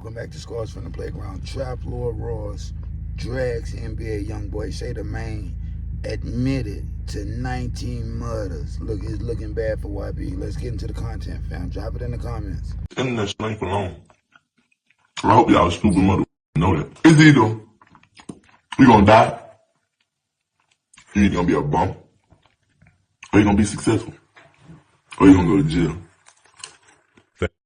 Welcome back to Scars from the Playground. Trap Lord Ross drags NBA YoungBoy. Say the main admitted to 19 murders. Look, it's looking bad for YB. Let's get into the content, fam. Drop it in the comments. Internet strength alone. I hope y'all stupid mother know that. It's either you gonna die, or you gonna be a bum, or you gonna be successful, or you gonna go to jail.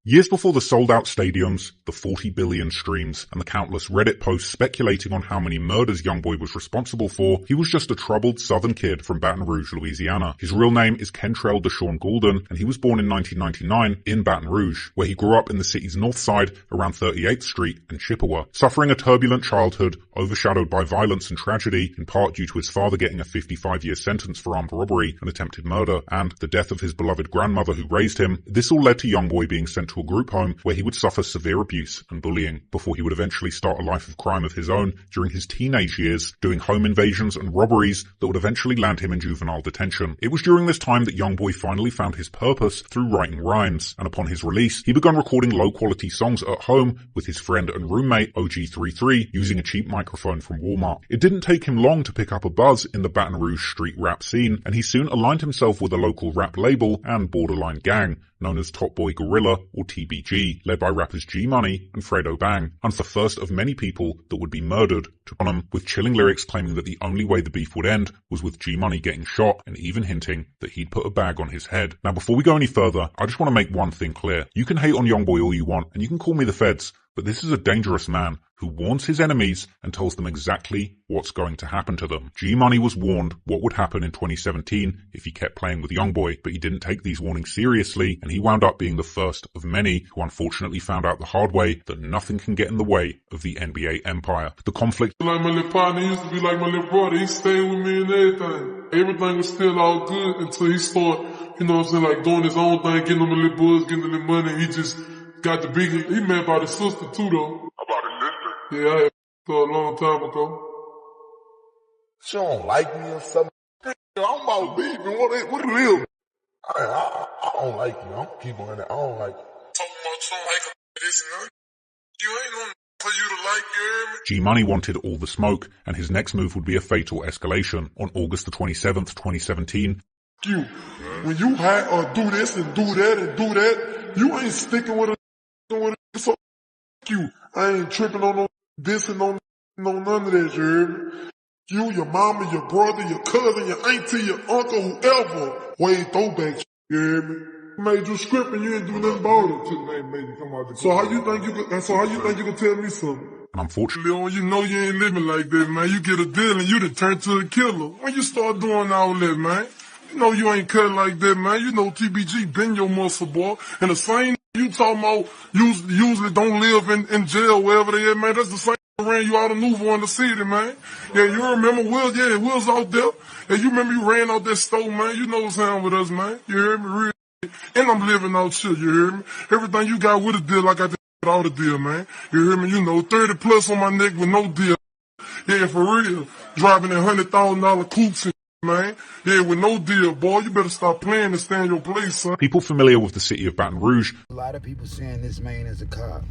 Years before the sold-out stadiums, the 40 billion streams, and the countless Reddit posts speculating on how many murders YoungBoy was responsible for, he was just a troubled southern kid from Baton Rouge, Louisiana. His real name is Kentrell Deshaun Goulden, and he was born in 1999 in Baton Rouge, where he grew up in the city's north side around 38th Street and Chippewa. Suffering a turbulent childhood, overshadowed by violence and tragedy, in part due to his father getting a 55-year sentence for armed robbery and attempted murder, and the death of his beloved grandmother who raised him, this all led to YoungBoy being sent to a group home where he would suffer severe abuse and bullying before he would eventually start a life of crime of his own during his teenage years, doing home invasions and robberies that would eventually land him in juvenile detention. It was during this time that YoungBoy finally found his purpose through writing rhymes, and upon his release, he began recording low-quality songs at home with his friend and roommate OG33 using a cheap microphone from Walmart. It didn't take him long to pick up a buzz in the Baton Rouge street rap scene, and he soon aligned himself with a local rap label and borderline gang known as Top Boy Gorilla, or TBG, led by rappers G Money and Fredo Bang, and the first of many people that would be murdered, to on him with chilling lyrics claiming that the only way the beef would end was with G Money getting shot, and even hinting that he'd put a bag on his head. Now before we go any further, I just want to make one thing clear. You can hate on YoungBoy all you want, and you can call me the feds, but this is a dangerous man who warns his enemies and tells them exactly what's going to happen to them. G Money was warned what would happen in 2017 if he kept playing with YoungBoy, but he didn't take these warnings seriously, and he wound up being the first of many who unfortunately found out the hard way that nothing can get in the way of the NBA empire. The conflict... Like my little partner, he used to be like my little brother. He stayed with me and everything. Everything was still all good until he started, you know what I'm saying, like doing his own thing, getting him a little buzz, getting a little money. He just got the big... He met by his sister too, though. About his sister? Yeah, I had for a long time ago. She don't like me or something. I'm about beefing. What it is? I don't like you. I'm keep on that. I don't like you. Talking about you don't like this and that. You ain't gonna for you to like, you hear me? G Money wanted all the smoke, and his next move would be a fatal escalation. On August the 27th, 2017, You, when you do this and do that and do that, you ain't sticking with it. So you, I ain't tripping on no this and no none of that, you hear me? You, your mama, your brother, your cousin, your auntie, your uncle, whoever, way throwback, you hear me? Made you script and you ain't do nothing about it. So how you think you can tell me something? and unfortunately, Leon, you know you ain't living like that, man. You get a deal and you done turn to a killer. When you start doing all that, man, you know you ain't cut like that, man. You know TBG been your muscle, boy. And the same you talking about usually don't live in jail, wherever they at, man. That's the same ran you out of Nouveau in the city, man. Yeah, you remember Will? Yeah, Will's out there. And you remember you ran out that store, man. You know what's happening with us, man. You hear me? Real. And I'm living out shit, you hear me? Everything you got with a deal, I got without a deal, man. You hear me? You know, 30 plus on my neck with no deal. Yeah, for real. Driving in $100,000 coupes and man. Yeah, with no deal, boy. You better stop playing and stay in your place, son. people familiar with the city of Baton Rouge A lot of people saying this man is a cop.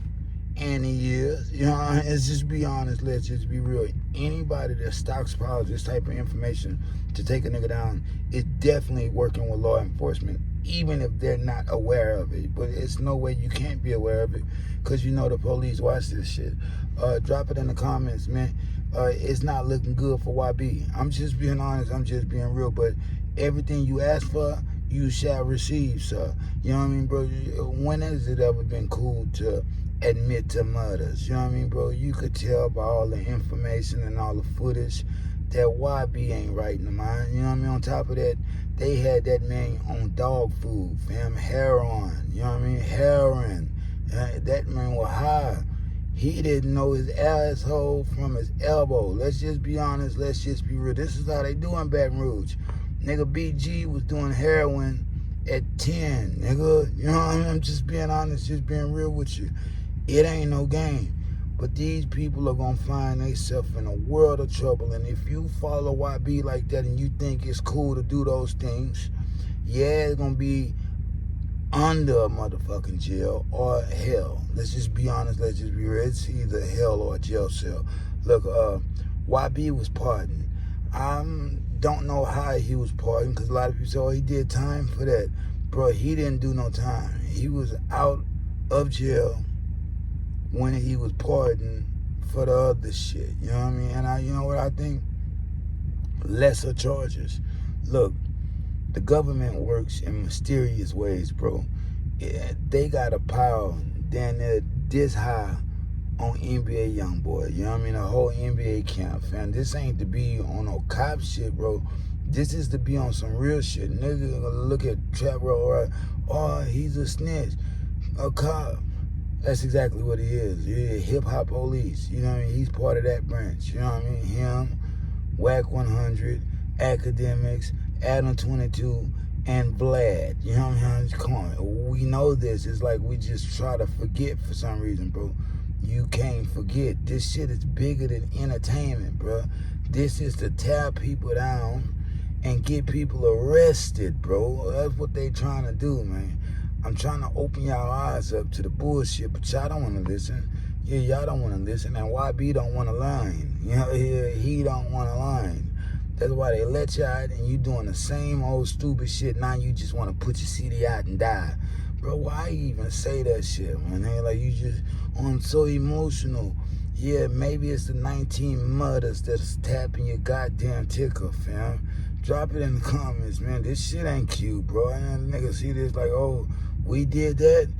And he is. You know, let's just be honest. Let's just be real. Anybody that stockpiles this type of information to take a nigga down is definitely working with law enforcement, even if they're not aware of it. But it's no way you can't be aware of it, because you know the police watch this shit. Drop it in the comments, man. It's not looking good for YB. I'm just being honest. I'm just being real. But everything you ask for, you shall receive, sir. You know what I mean, bro? When has it ever been cool to admit to murders? You know what I mean, bro? You could tell by all the information and all the footage that YB ain't right in the mind. You know what I mean? On top of that, they had that man on dog food, fam, heroin. You know what I mean? Heroin. That man was high. He didn't know his asshole from his elbow. Let's just be honest. Let's just be real. This is how they do in Baton Rouge. Nigga, BG was doing heroin at 10, nigga. You know what I mean? I'm just being honest, just being real with you. It ain't no game. But these people are going to find themselves in a world of trouble. And if you follow YB like that and you think it's cool to do those things, yeah, it's going to be under a motherfucking jail or hell. Let's just be honest. Let's just be real. It's either hell or a jail cell. Look, YB was pardoned. I don't know how he was pardoned because a lot of people say, oh, he did time for that. Bro, he didn't do no time. He was out of jail when he was pardoned for the other shit. You know what I mean? And you know what I think? Lesser charges. Look, the government works in mysterious ways, bro. Yeah, they got a power down there this high on NBA YoungBoy. You know what I mean? The whole NBA camp, fam. This ain't to be on no cop shit, bro. This is to be on some real shit. Nigga, look at Trap Roll, oh, he's a snitch, a cop. That's exactly what he is. He's a hip-hop police. You know what I mean? He's part of that branch. You know what I mean? Him, Whack 100, Akademiks, Adam 22, and Vlad. You know what I mean? Come on. We know this. It's like we just try to forget for some reason, bro. You can't forget. This shit is bigger than entertainment, bro. This is to tear people down and get people arrested, bro. That's what they trying to do, man. I'm trying to open y'all eyes up to the bullshit, but y'all don't want to listen. Yeah, y'all don't want to listen, and YB don't want to line. You know, he don't want to line. That's why they let you out, and you doing the same old stupid shit. Now you just want to put your CD out and die. Bro, why you even say that shit, man? Hey, like, you just, oh, I'm so emotional. Yeah, maybe it's the 19 murders that's tapping your goddamn ticker, fam. Drop it in the comments, man. This shit ain't cute, bro. And niggas see this like, oh, we did that?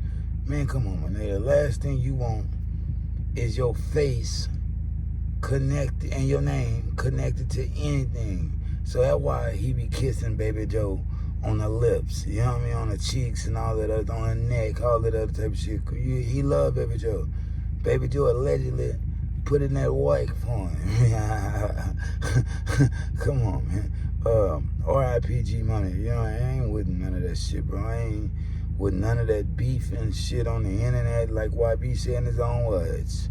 Man, come on, man. The last thing you want is your face connected and your name connected to anything. So that's why he be kissing Baby Joe on the lips, you know what I mean, on the cheeks and all that other, on the neck, all that other type of shit. He love Baby Joe. Baby Joe allegedly put in that wife for him. Come on, man. R.I.P.G. Money. You know, I ain't with none of that shit, bro. I ain't with none of that beef and shit on the internet, like YB said in his own words.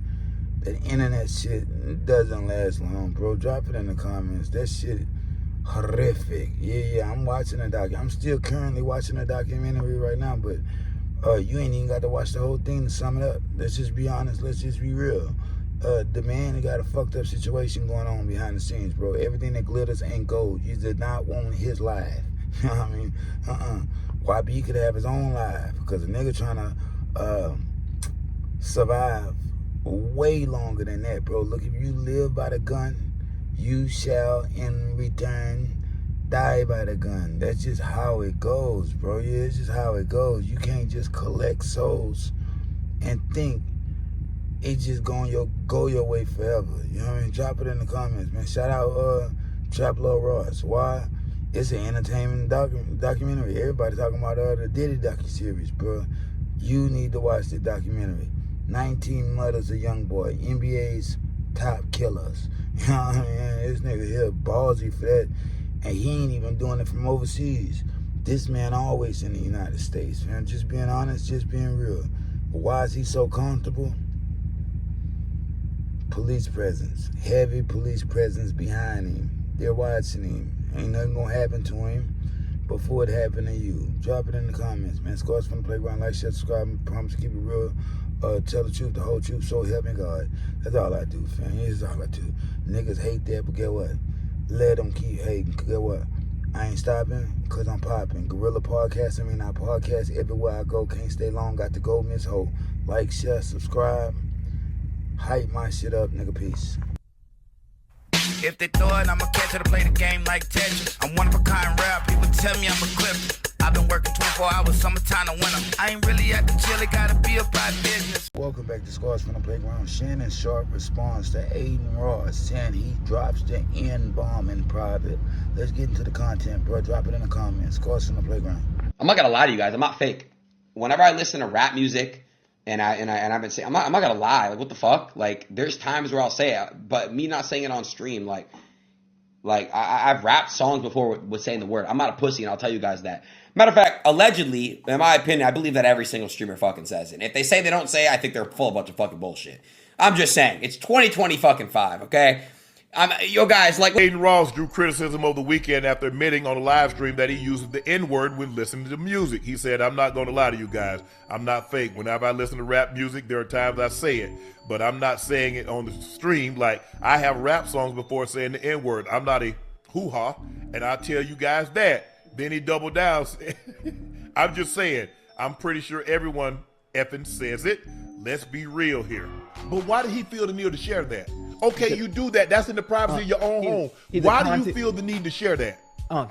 That internet shit doesn't last long, bro. Drop it in the comments. That shit horrific. Yeah, I'm watching a doc. I'm still currently watching a documentary right now, but you ain't even got to watch the whole thing to sum it up. Let's just be honest. Let's just be real. The man got a fucked up situation going on behind the scenes, bro. Everything that glitters ain't gold. You did not want his life. You know what I mean? YB could have his own life because a nigga trying to survive way longer than that, bro. Look, if you live by the gun, you shall in return die by the gun. That's just how it goes, bro. Yeah, it's just how it goes. You can't just collect souls and think it's just go your way forever. You know what I mean? Drop it in the comments, man. Shout out Trap Lord Ross. Why? It's an entertainment documentary. Everybody talking about the Diddy Docuseries, bro. You need to watch the documentary. 19 Murders of YoungBoy, NBA's top killers. You know what I mean? This nigga here ballsy for that, and he ain't even doing it from overseas. This man always in the United States, man. Just being honest, just being real. But why is he so comfortable? Police presence, heavy police presence behind him. They're watching him. Ain't nothing gonna happen to him before it happened to you. Drop it in the comments, man. Scores from the Playground. Like, share, subscribe. I promise to keep it real. Tell the truth, the whole truth, so help me God. That's all I do, fam. That's all I do. Niggas hate that, but get what? Let them keep hating. Get what? I ain't stopping because I'm popping. Guerrilla podcasting, I mean, I podcast everywhere I go. Can't stay long. Got to go, Miss Ho. Like, share, subscribe. Hype my shit up, nigga. Peace. If they throw it, I'ma catch it to play the game like Tetris. I'm one of a kind rap, people tell me I'm a clip. I've been working 24 hours, summertime to winter. I ain't really at the chill, it gotta be about business. Welcome back to Scores from the Playground. Shannon Sharp responds to Aiden Ross saying he drops the N-bomb in private. Let's get into the content, bro. Drop it in the comments. Scores from the Playground. I'm not gonna lie to you guys, I'm not fake. Whenever I listen to rap music, and I've been saying, I'm not gonna lie, like, what the fuck? Like, there's times where I'll say it, but me not saying it on stream, like I've rapped songs before with saying the word. I'm not a pussy, and I'll tell you guys that. Matter of fact, allegedly, in my opinion, I believe that every single streamer fucking says it. And if they say they don't say it, I think they're full of a bunch of fucking bullshit. I'm just saying, it's 2020 fucking 5, okay? Yo, guys, like, Aiden Ross drew criticism over the weekend after admitting on a live stream that he uses the N-word when listening to music. He said, I'm not going to lie to you guys. I'm not fake. Whenever I listen to rap music, there are times I say it, but I'm not saying it on the stream. Like, I have rap songs before saying the N-word. I'm not a hoo-ha, and I'll tell you guys that. Then he doubled down. I'm just saying, I'm pretty sure everyone effing says it. Let's be real here. But why did he feel the need to share that? Okay, you do that. That's in the privacy of your own home. Why do you feel the need to share that?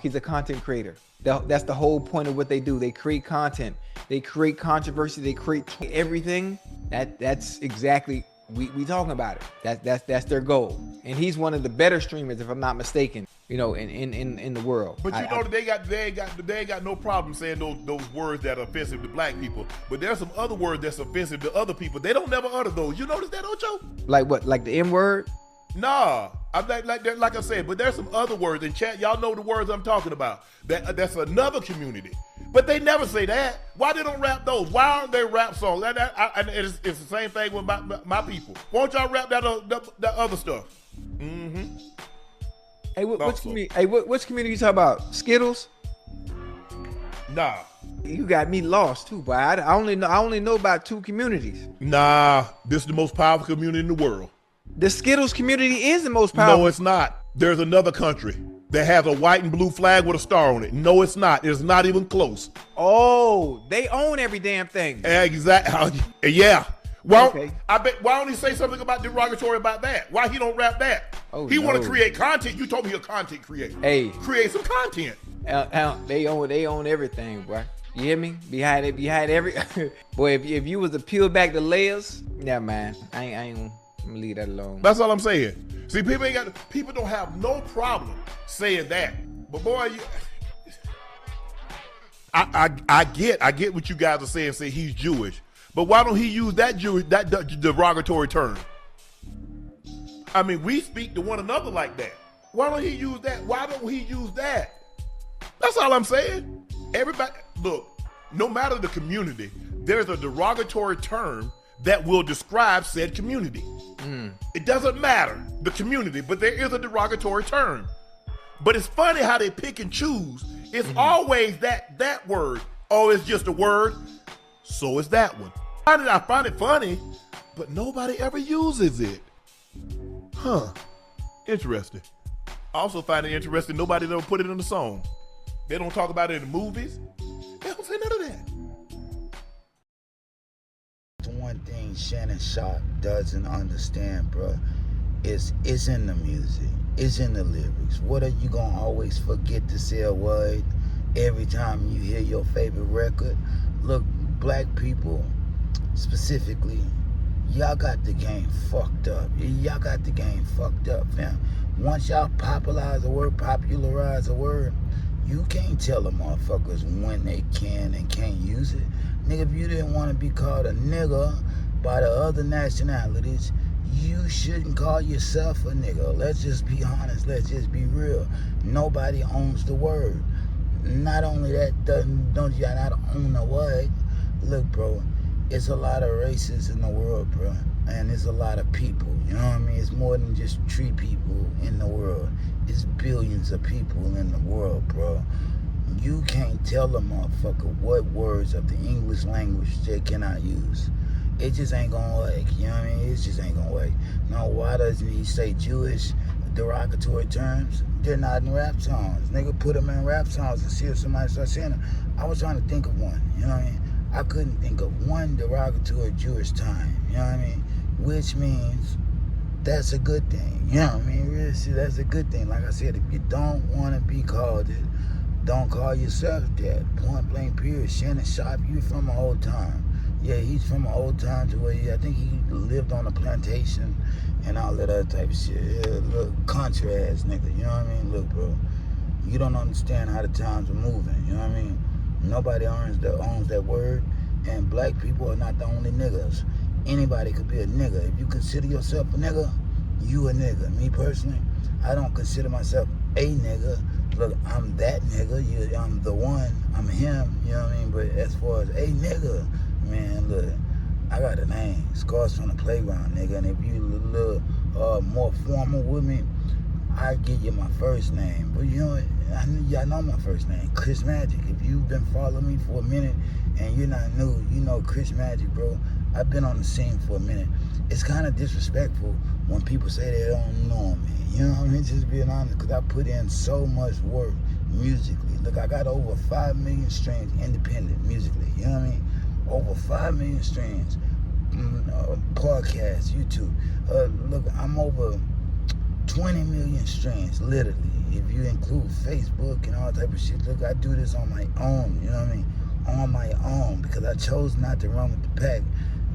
He's a content creator. That's the whole point of what they do. They create content. They create controversy. They create everything. That's exactly we talking about it. That's their goal. And he's one of the better streamers, if I'm not mistaken. You know, in the world. But you know they ain't got no problem saying those words that are offensive to black people. But there's some other words that's offensive to other people. They don't never utter those. You notice that, Ocho? Like what? Like the N-word? Nah, I'm like I said. But there's some other words in chat. Y'all know the words I'm talking about. That's another community. But they never say that. Why they don't rap those? Why aren't they rap songs? It's the same thing with my people. Why don't y'all rap that other stuff? Mm-hmm. Hey, which community? Hey, which community you talking about? Skittles? Nah. You got me lost too, boy. I only know about 2 communities. Nah, this is the most powerful community in the world. The Skittles community is the most powerful. No, it's not. There's another country that has a white and blue flag with a star on it. No, it's not. It's not even close. Oh, they own every damn thing. Exactly. Yeah. Well, okay. I bet. Why don't he say something about derogatory about that? Why he don't rap that? Oh, he want to create content. You told me you're a content creator. Hey, create some content. They own everything, boy. You hear me? Behind every boy. If you was to peel back the layers, yeah, man. I ain't gonna leave that alone. That's all I'm saying. See, people don't have no problem saying that. But boy, I get what you guys are saying. Say he's Jewish. But why don't he use that derogatory term? I mean, we speak to one another like that. Why don't he use that? Why don't he use that? That's all I'm saying. Everybody, look, no matter the community, there's a derogatory term that will describe said community. It doesn't matter the community, but there is a derogatory term. But it's funny how they pick and choose. It's always that word. Oh, it's just a word. So is that one. I find it funny, but nobody ever uses it. Huh. Interesting. I also find it interesting nobody ever put it in the song. They don't talk about it in the movies. They don't say none of that. The one thing Shannon Sharp doesn't understand, bro, is it's in the music. It's in the lyrics. What are you gonna always forget to say a word every time you hear your favorite record? Look, black people specifically, y'all got the game fucked up. Y'all got the game fucked up, fam. Once y'all popularize a word, you can't tell the motherfuckers when they can and can't use it. Nigga, if you didn't want to be called a nigga by the other nationalities, you shouldn't call yourself a nigga. Let's just be honest. Let's just be real. Nobody owns the word. Not only that, don't y'all not own the word. Look, bro, it's a lot of races in the world, bro, and it's a lot of people. You know what I mean? It's more than just 3 people in the world. It's billions of people in the world, bro. You can't tell a motherfucker what words of the English language they cannot use. It just ain't gonna work. You know what I mean? It just ain't gonna work. Now, why doesn't he say Jewish derogatory terms? They're not in rap songs. Nigga, put them in rap songs and see if somebody starts saying them. I was trying to think of one. You know what I mean? I couldn't think of one derogatory Jewish time. You know what I mean? Which means that's a good thing. You know what I mean? Really, see, that's a good thing. Like I said, if you don't want to be called it, don't call yourself that. Point blank period. Shannon Sharp, you from an old time. Yeah, he's from an old time to where I think he lived on a plantation and all that other type of shit. Yeah, look, country ass nigga, you know what I mean? Look, bro, you don't understand how the times are moving, you know what I mean? Nobody owns that word, and black people are not the only niggas. Anybody could be a nigga. If you consider yourself a nigga, you a nigga. Me personally, I don't consider myself a nigga. Look, I'm that nigga. I'm the one. I'm him. You know what I mean? But as far as a nigga, man, look, I got a name. Scars from the Playground, nigga. And if you a little more formal with me, I give you my first name. But you know, y'all know my first name, Chris Magic. If you've been following me for a minute and you're not new, you know Chris Magic, bro. I've been on the scene for a minute. It's kind of disrespectful when people say they don't know me. You know what I mean? Just being honest, because I put in so much work musically. Look, I got over 5 million streams independent musically. You know what I mean? Over 5 million streams. Podcasts, YouTube. Look, I'm over 20 million streams, literally. If you include Facebook and all type of shit. Look, I do this on my own. You know what I mean? On my own, because I chose not to run with the pack.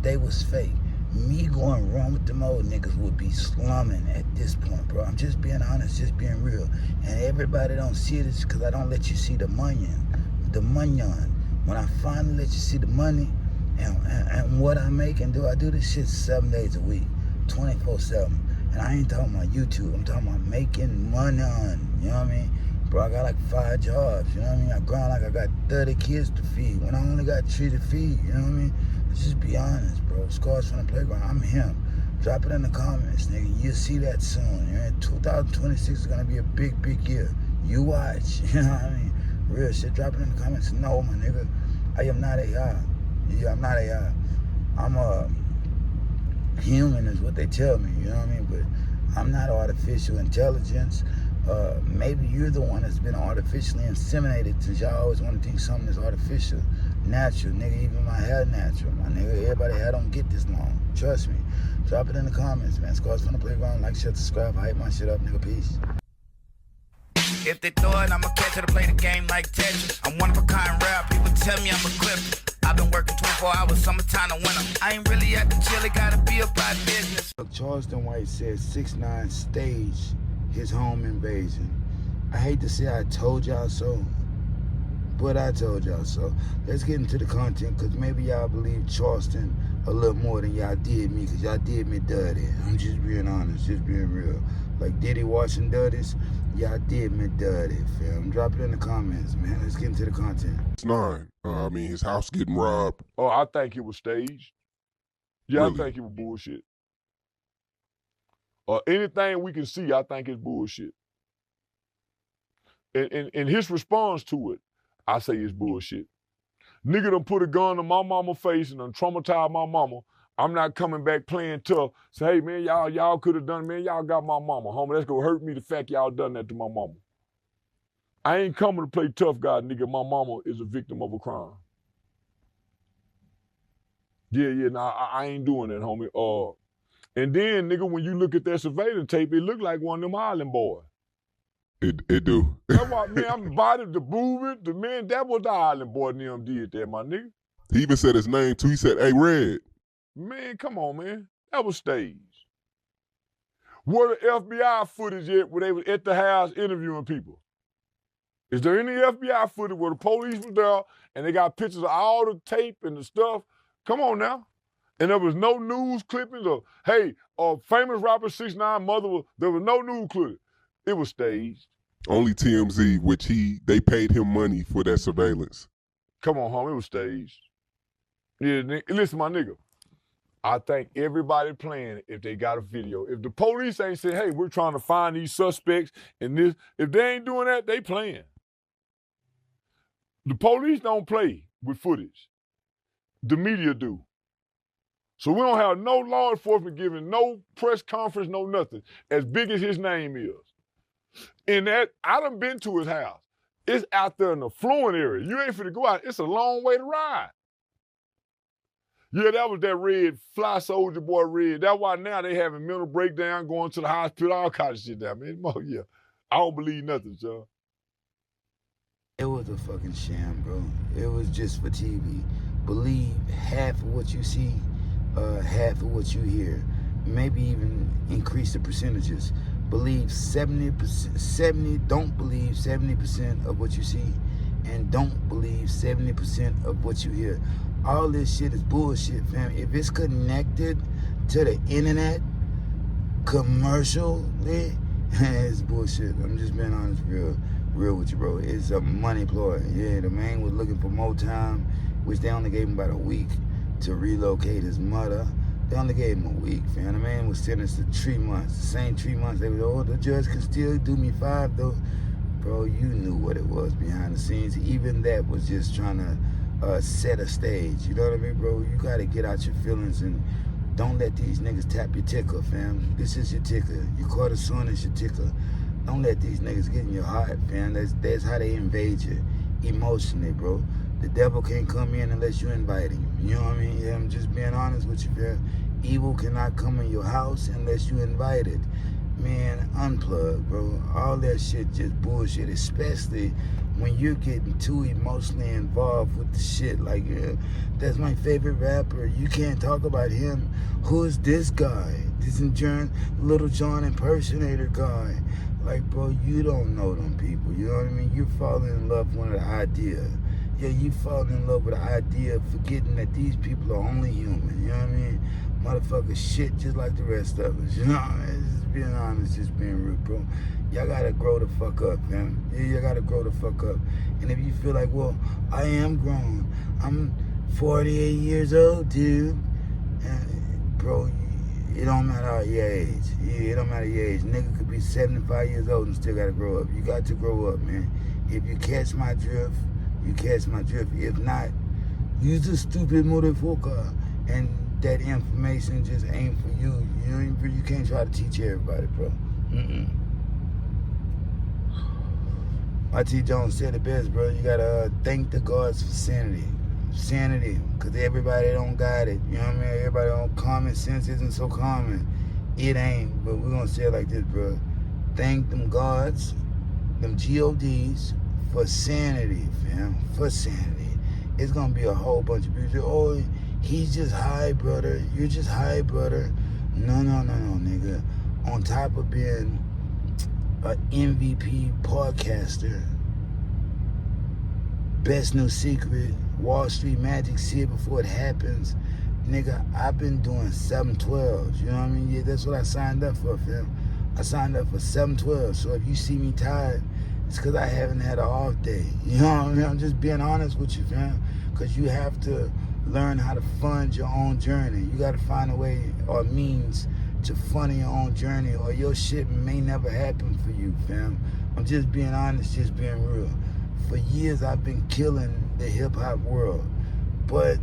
They was fake. Me going run with them old niggas would be slumming at this point, bro. I'm just being honest, just being real. And everybody don't see this because I don't let you see the money. When I finally let you see the money and what I make and do, I do this shit 7 days a week, 24/7. And I ain't talking about YouTube. I'm talking about making money on, you know what I mean? Bro, I got like 5 jobs, you know what I mean? I grind like I got 30 kids to feed when I only got 3 to feed, you know what I mean? Let's just be honest, bro. Scars from the Playground, I'm him. Drop it in the comments, nigga. You'll see that soon. You know, 2026 is gonna be a big, big year. You watch, you know what I mean? Real shit, drop it in the comments. No, my nigga, I am not AI. Yeah, I'm not AI. I'm a human is what they tell me, you know what I mean? But I'm not artificial intelligence. Maybe you're the one that's been artificially inseminated since y'all always want to think something is artificial. Natural, nigga, even my hair natural. My nigga, everybody hair don't get this long. Trust me. Drop it in the comments, man. Scars from the Playground. Like, share, subscribe, hype my shit up, nigga. Peace. If they throw it, I'ma catch it to play the game like Tetris. I'm one of a kind rap, people tell me I'm a clip. I've been working 24 hours, summertime to winter. I ain't really at the chill, it gotta be about business. Charleston White said 6ix9ine staged his home invasion. I hate to say I told y'all so, but I told y'all so. Let's get into the content, because maybe y'all believe Charleston a little more than y'all did me, because y'all did me dirty. I'm just being honest, just being real. Like Diddy washing dirties, y'all did me dirty, fam. Drop it in the comments, man. Let's get into the content. 6ix9ine. I mean, his house getting robbed. Oh, I think it was staged. Yeah, Really? I think it was bullshit. Anything we can see, I think it's bullshit. And his response to it, I say it's bullshit. Nigga done put a gun to my mama's face and done traumatized my mama. I'm not coming back playing tough. Say, hey, man, y'all could have done, man, y'all got my mama, homie. That's gonna hurt me the fact y'all done that to my mama. I ain't coming to play tough guy, nigga. My mama is a victim of a crime. Yeah, nah, I ain't doing that, homie. And then, nigga, when you look at that surveillance tape, it look like one of them island boys. It do. That's why, man, I'm the body, the movement, the man, that was the island boy and them did that, my nigga. He even said his name too. He said, hey, Red. Man, come on, man. That was staged. Where the FBI footage at where they was at the house interviewing people? Is there any FBI footage where the police was there and they got pictures of all the tape and the stuff? Come on now. And there was no news clippings of, hey, famous rapper 6ix9ine mother, there was no news clipping. It was staged. Only TMZ, which they paid him money for that surveillance. Come on, homie, it was staged. Yeah, listen, my nigga. I think everybody playing if they got a video. If the police ain't saying, hey, we're trying to find these suspects and this, if they ain't doing that, they playing. The police don't play with footage. The media do. So we don't have no law enforcement giving no press conference, no nothing, as big as his name is. In that, I done been to his house. It's out there in the Fluent area. You ain't finna go out. It's a long way to ride. Yeah, that was that red, fly soldier boy red. That's why now they having mental breakdown, going to the hospital, all kind of shit down, man. Yeah, I don't believe nothing, son. It was a fucking sham, bro. It was just for TV. Believe half of what you see, half of what you hear. Maybe even increase the percentages. Believe 70%, don't believe 70% of what you see, and don't believe 70% of what you hear. All this shit is bullshit, fam. If it's connected to the internet commercially, it's bullshit. I'm just being honest, real with you, bro. It's a money ploy. Yeah, the man was looking for more time, which they only gave him about a week to relocate his mother. They only gave him a week, fam. The man was sentenced to 3 months. The same 3 months they was, oh, the judge can still do me 5 though. Bro, you knew what it was behind the scenes. Even that was just trying to set a stage. You know what I mean, bro? You gotta get out your feelings and don't let these niggas tap your ticker, fam. This is your ticker. You caught a son is your ticker. Don't let these niggas get in your heart, fam. That's how they invade you emotionally, bro. The devil can't come in unless you invite him. You know what I mean? Yeah, I'm just being honest with you, fam. Evil cannot come in your house unless you invite it. Man, unplug, bro. All that shit just bullshit, especially when you're getting too emotionally involved with the shit. Like, that's my favorite rapper. You can't talk about him. Who is this guy? This Little John impersonator guy. Like, bro, you don't know them people. You know what I mean? You're falling in love with the idea. Yeah, you falling in love with the idea, forgetting that these people are only human. You know what I mean? Motherfuckers shit just like the rest of us. You know, just being honest, just being rude, bro. Y'all gotta grow the fuck up, man. Yeah, y'all gotta grow the fuck up. And if you feel like, well, I am grown. I'm 48 years old, dude. Bro, it don't matter your age. Yeah, it don't matter your age. Nigga could be 75 years old and still gotta grow up. You got to grow up, man. If you catch my drift, you catch my drift. If not, use a stupid motherfucker. And that information just ain't for you. You can't try to teach everybody, bro. T. Jones said it best, bro. You gotta thank the gods for sanity. Sanity, because everybody don't got it. You know what I mean? Everybody don't, common sense isn't so common. It ain't, but we're gonna say it like this, bro. Thank them gods, them GODs, for sanity, fam. For sanity. It's gonna be a whole bunch of people. Oh, he's just high, brother. You're just high, brother. No, nigga. On top of being an MVP podcaster, best new secret, Wall Street Magic, see it before it happens. Nigga, I've been doing 712s. You know what I mean? Yeah, that's what I signed up for, fam. I signed up for 712. So if you see me tired, it's because I haven't had an off day. You know what I mean? I'm just being honest with you, fam. Because you have to learn how to fund your own journey. You got to find a way or means to fund your own journey, or your shit may never happen for you, fam. I'm just being honest, just being real. For years, I've been killing the hip-hop world. But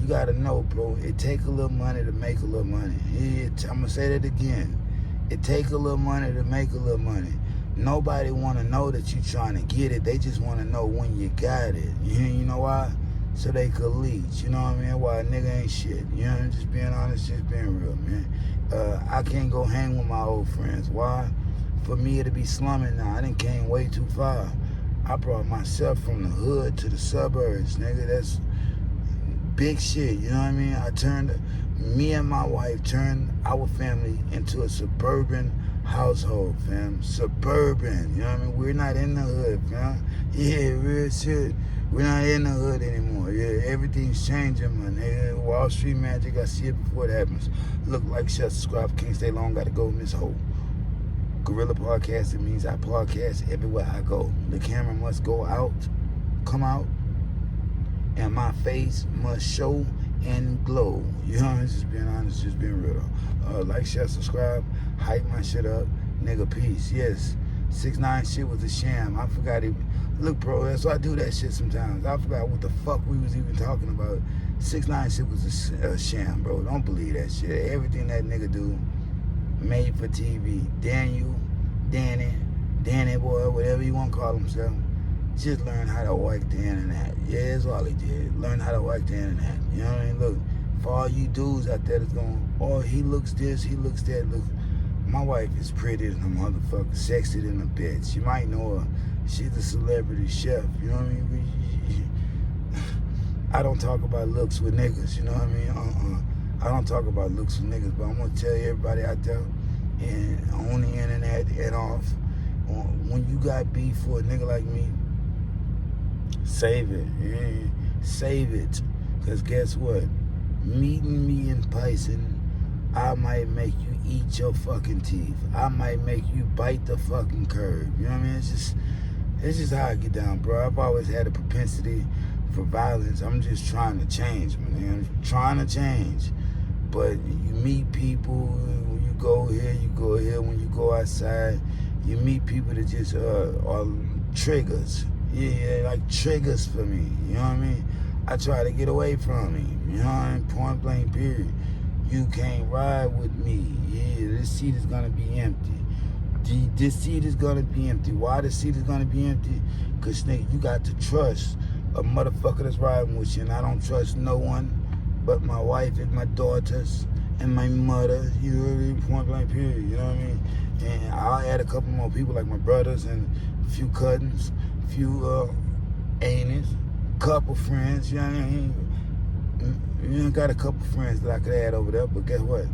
you got to know, bro, it take a little money to make a little money. I'm going to say that again. It take a little money to make a little money. Nobody want to know that you trying to get it. They just want to know when you got it. You know why? So they could leech. You know what I mean? Why a nigga ain't shit. You know, just being honest, just being real, man. I can't go hang with my old friends. Why? For me to be slumming now. I done came way too far. I brought myself from the hood to the suburbs, nigga. That's big shit, you know what I mean? Me and my wife turned our family into a suburban household, fam. Suburban, you know what I mean? We're not in the hood, fam. Yeah, real shit. We're not in the hood anymore. Yeah, everything's changing, man. Nigga. Wall Street Magic, I see it before it happens. Look, like, shut, subscribe, can't stay long, gotta go in this hole. Gorilla Podcast, it means I podcast everywhere I go. The camera must go out, come out, and my face must show and glow. You know, just being honest, just being real though. Like, share, subscribe, hype my shit up. Nigga, peace. Yes, 6ix9ine shit was a sham. I forgot it. Look, bro, that's why I do that shit sometimes. I forgot what the fuck we was even talking about. 6ix9ine shit was a sham, bro. Don't believe that shit. Everything that nigga do, made for TV. Danny boy, whatever you want to call himself. Just learn how to work the internet. Yeah, that's all he did. Learn how to work the internet. You know what I mean? Look, for all you dudes out there that's going, oh, he looks this, he looks that. Look, my wife is pretty than a motherfucker, sexy than a bitch. You might know her. She's a celebrity chef. You know what I mean? I don't talk about looks with niggas. You know what I mean? I don't talk about looks with niggas, but I'm going to tell you, everybody out there, and on the internet and off, when you got beef for a nigga like me, save it. Yeah, save it. Because guess what? Meeting me in person, I might make you eat your fucking teeth. I might make you bite the fucking curb. You know what I mean? It's just how I get down, bro. I've always had a propensity for violence. I'm just trying to change, man. I'm trying to change. But you meet people, when you go here, you go here. When you go outside, you meet people that just are triggers. Yeah, like triggers for me. You know what I mean? I try to get away from him. You know what I mean? Point blank, period. You can't ride with me. Yeah, this seat is gonna be empty. This seat is gonna be empty. Why the seat is gonna be empty? Cause nigga, you got to trust a motherfucker that's riding with you, and I don't trust no one but my wife and my daughters and my mother. You know what I mean? Point blank, period. You know what I mean? And I'll add a couple more people like my brothers and a few cousins, a few aunties, couple friends. You know what I mean? You know, got a couple friends that I could add over there, but guess what?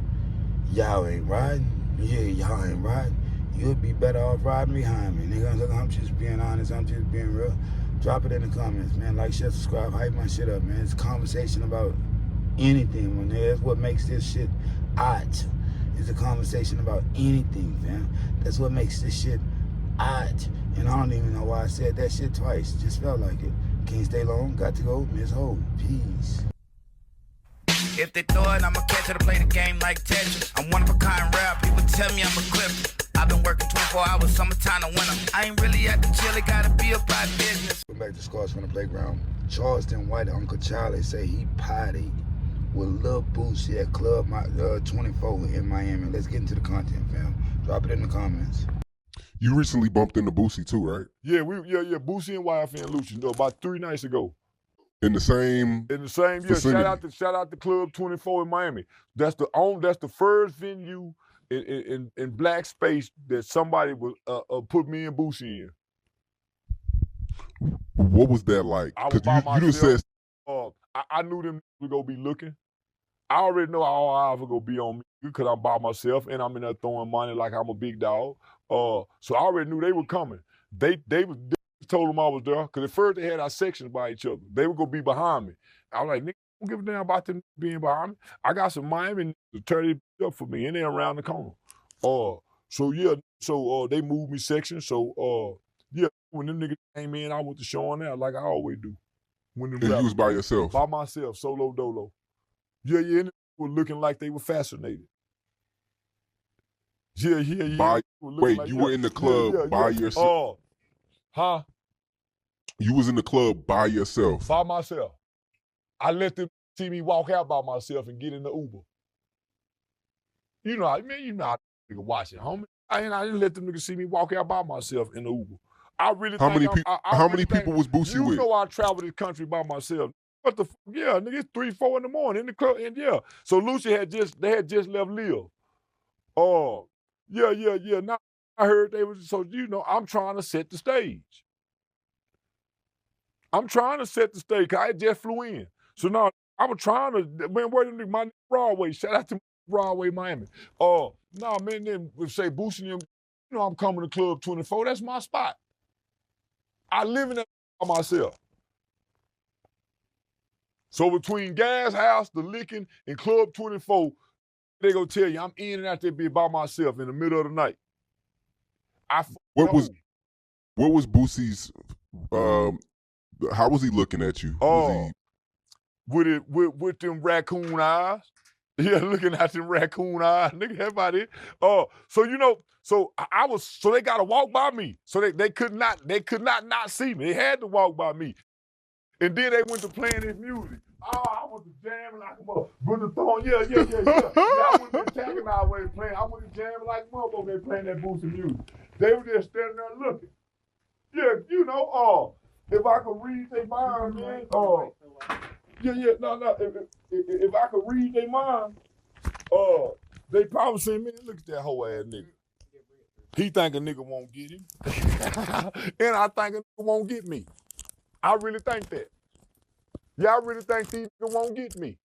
Y'all ain't riding. Yeah, y'all ain't riding. You'll be better off riding behind me. Nigga, look, I'm just being honest. I'm just being real. Drop it in the comments, man. Like, share, subscribe, hype my shit up, man. It's a conversation about anything, man. That's what makes this shit odd. It's a conversation about anything, fam. That's what makes this shit odd. And I don't even know why I said that shit twice. Just felt like it. Can't stay long. Got to go. Miss Ho. Peace. If they throw it, I'ma catch it to play the game like Tetris. I'm one of a kind rap, people tell me I'm a clip. I've been working 24 hours, summertime to winter. I ain't really at the chill, it gotta be about business. Go back to Scars from the Playground. Charleston White Uncle Charlie say he partied with Lil Boosie at Club 24 in Miami. Let's get into the content, fam. Drop it in the comments. You recently bumped into Boosie too, right? Yeah, Boosie and YF and Lucci, about 3 nights ago. In the same Yeah. vicinity. Shout out to Club 24 in Miami. That's the first venue in black space that somebody was put me and Boosie in. What was that like? I was Because by you just said myself. I knew them were gonna be looking. I already know all eyes were gonna be on me because I'm by myself and I'm in there throwing money like I'm a big dog. So I already knew they were coming. They told them I was there because at first they had our sections by each other. They were gonna be behind me. I was like, nigga, don't give a damn about them being behind me. I got some Miami to turn it up for me and they're around the corner. So they moved me sections. So when them niggas came in, I went to showing out like I always do. When them and you was by yourself. By myself, solo dolo. Yeah, and they were looking like they were fascinated. Yeah. Wait, you were in the club by yourself? Huh? You was in the club by yourself? By myself. I let them see me walk out by myself and get in the Uber. You know how nigga watch it, homie. I didn't let them niggas see me walk out by myself in the Uber. I really How many people was Boosie with? You know I travel this country by myself. What the nigga, it's 3, 4 in the morning in the club, and yeah. So Lucy had just left Lil. Yeah. Now I heard they was I'm trying to set the stage. Cause I just flew in. So now I was trying to, man, where them my Broadway, shout out to Broadway, Miami. Man, then would say Boosie, I'm coming to Club 24, that's my spot. I live in that by myself. So between Gas House, the Licking, and Club 24, they gonna tell you I'm in and out there be by myself in the middle of the night. What was Boosie's how was he looking at you? With them raccoon eyes. Yeah, looking at them raccoon eyes. Nigga, that's about it. So they gotta walk by me. So they could not see me. They had to walk by me. And then they went to playing his music. I was jamming like a motherfucker. With the thorn, yeah. I went to attacking our way playing. I went to jamming like a motherfucker. They playing that Boosie music. They were just standing there looking. Yeah, if I could read their mind, man. If I could read their mind, they probably say, man, look at that whole ass nigga. He think a nigga won't get him. And I think a nigga won't get me. I really think that. Yeah, I really think these niggas won't get me.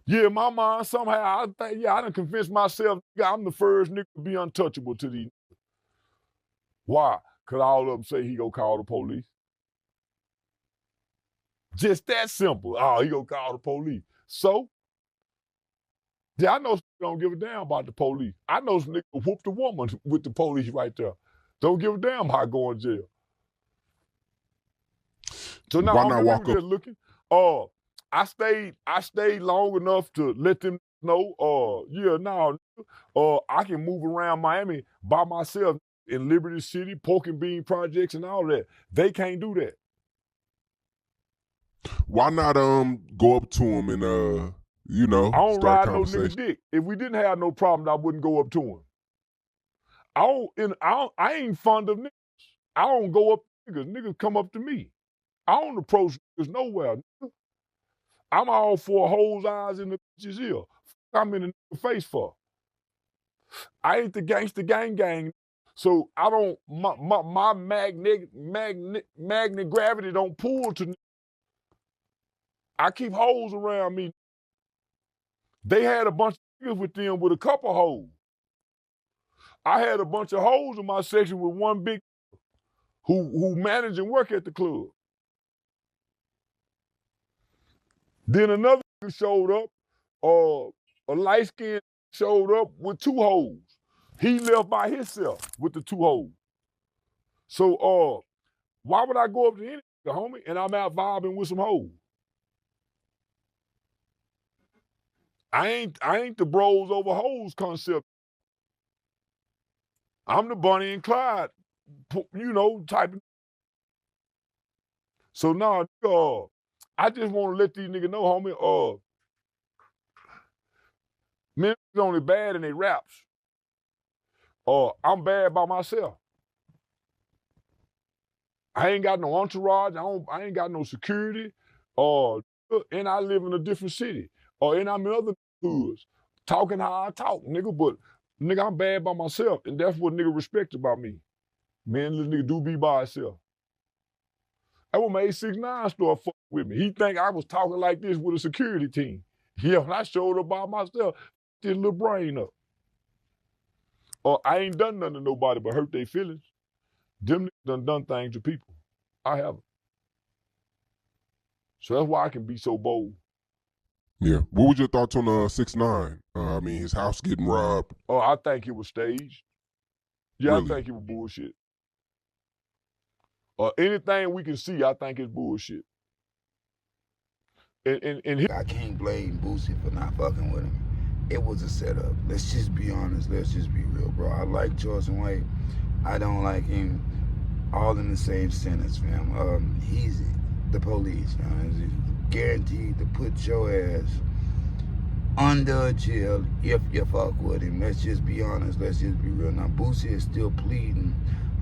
Yeah, in my mind, somehow, I done convinced myself I'm the first nigga to be untouchable to these niggas. Why? Because all of them say he gonna call the police. Just that simple. He gonna call the police. So, yeah, I know some don't give a damn about the police. I know some niggas whoop the woman with the police right there. Don't give a damn how I go in jail. So now Why I'm not just walk up? there looking. I stayed long enough to let them know. I can move around Miami by myself in Liberty City, Pork and Bean Projects, and all that. They can't do that. Why not go up to him and I don't start ride a no nigga conversation? dick. If we didn't have no problem, I wouldn't go up to him. I ain't fond of niggas. I don't go up to niggas. Niggas come up to me. I don't approach niggas nowhere. Nigga. I'm all for hoes eyes in the bitch's ear. I'm in the nigga face for. I ain't the gangster gang. So I don't my magnet gravity don't pull to. I keep hoes around me. They had a bunch of niggas with them with a couple hoes. I had a bunch of hoes in my section with one big who manage and work at the club. Then another nigga showed up, a light skinned showed up with two hoes. He left by himself with the two hoes. So why would I go up to any nigga, homie, and I'm out vibing with some hoes? I ain't the bros over hoes concept. I'm the Bonnie and Clyde, type of. So now, I just want to let these niggas know, homie, men only bad in they raps. I'm bad by myself. I ain't got no entourage. I ain't got no security. And I live in a different city. And I'm in other hoods. Talking how I talk, nigga. But, nigga, I'm bad by myself. And that's what nigga respect about me. Man, this nigga do be by himself. That's what made 6ix9ine start fucking with me. He think I was talking like this with a security team. Yeah, when I showed up by myself, his little brain up. I ain't done nothing to nobody but hurt their feelings. Them niggas done things to people. I haven't. So that's why I can be so bold. Yeah. What was your thoughts on 6ix9ine? I mean, his house getting robbed. I think it was staged. Yeah, Really? I think it was bullshit. Anything we can see, I think it's bullshit. And I can't blame Boosie for not fucking with him. It was a setup. Let's just be honest. Let's just be real, bro. I like Charleston White. I don't like him. All in the same sentence, fam. He's the police, fam. He's guaranteed to put your ass under a jail if you fuck with him. Let's just be honest. Let's just be real. Now, Boosie is still pleading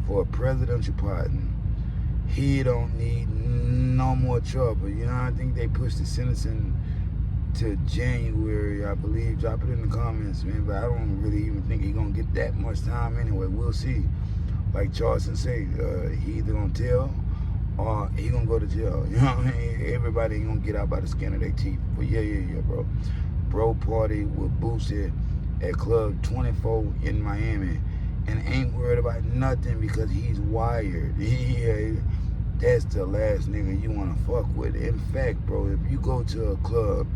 for a presidential pardon. He don't need no more trouble. I think they pushed the sentencing to January, I believe. Drop it in the comments, man. But I don't really even think he's gonna get that much time anyway. We'll see. Like Charleston say, he either gonna tell or he gonna go to jail. You know what I mean? Everybody ain't gonna get out by the skin of their teeth. But yeah, bro. Bro party with Boosie at Club 24 in Miami and ain't worried about nothing because he's wired. That's the last nigga you wanna fuck with. In fact, bro, if you go to a club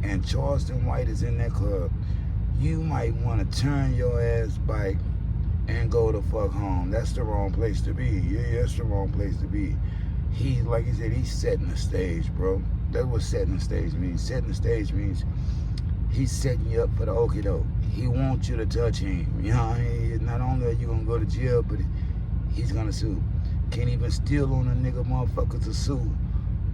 and Charleston White is in that club, you might wanna turn your ass back and go the fuck home. That's the wrong place to be. Yeah, that's the wrong place to be. He, like he said, he's setting the stage, bro. That's what setting the stage means. Setting the stage means he's setting you up for the okie doke. He wants you to touch him. You know what I mean? Not only are you gonna go to jail, but he's gonna sue. Can't even steal on a nigga motherfucker to sue.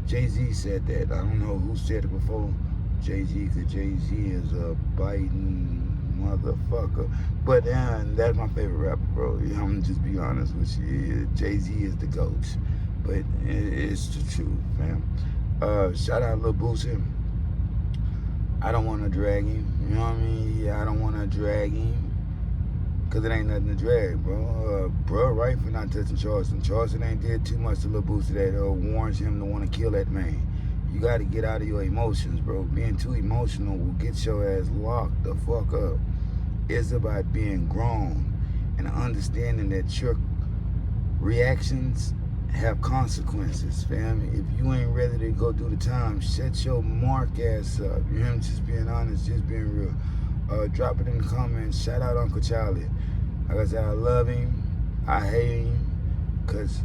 Jay-Z said that. I don't know who said it before Jay-Z, because Jay-Z is a biting motherfucker. But that's my favorite rapper, bro. I'm just be honest with you. Jay-Z is the GOAT. But it's the truth, fam. Shout out Lil Boosie. I don't want to drag him. You know what I mean? Yeah, I don't want to drag him. Because it ain't nothing to drag, bro. Bro, right for not touching Charleston. Charleston ain't did too much to Lil Boosie that warrants him to want to kill that man. You got to get out of your emotions, bro. Being too emotional will get your ass locked the fuck up. It's about being grown and understanding that your reactions have consequences, fam. If you ain't ready to go do the time, shut your mark ass up. You know, just being honest, just being real. Drop it in the comments. Shout out Uncle Charlie. Like I said, I love him. I hate him. Because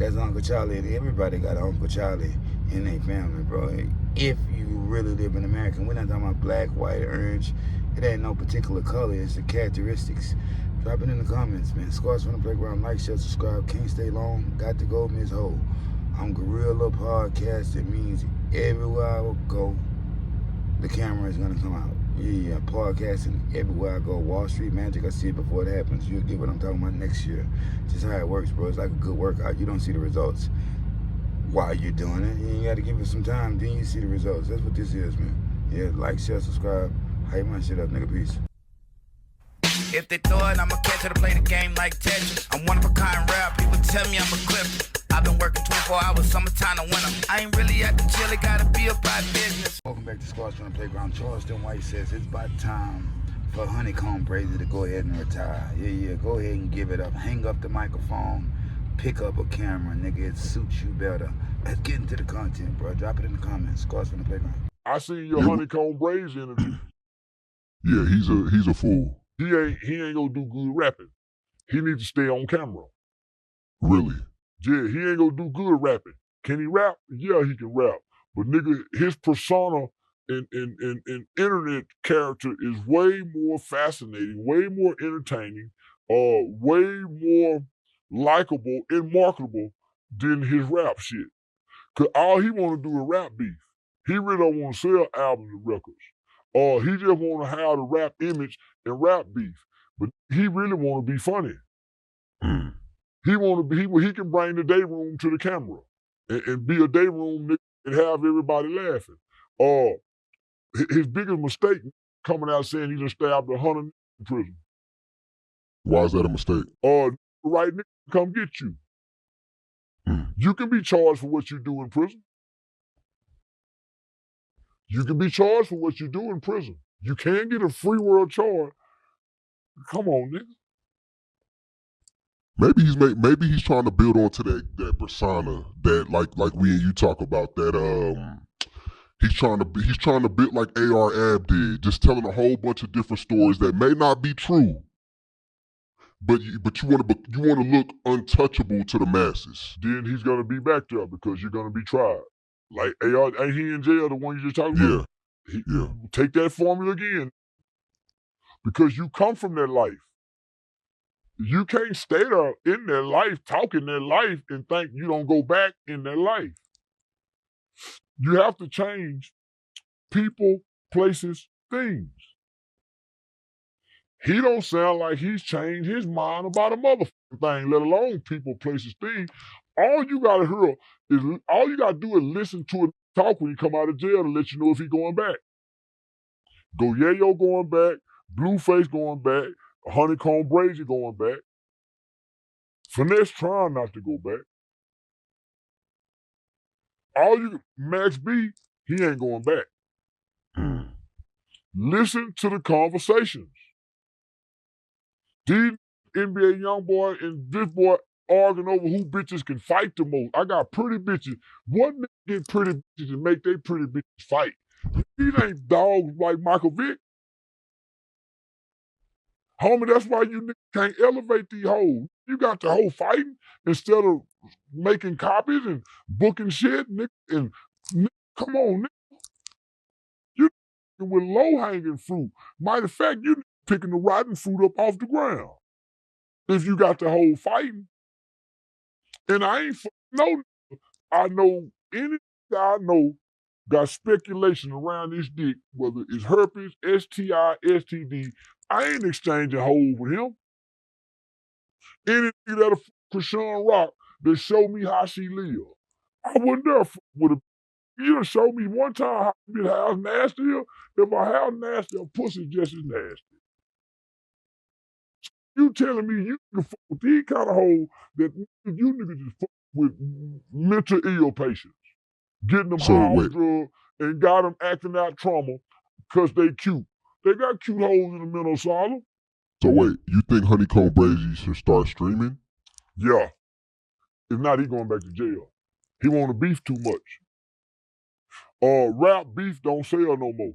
That's Uncle Charlie. And everybody got an Uncle Charlie in their family, bro. If you really live in America, we're not talking about black, white, orange. It ain't no particular color. It's the characteristics. Drop it in the comments, man. Squads from the playground. Like, share, subscribe. Can't stay long. Got to go, Miss Ho. I'm Gorilla Podcast. It means everywhere I go, the camera is gonna come out. Yeah, podcasting everywhere I go. Wall Street Magic, I see it before it happens. You'll get what I'm talking about next year. Just how it works, bro. It's like a good workout. You don't see the results while you're doing it. You gotta give it some time, then you see the results. That's what this is, man. Yeah, like, share, subscribe. Hype my shit up, nigga. Peace. If they throw it, I'ma catch it to play the game like Tetris. I'm one of a kind rap, people tell me I'm a clip. I've been working 24 hours, summertime to winter. I ain't really at the chill, it gotta be about business. Welcome back to Squads from the Playground. Charleston White says it's about time for Honeycomb Brazy to go ahead and retire. Yeah, go ahead and give it up. Hang up the microphone, pick up a camera, nigga. It suits you better. Let's get into the content, bro. Drop it in the comments. Squads from the Playground. I seen your Honeycomb Brazy interview. Yeah, he's a fool. He ain't gonna do good rapping. He needs to stay on camera. Really? Yeah, he ain't gonna do good rapping. Can he rap? Yeah, he can rap. But nigga, his persona and internet character is way more fascinating, way more entertaining, way more likable and marketable than his rap shit. Cause all he wanna do is rap beef. He really don't wanna sell albums and records. He just wanna have the rap image and rap beef. But he really wanna be funny. He can bring the day room to the camera and be a day room nigga and have everybody laughing. His biggest mistake coming out saying he done stabbed 100 in prison. Why is that a mistake? Right nigga come get you. You can be charged for what you do in prison. You can be charged for what you do in prison. You can't get a free world charge. Come on, nigga. Maybe he's trying to build onto that persona that like we and you talk about that he's trying to build like AR Ab did, just telling a whole bunch of different stories that may not be true, but you want to look untouchable to the masses. Then he's gonna be back there because you're gonna be tried. Like AR, ain't he in jail? The one you just talked about? Yeah. Take that formula again, because you come from that life. You can't stay there in their life, talking their life, and think you don't go back in their life. You have to change people, places, things. He don't sound like he's changed his mind about a motherfucking thing, let alone people, places, things. All you gotta do is listen to it talk when he come out of jail to let you know if he going back. Go Yayo going back, Blueface going back, Honeycomb Brazy going back. Finesse trying not to go back. Max B, he ain't going back. Listen to the conversations. These NBA YoungBoy and this boy arguing over who bitches can fight the most. I got pretty bitches. One nigga get pretty bitches and make they pretty bitches fight. These ain't dogs like Michael Vick. Homie, that's why you niggas can't elevate these hoes. You got the hoe fighting instead of making copies and booking shit, nigga. And come on, nigga. You with low-hanging fruit. Matter of fact, you picking the rotten fruit up off the ground. If you got the hoe fighting. And I ain't no. I know any guy I know got speculation around this dick, whether it's herpes, STI, STD. I ain't exchanging hoes with him. Any nigga that'll fuck Krishan Rock that show me how she live. I wouldn't dare fuck with her. You done showed me one time how nasty is. If I have nasty, a pussy just as nasty. You telling me you can fuck with these kind of hoes that you niggas just fuck with mental ill patients. Getting them high on drugs and got them acting out trauma because they cute. They got cute hoes in the mental asylum. So wait, you think Honeycomb Brazy should start streaming? Yeah. If not, he going back to jail. He want to beef too much. Rap beef don't sell no more.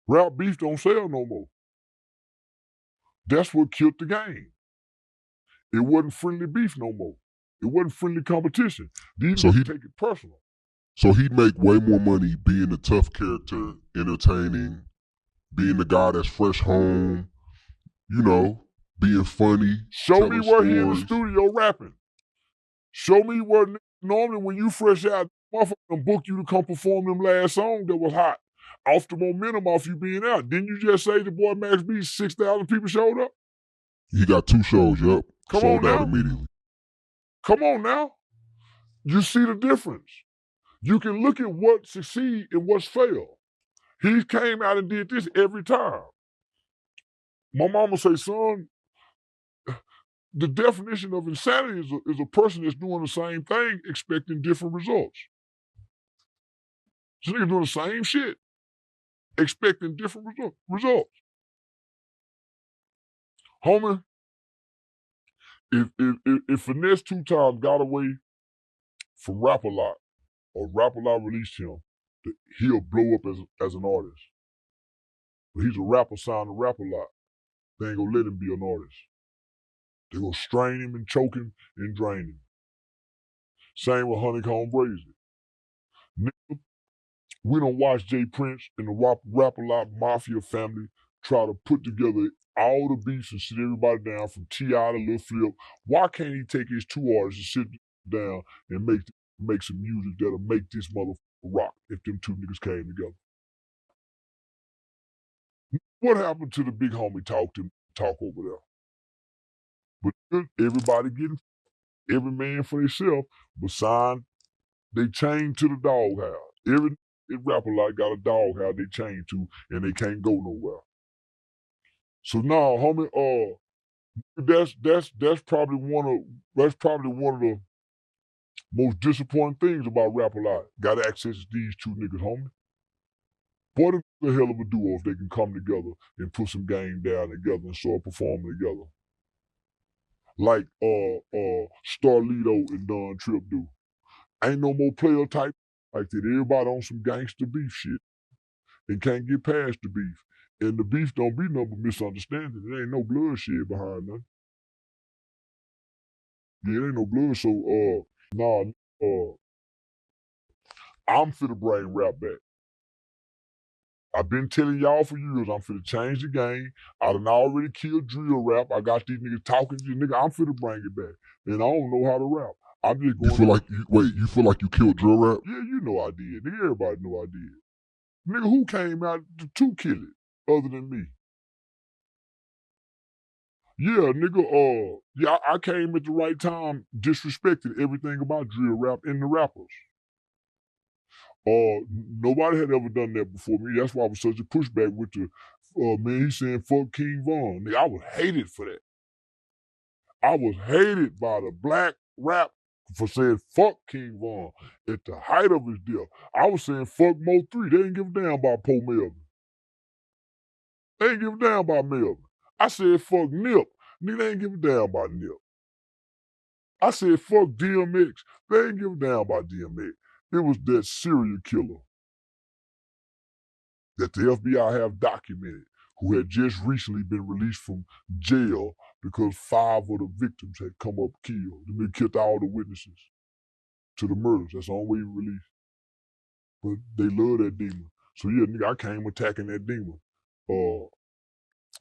Rap beef don't sell no more. That's what killed the game. It wasn't friendly beef no more. It wasn't friendly competition. These So niggas he- take it personal. So he'd make way more money being a tough character, entertaining, being the guy that's fresh home, you know, being funny. Show me telling where he in the stories. studio rapping. Show me where normally when you fresh out, motherfucker done book you to come perform them last song that was hot. Off the momentum off you being out. Didn't you just say the boy Max B 6,000 people showed up? He got 2 shows, yep. Come Sold on out now. immediately. Come on now. You see the difference. You can look at what succeed and what's fail. He came out and did this every time. My mama say, son, the definition of insanity is a person that's doing the same thing expecting different results. So niggas doing the same shit, expecting different results. Homie, if Finesse 2 Times got away from Rap-A-Lot, or Rap-A-Lot released him, he'll blow up as an artist. But he's a rapper signed to Rap-A-Lot. They ain't gonna let him be an artist. They gonna strain him and choke him and drain him. Same with Honeycomb Brazy. Nigga, we don't watch Jay Prince and the Rap-A-Lot Mafia family try to put together all the beats and sit everybody down from T.I. to Lil Flip. Why can't he take his 2 artists and sit down and make some music that'll make this motherfucker rock if them 2 niggas came together? What happened to the big homie talk over there? But everybody getting every man for themselves, but sign they chained to the doghouse. Every Rap-A-Lot got a doghouse they chained to, and they can't go nowhere. So now, homie, that's probably one of the most disappointing things about Rap-A-Lot. Got access to these 2 niggas, homie. Boy, they're a hell of a duo if they can come together and put some game down together and start performing together. Like Starlito and Don Tripp do. Ain't no more player type like that. Everybody on some gangster beef shit and can't get past the beef. And the beef don't be no misunderstanding. There ain't no bloodshed behind nothing. Yeah, there ain't no blood. So I'm finna bring rap back. I've been telling y'all for years I'm finna change the game. I done already killed drill rap. I got these niggas talking to you, nigga. I'm finna bring it back. And I don't know how to rap. I'm just going. You feel like you killed drill rap? Yeah, you know I did. Nigga, everybody know I did. Nigga, who came out to kill it other than me? Yeah, nigga, I came at the right time, disrespected everything about drill rap and the rappers. Nobody had ever done that before me. That's why I was such a pushback with the man. He saying fuck King Von. Nigga, I was hated for that. I was hated by the black rap for saying fuck King Von at the height of his death. I was saying fuck Mo 3. They ain't give a damn about Poe Melvin. They ain't give a damn about Melvin. I said fuck Nip. Nigga, they ain't give a damn about Nip. I said fuck DMX. They ain't give a damn about DMX. It was that serial killer that the FBI have documented who had just recently been released from jail because 5 of the victims had come up killed. They killed all the witnesses to the murders. That's the only way he released. But they love that demon. So yeah, nigga, I came attacking that demon.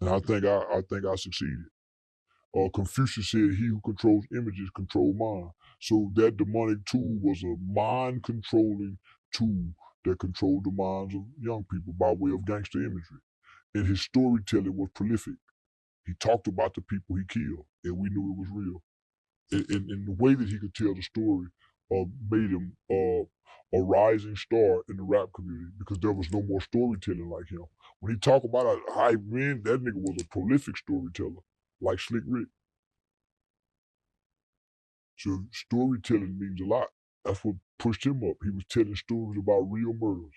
And I think I succeeded. Confucius said, he who controls images controls mind. So that demonic tool was a mind-controlling tool that controlled the minds of young people by way of gangster imagery. And his storytelling was prolific. He talked about the people he killed, and we knew it was real. And the way that he could tell the story made him a rising star in the rap community because there was no more storytelling like him. When he talked about a high man, that nigga was a prolific storyteller, like Slick Rick. So storytelling means a lot. That's what pushed him up. He was telling stories about real murders.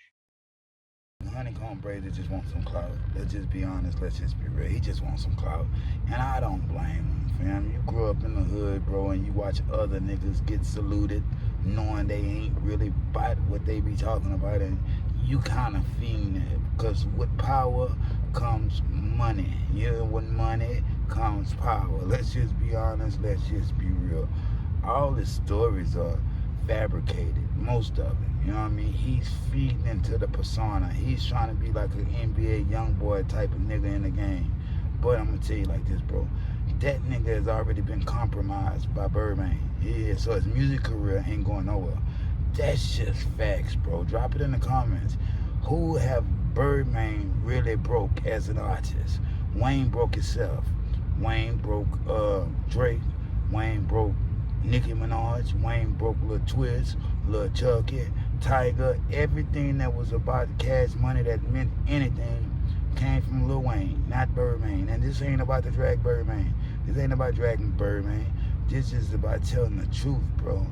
Honeycomb Brazy just wants some clout. Let's just be honest. Let's just be real. He just wants some clout. And I don't blame him, fam. You grew up in the hood, bro, and you watch other niggas get saluted knowing they ain't really about what they be talking about. And you kind of fiend it. Because with power comes money. Yeah, with money comes power. Let's just be honest. Let's just be real. All the stories are fabricated, most of it. You know what I mean? He's feeding into the persona. He's trying to be like an NBA YoungBoy type of nigga in the game. But I'm gonna tell you like this, bro. That nigga has already been compromised by Birdman. Yeah, so his music career ain't going nowhere. That's just facts, bro. Drop it in the comments. Who have Birdman really broke as an artist? Wayne broke himself. Wayne broke Drake. Wayne broke Nicki Minaj. Wayne broke Lil Twist, Lil Chucky, Tiger. Everything that was about cash money that meant anything came from Lil Wayne, not Birdman. And this ain't about to drag Birdman. This ain't about dragging Birdman. This is about telling the truth, bro.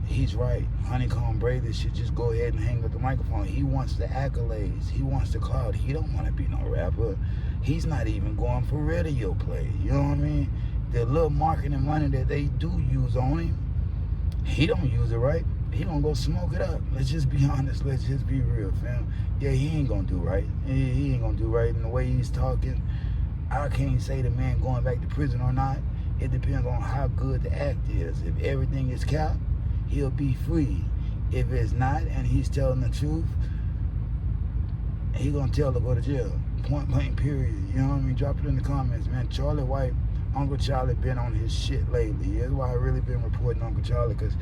He's right. Honeycomb Brazy should just go ahead and hang up the microphone. He wants the accolades. He wants the clout. He don't want to be no rapper. He's not even going for radio play. You know what I mean? The little marketing money that they do use on him, he don't use it right. He gonna go smoke it up. Let's just be honest. Let's just be real, fam. Yeah, he ain't gonna do right. He ain't gonna do right in the way he's talking. I can't say the man going back to prison or not. It depends on how good the act is. If everything is capped, he'll be free. If it's not and he's telling the truth, he gonna tell to go to jail. Point blank, period. You know what I mean? Drop it in the comments, man. Charlie White, Uncle Charlie been on his shit lately. That's why I really been reporting Uncle Charlie, because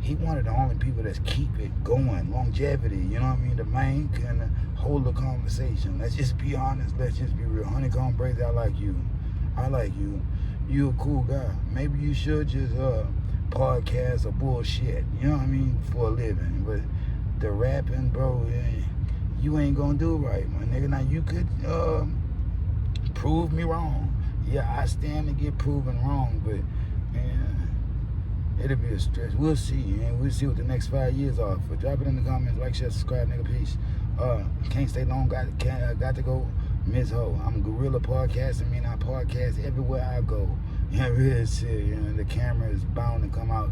he one of the only people that's keep it going, longevity. You know what I mean? The man can hold the conversation. Let's just be honest. Let's just be real. Honeycomb Brazy, I like you. I like you. You a cool guy. Maybe you should just podcast or bullshit. You know what I mean? For a living. But the rapping, bro, you ain't gonna do right, my nigga. Now you could prove me wrong. Yeah, I stand to get proven wrong, but man, it'll be a stretch. We'll see, and we'll see what the next 5 years are. But drop it in the comments, like, share, subscribe, nigga. Peace. Can't stay long. Got to go. Miss Ho. I'm Gorilla Podcasting. I podcast everywhere I go. Yeah, real shit. You know, the camera is bound to come out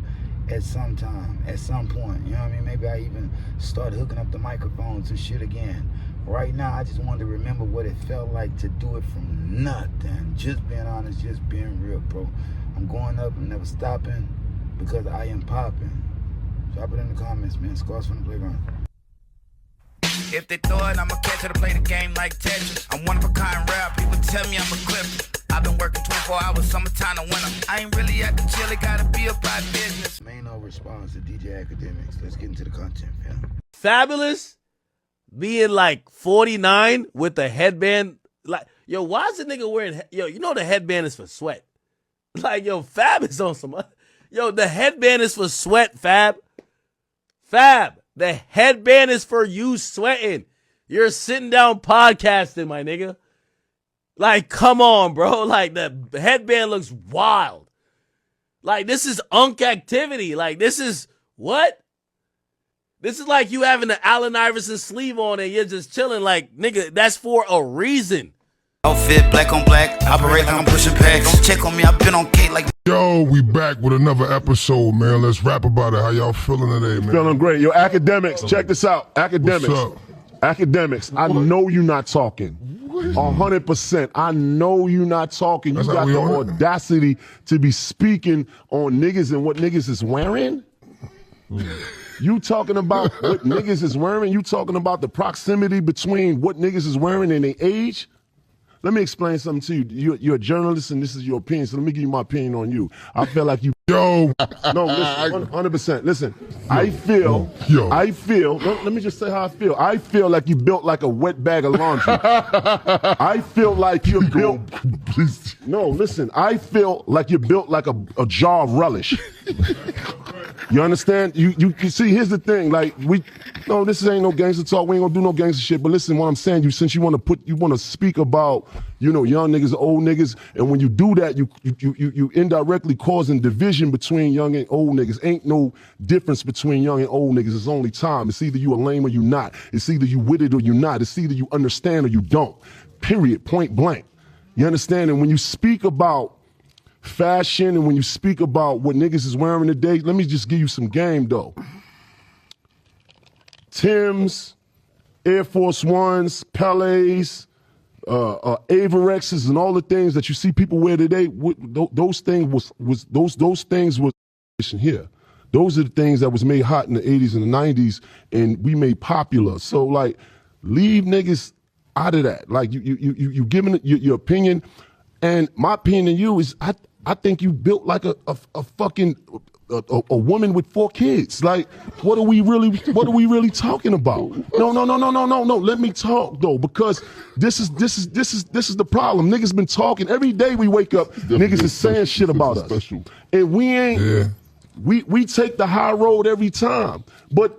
at some time, at some point. You know what I mean? Maybe I even start hooking up the microphones and shit again. Right now, I just wanted to remember what it felt like to do it from nothing. Just being honest, just being real, bro. I'm going up and never stopping because I am popping. Drop it in the comments, man. Scars from the playground. If they throw it, I'ma catch it to play the game like Tetris. I'm one of a kind rap, people tell me I'm a clip. I've been working 24 hours, summertime to winter. I ain't really at the chill, it gotta be about business. Maino responds to DJ Akademiks. Let's get into the content, fam. Fabulous being like 49 with the headband. Like, yo, why is the nigga wearing, yo, you know the headband is for sweat. Like, yo, Fab is on some, yo, the headband is for sweat, Fab. Fab, the headband is for you sweating. You're sitting down podcasting, my nigga. Like, come on, bro. Like, the headband looks wild. Like, this is unk activity. Like, this is, what? This is like you having the Allen Iverson sleeve on and you're just chilling. Like, nigga, that's for a reason. Outfit black on black, operate like I'm pushing packs. Don't check on me, I've been on Kate like. Yo, we back with another episode, man. Let's rap about it. How y'all feeling today, man? Feeling great. Yo, Akademiks, check this out. Akademiks. What's up? Akademiks, I know you're not talking. 100%. I know you're not talking. You That's got how we the on it. audacity to be speaking on niggas and what niggas is wearing? You talking about what niggas is wearing? You talking about the proximity between what niggas is wearing and their age? Let me explain something to you. You're a journalist and this is your opinion, so let me give you my opinion on you. I feel like you... Yo. No, listen, 100%. Listen, I feel, let me just say how I feel. I feel like you built like a wet bag of laundry. I feel like you're built... No, listen, I feel like you're built like a jar of relish. You understand? You see, here's the thing, like, this ain't no gangster talk, we ain't gonna do no gangster shit, but listen, what I'm saying, since you wanna speak about, young niggas, old niggas, and when you do that, you indirectly causing division between young and old niggas. Ain't no difference between young and old niggas, it's only time. It's either you a lame or you not. It's either you with it or you not. It's either you understand or you don't. Period, point blank. You understand? And when you speak about fashion and when you speak about what niggas is wearing today, let me just give you some game though. Timbs, Air Force Ones, Pelés, Avorexes and all the things that you see people wear today, those things was here. Those are the things that was made hot in the 80s and the 90s, and we made popular. So like, leave niggas out of that. Like you giving your opinion, and my opinion to you is I think you built like a fucking a woman with 4 kids. Like, what are we really talking about? No. Let me talk though, because this is the problem. Niggas been talking every day. We wake up, niggas is saying shit about us, and we ain't. Yeah. We take the high road every time, but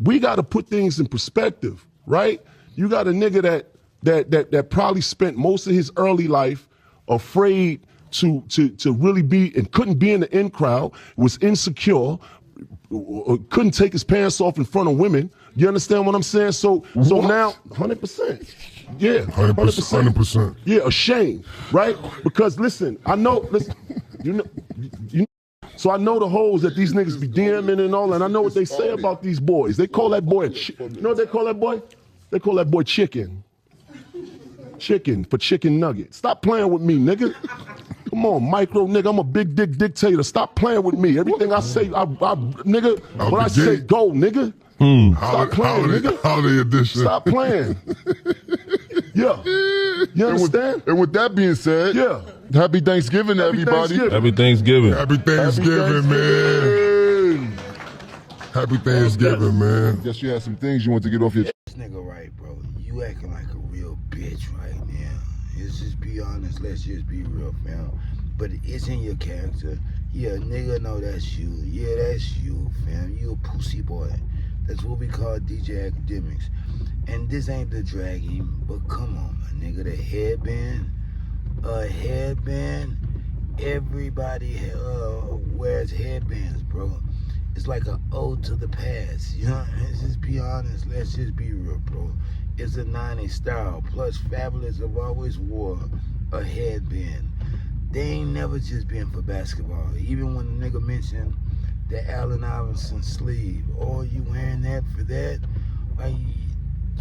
we got to put things in perspective, right? You got a nigga that probably spent most of his early life afraid to really be and couldn't be in the in crowd, was insecure, couldn't take his pants off in front of women. You understand what I'm saying? So now, 100%. Yeah, 100%. Yeah, ashamed, right? Because listen, so I know the hoes that these niggas be DMing and all, and I know what they say about these boys. They call that boy, you know what they call that boy? They call that boy chicken. Chicken for chicken nugget. Stop playing with me, nigga. Come on, micro nigga, I'm a big dick dictator. Stop playing with me. Everything I say, nigga, when I say go, nigga. Stop playing, nigga. Holiday edition. Stop playing. Yeah. You understand? And with that being said, yeah. Happy Thanksgiving, everybody. Happy Thanksgiving. Happy Thanksgiving, man. Happy Thanksgiving, man. Guess you had some things you want to get off your chest. This nigga right, bro. You acting like a real bitch right now. Let's just be honest. Let's just be real, fam. But it's in your character. Yeah, nigga, know that's you. Yeah, that's you, fam. You a pussy boy. That's what we call DJ Akademiks. And this ain't the dragging, but come on, my nigga. The headband. Everybody wears headbands, bro. It's like an ode to the past. You know, let's just be honest. Let's just be real, bro. It's a 90s style. Plus, Fabulous have always wore a headband. They ain't never just been for basketball. Even when the nigga mentioned the Allen Iverson sleeve, oh, you wearing that for that? Like,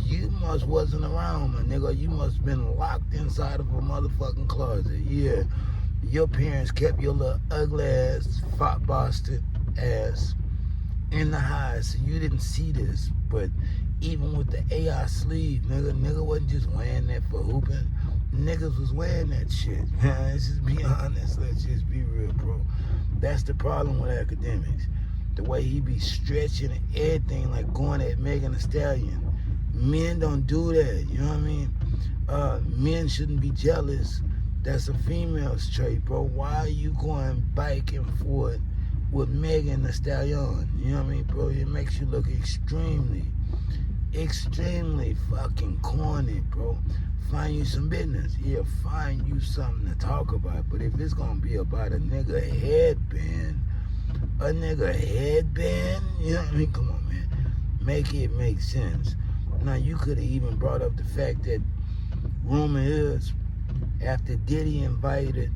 you must wasn't around, my nigga. You must have been locked inside of a motherfucking closet. Yeah, your parents kept your little ugly ass, fat bastard ass in the house, so you didn't see this. But even with the AI sleeve, nigga wasn't just wearing that for hooping. Niggas was wearing that shit. Let's just be honest. Let's just be real, bro. That's the problem with Akademiks. The way he be stretching and everything, like going at Megan Thee Stallion. Men don't do that, you know what I mean? Men shouldn't be jealous. That's a female's trait, bro. Why are you going back and forth with Megan Thee Stallion? You know what I mean, bro? It makes you look extremely fucking corny, bro. Find you some business. Yeah, find you something to talk about. But if it's gonna be about a nigga headband, you know what I mean? Come on, man. Make it make sense. Now, you could have even brought up the fact that rumor is after Diddy invited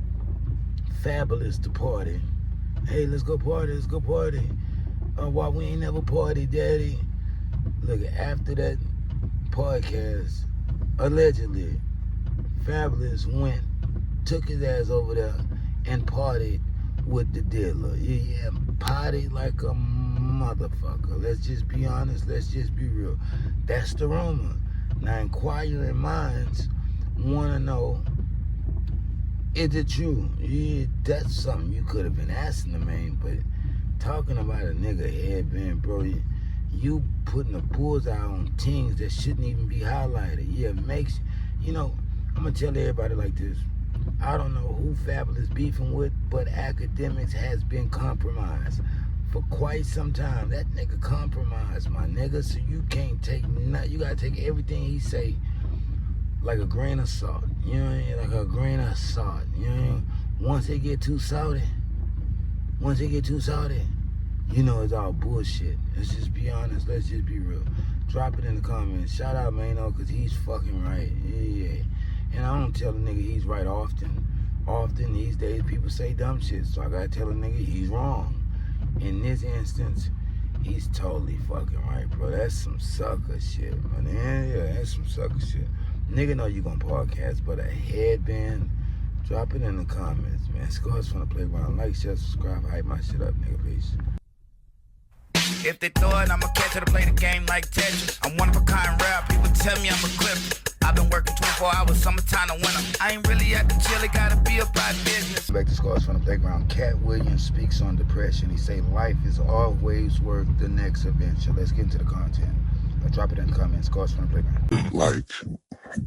Fabulous to party, hey, let's go party. Why we ain't never party, daddy? Look, after that podcast, allegedly, Fabulous took his ass over there and partied with the dealer. Yeah, partied like a motherfucker. Let's just be honest. Let's just be real. That's the rumor. Now, inquiring minds want to know, is it true? Yeah, that's something you could have been asking the man, but talking about a nigga headband, bro, you putting a bullseye on things that shouldn't even be highlighted. Yeah, makes, I'm going to tell everybody like this. I don't know who Fabulous beefing with, but Akademiks has been compromised for quite some time. That nigga compromised, my nigga, so you can't take nothing. You got to take everything he say like a grain of salt. You know what I mean? Like a grain of salt. You know what I mean? Once it get too salty, you know it's all bullshit. Let's just be honest. Let's just be real. Drop it in the comments. Shout out Maino, because he's fucking right. Yeah. And I don't tell a nigga he's right often. Often these days people say dumb shit, so I gotta tell a nigga he's wrong. In this instance, he's totally fucking right, bro. That's some sucker shit, man. Yeah, that's some sucker shit. Nigga know you gonna podcast, but a headband, drop it in the comments, man. Scores from the playground. Like, share, subscribe, hype my shit up, nigga, please. If they throw it, I'ma catch it to play the game like Tetris. I'm one of a kind rap, people tell me I'm equipped. I've been working 24 hours, summertime to winter. I ain't really at the chill, it gotta be about business. Back to Scores from the Playground. Katt Williams speaks on depression. He say life is always worth the next adventure. Let's get into the content. Drop it in the comments. Scores from the Playground. Like,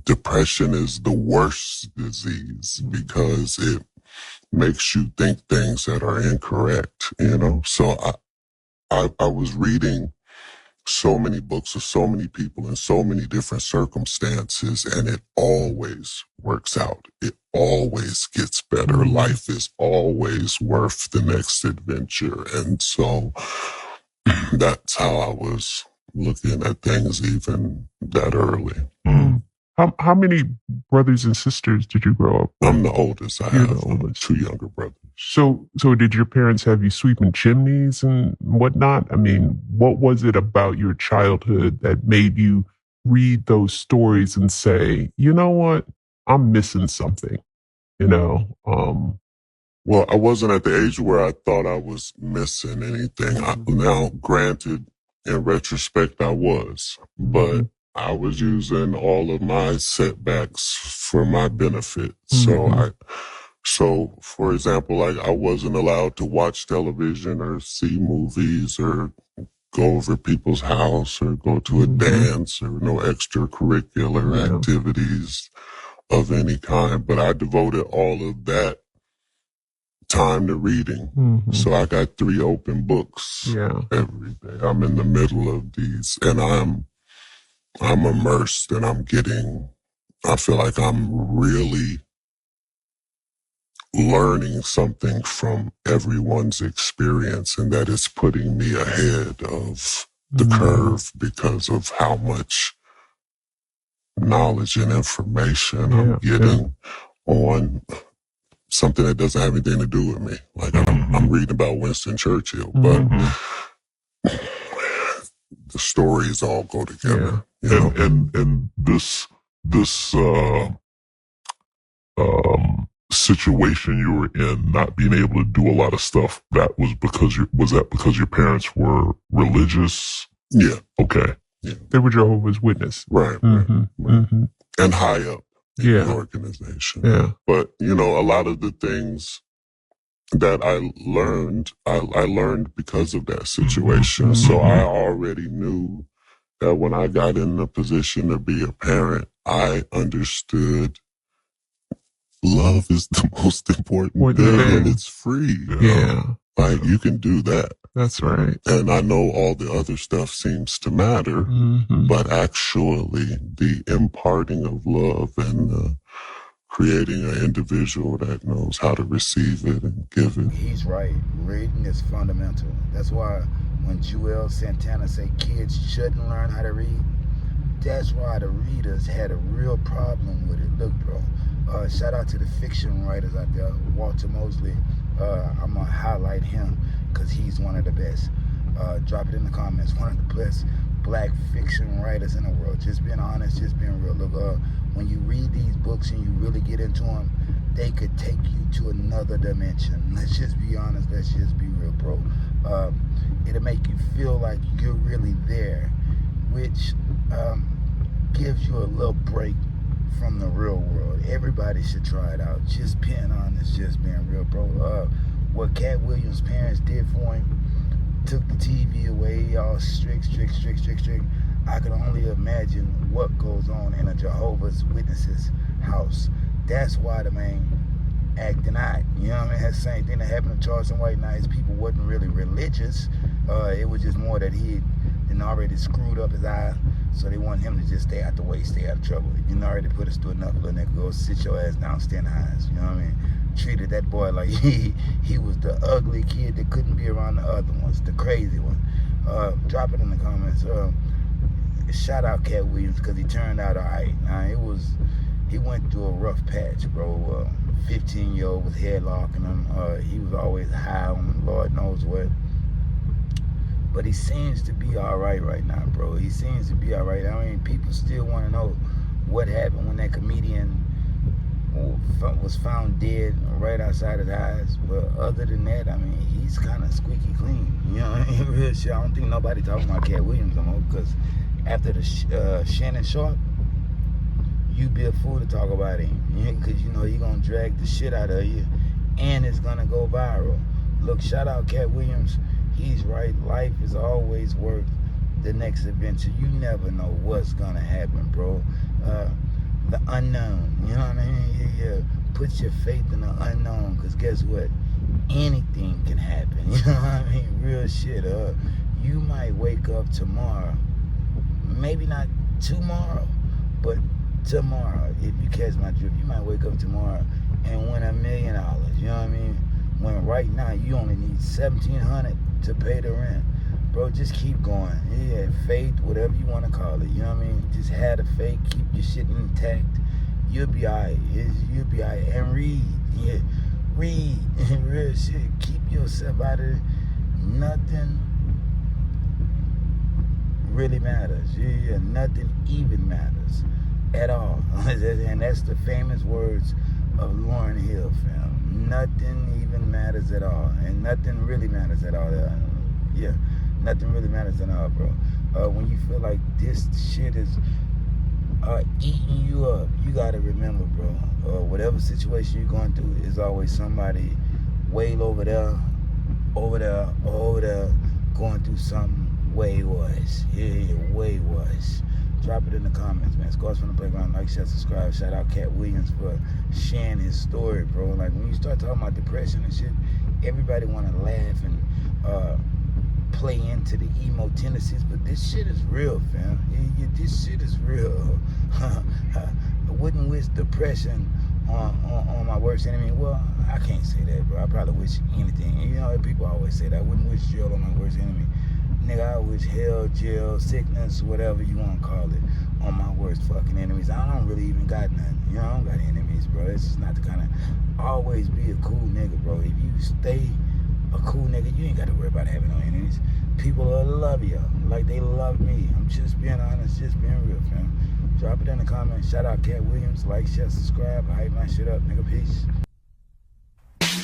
depression is the worst disease because it makes you think things that are incorrect, you know? So I was reading so many books of so many people in so many different circumstances, and it always works out. It always gets better. Life is always worth the next adventure. And so that's how I was looking at things even that early. How many brothers and sisters did you grow up with? I'm the oldest. I have 2 younger brothers. So did your parents have you sweeping chimneys and whatnot? I mean, what was it about your childhood that made you read those stories and say, you know what, I'm missing something, you know? Well, I wasn't at the age where I thought I was missing anything. Now, granted, in retrospect, I was, but I was using all of my setbacks for my benefit. So for example, like I wasn't allowed to watch television or see movies or go over people's house or go to a dance or no extracurricular activities of any kind. But I devoted all of that time to reading. So I got 3 open books every day. I'm in the middle of these and I'm immersed and I feel like I'm really learning something from everyone's experience, and that is putting me ahead of the curve because of how much knowledge and information I'm getting on something that doesn't have anything to do with me. Like I'm reading about Winston Churchill, but the stories all go together. You know? And this situation you were in, not being able to do a lot of stuff, that was because your parents were religious? Yeah. Okay. Yeah. They were Jehovah's Witness. Right. And high up in the organization. Yeah. But, you know, a lot of the things that I learned because of that situation. So I already knew that when I got in the position to be a parent, I understood love is the most important thing, and it's free. Like, you can do that. That's right. And I know all the other stuff seems to matter, but actually the imparting of love and creating an individual that knows how to receive it and give it. He's right. Reading is fundamental. That's why when Joel Santana say kids shouldn't learn how to read, that's why the readers had a real problem with it. Look, bro, shout out to the fiction writers out there. Walter Mosley, I'm going to highlight him because he's one of the best. Drop it in the comments. One of the best black fiction writers in the world. Just being honest, just being real. Look, when you read these books and you really get into them, they could take you to another dimension. Let's just be honest. Let's just be real, bro. It'll make you feel like you're really there, which gives you a little break from the real world. Everybody should try it out. Just being honest, just being real, bro. What Katt Williams' parents did for him, took the TV away, all strict. I can only imagine what goes on in a Jehovah's Witnesses house. That's why the man acting out. You know what I mean? That's the same thing that happened to Charleston White. Now, his people wasn't really religious. It was just more that he had already screwed up his eye, so they want him to just stay out the way, stay out of trouble. You already put us through enough, little nigga. Go sit your ass down, stand eyes. You know what I mean? Treated that boy like he was the ugly kid that couldn't be around the other ones, the crazy one. Drop it in the comments. Shout out Katt Williams because he turned out all right. Now, he went through a rough patch, bro. 15-year-old was headlocking him. He was always high on Lord knows what. But he seems to be all right now, bro. He seems to be all right. I mean, people still want to know what happened when that comedian was found dead right outside his eyes. But other than that, I mean, he's kind of squeaky clean. You know what I mean? Real shit. I don't think nobody talking about Katt Williams no more, because after the Shannon Sharp, you be a fool to talk about him, because you know he gonna drag the shit out of you, and it's gonna go viral. Look, shout out Katt Williams. He's right. Life is always worth the next adventure. You never know what's gonna happen, bro. The unknown, you know what I mean? Yeah. Put your faith in the unknown, because guess what? Anything can happen. You know what I mean? Real shit. You might wake up tomorrow, maybe not tomorrow, but tomorrow, if you catch my drift, you might wake up tomorrow and win $1 million. You know what I mean? When right now you only need $1,700 to pay the rent. Bro, just keep going. Yeah, faith, whatever you want to call it. You know what I mean? Just have the faith, keep your shit intact. You'll be alright. You'll be alright. And read. Yeah, read. Real shit. Keep yourself out of it. Nothing really matters. Yeah, nothing even matters at all. And that's the famous words of Lauryn Hill, fam. Nothing even matters at all. And nothing really matters at all. Yeah, nothing really matters at all, bro. When you feel like this shit is eating you up, you gotta remember, bro, whatever situation you're going through, is always somebody way over there, going through something way worse. Yeah, way worse. Drop it in the comments, man. Scores from the Playground. Like, share, subscribe. Shout out Katt Williams for sharing his story, bro. Like, when you start talking about depression and shit, everybody want to laugh and play into the emo tendencies, but this shit is real, fam. Yeah, this shit is real. I wouldn't wish depression on my worst enemy. Well, I can't say that, bro. I probably wish anything. You know, people always say that. I wouldn't wish jail on my worst enemy. Nigga, I wish hell, jail, sickness, whatever you want to call it, on my worst fucking enemies. I don't really even got nothing. You know, I don't got enemies, bro. It's just not the kind of... Always be a cool nigga, bro. If you stay a cool nigga, you ain't got to worry about having no enemies. People will love you like they love me. I'm just being honest, just being real, fam. Drop it in the comments. Shout out Katt Williams. Like, share, subscribe. Hype my shit up, nigga. Peace.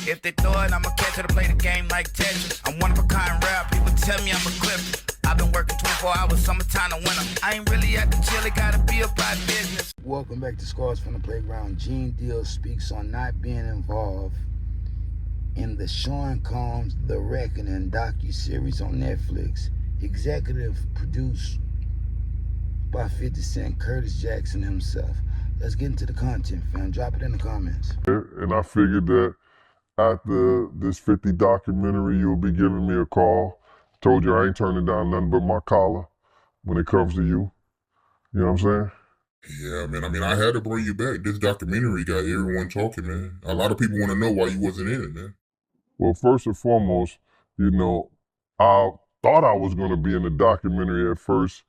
If they throw it, I'ma catch it to play the game like Tetris. I'm one of a kind rap, people tell me I'm a clip. I've been working 24 hours, summertime to winter. I ain't really at the chill, it gotta be about business. Welcome back to Scores from the Playground. Gene Deal speaks on not being involved in the Sean Combs The Reckoning docuseries on Netflix. Executive produced by 50 Cent, Curtis Jackson himself. Let's get into the content, fam. Drop it in the comments. And I figured that after this 50 documentary, you'll be giving me a call. Told you I ain't turning down nothing but my collar when it comes to you. You know what I'm saying? Yeah, man. I mean, I had to bring you back. This documentary got everyone talking, man. A lot of people want to know why you wasn't in it, man. Well, first and foremost, you know, I thought I was going to be in the documentary at first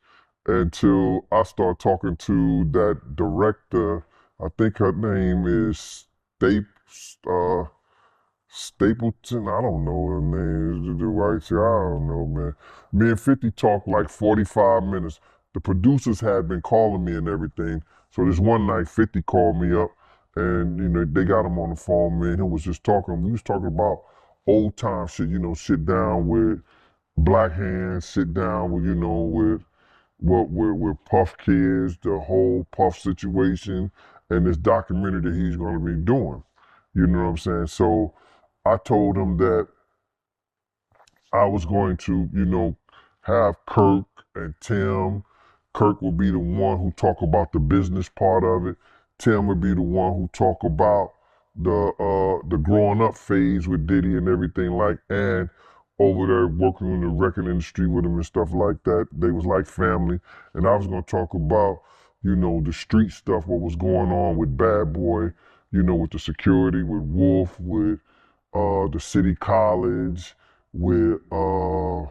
until I started talking to that director. I think her name is Stapleton. I don't know her name. The Wright. I don't know, man. Me and 50 talked like 45 minutes. The producers had been calling me and everything. So this one night, 50 called me up, and you know they got him on the phone. Man, he was just talking. We was talking about old time shit. You know, sit down with Black Hands, sit down with with Puff Kids, the whole Puff situation, and this documentary that he's going to be doing. You know what I'm saying? So I told him that I was going to, you know, have Kirk and Tim. Kirk would be the one who talk about the business part of it. Tim would be the one who talk about the growing up phase with Diddy and everything, like, and over there working in the record industry with him and stuff like that. They was like family. And I was going to talk about, you know, the street stuff, what was going on with Bad Boy, you know, with the security, with Wolf, with the City College, with, you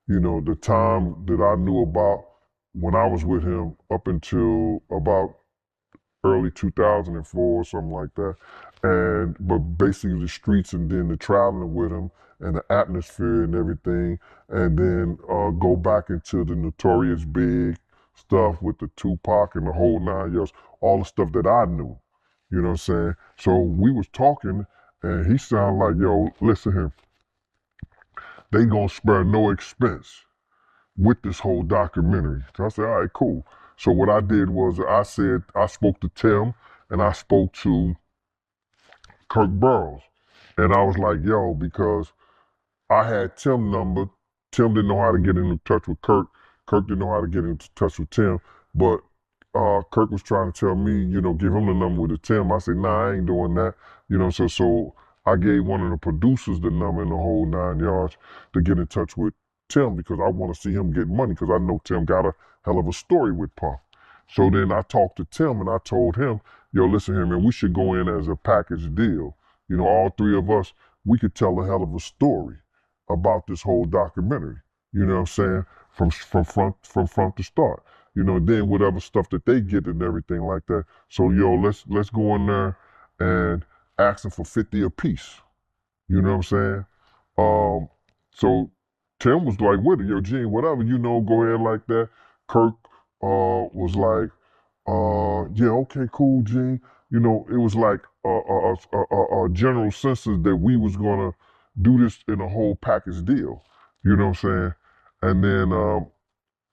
know, the time that I knew about when I was with him up until about early 2004 or something like that. But basically the streets and then the traveling with him and the atmosphere and everything. And then go back into the Notorious Big, stuff with the Tupac and the whole 9 years, all the stuff that I knew. You know what I'm saying? So we was talking, and he sounded like, yo, listen here, they gonna spare no expense with this whole documentary. So I said, all right, cool. So what I did was I spoke to Tim and I spoke to Kirk Burrows. And I was like, yo, because I had Tim's number. Tim didn't know how to get into touch with Kirk. Kirk didn't know how to get into touch with Tim. But Kirk was trying to tell me, give him the number with the Tim. I said, nah, I ain't doing that. So I gave one of the producers the number in the whole 9 yards to get in touch with Tim because I want to see him get money because I know Tim got a hell of a story with Puff. So then I talked to Tim and I told him, yo, listen here, man, we should go in as a package deal. All three of us, we could tell a hell of a story about this whole documentary. You know what I'm saying? From front to start. Then whatever stuff that they get and everything like that. So let's go in there and ask them for 50 apiece. You know what I'm saying? So Tim was like with it, yo, Gene, whatever, go ahead like that. Kirk was like, yeah, okay, cool, Gene. It was like a general census that we was gonna do this in a whole package deal. You know what I'm saying? And then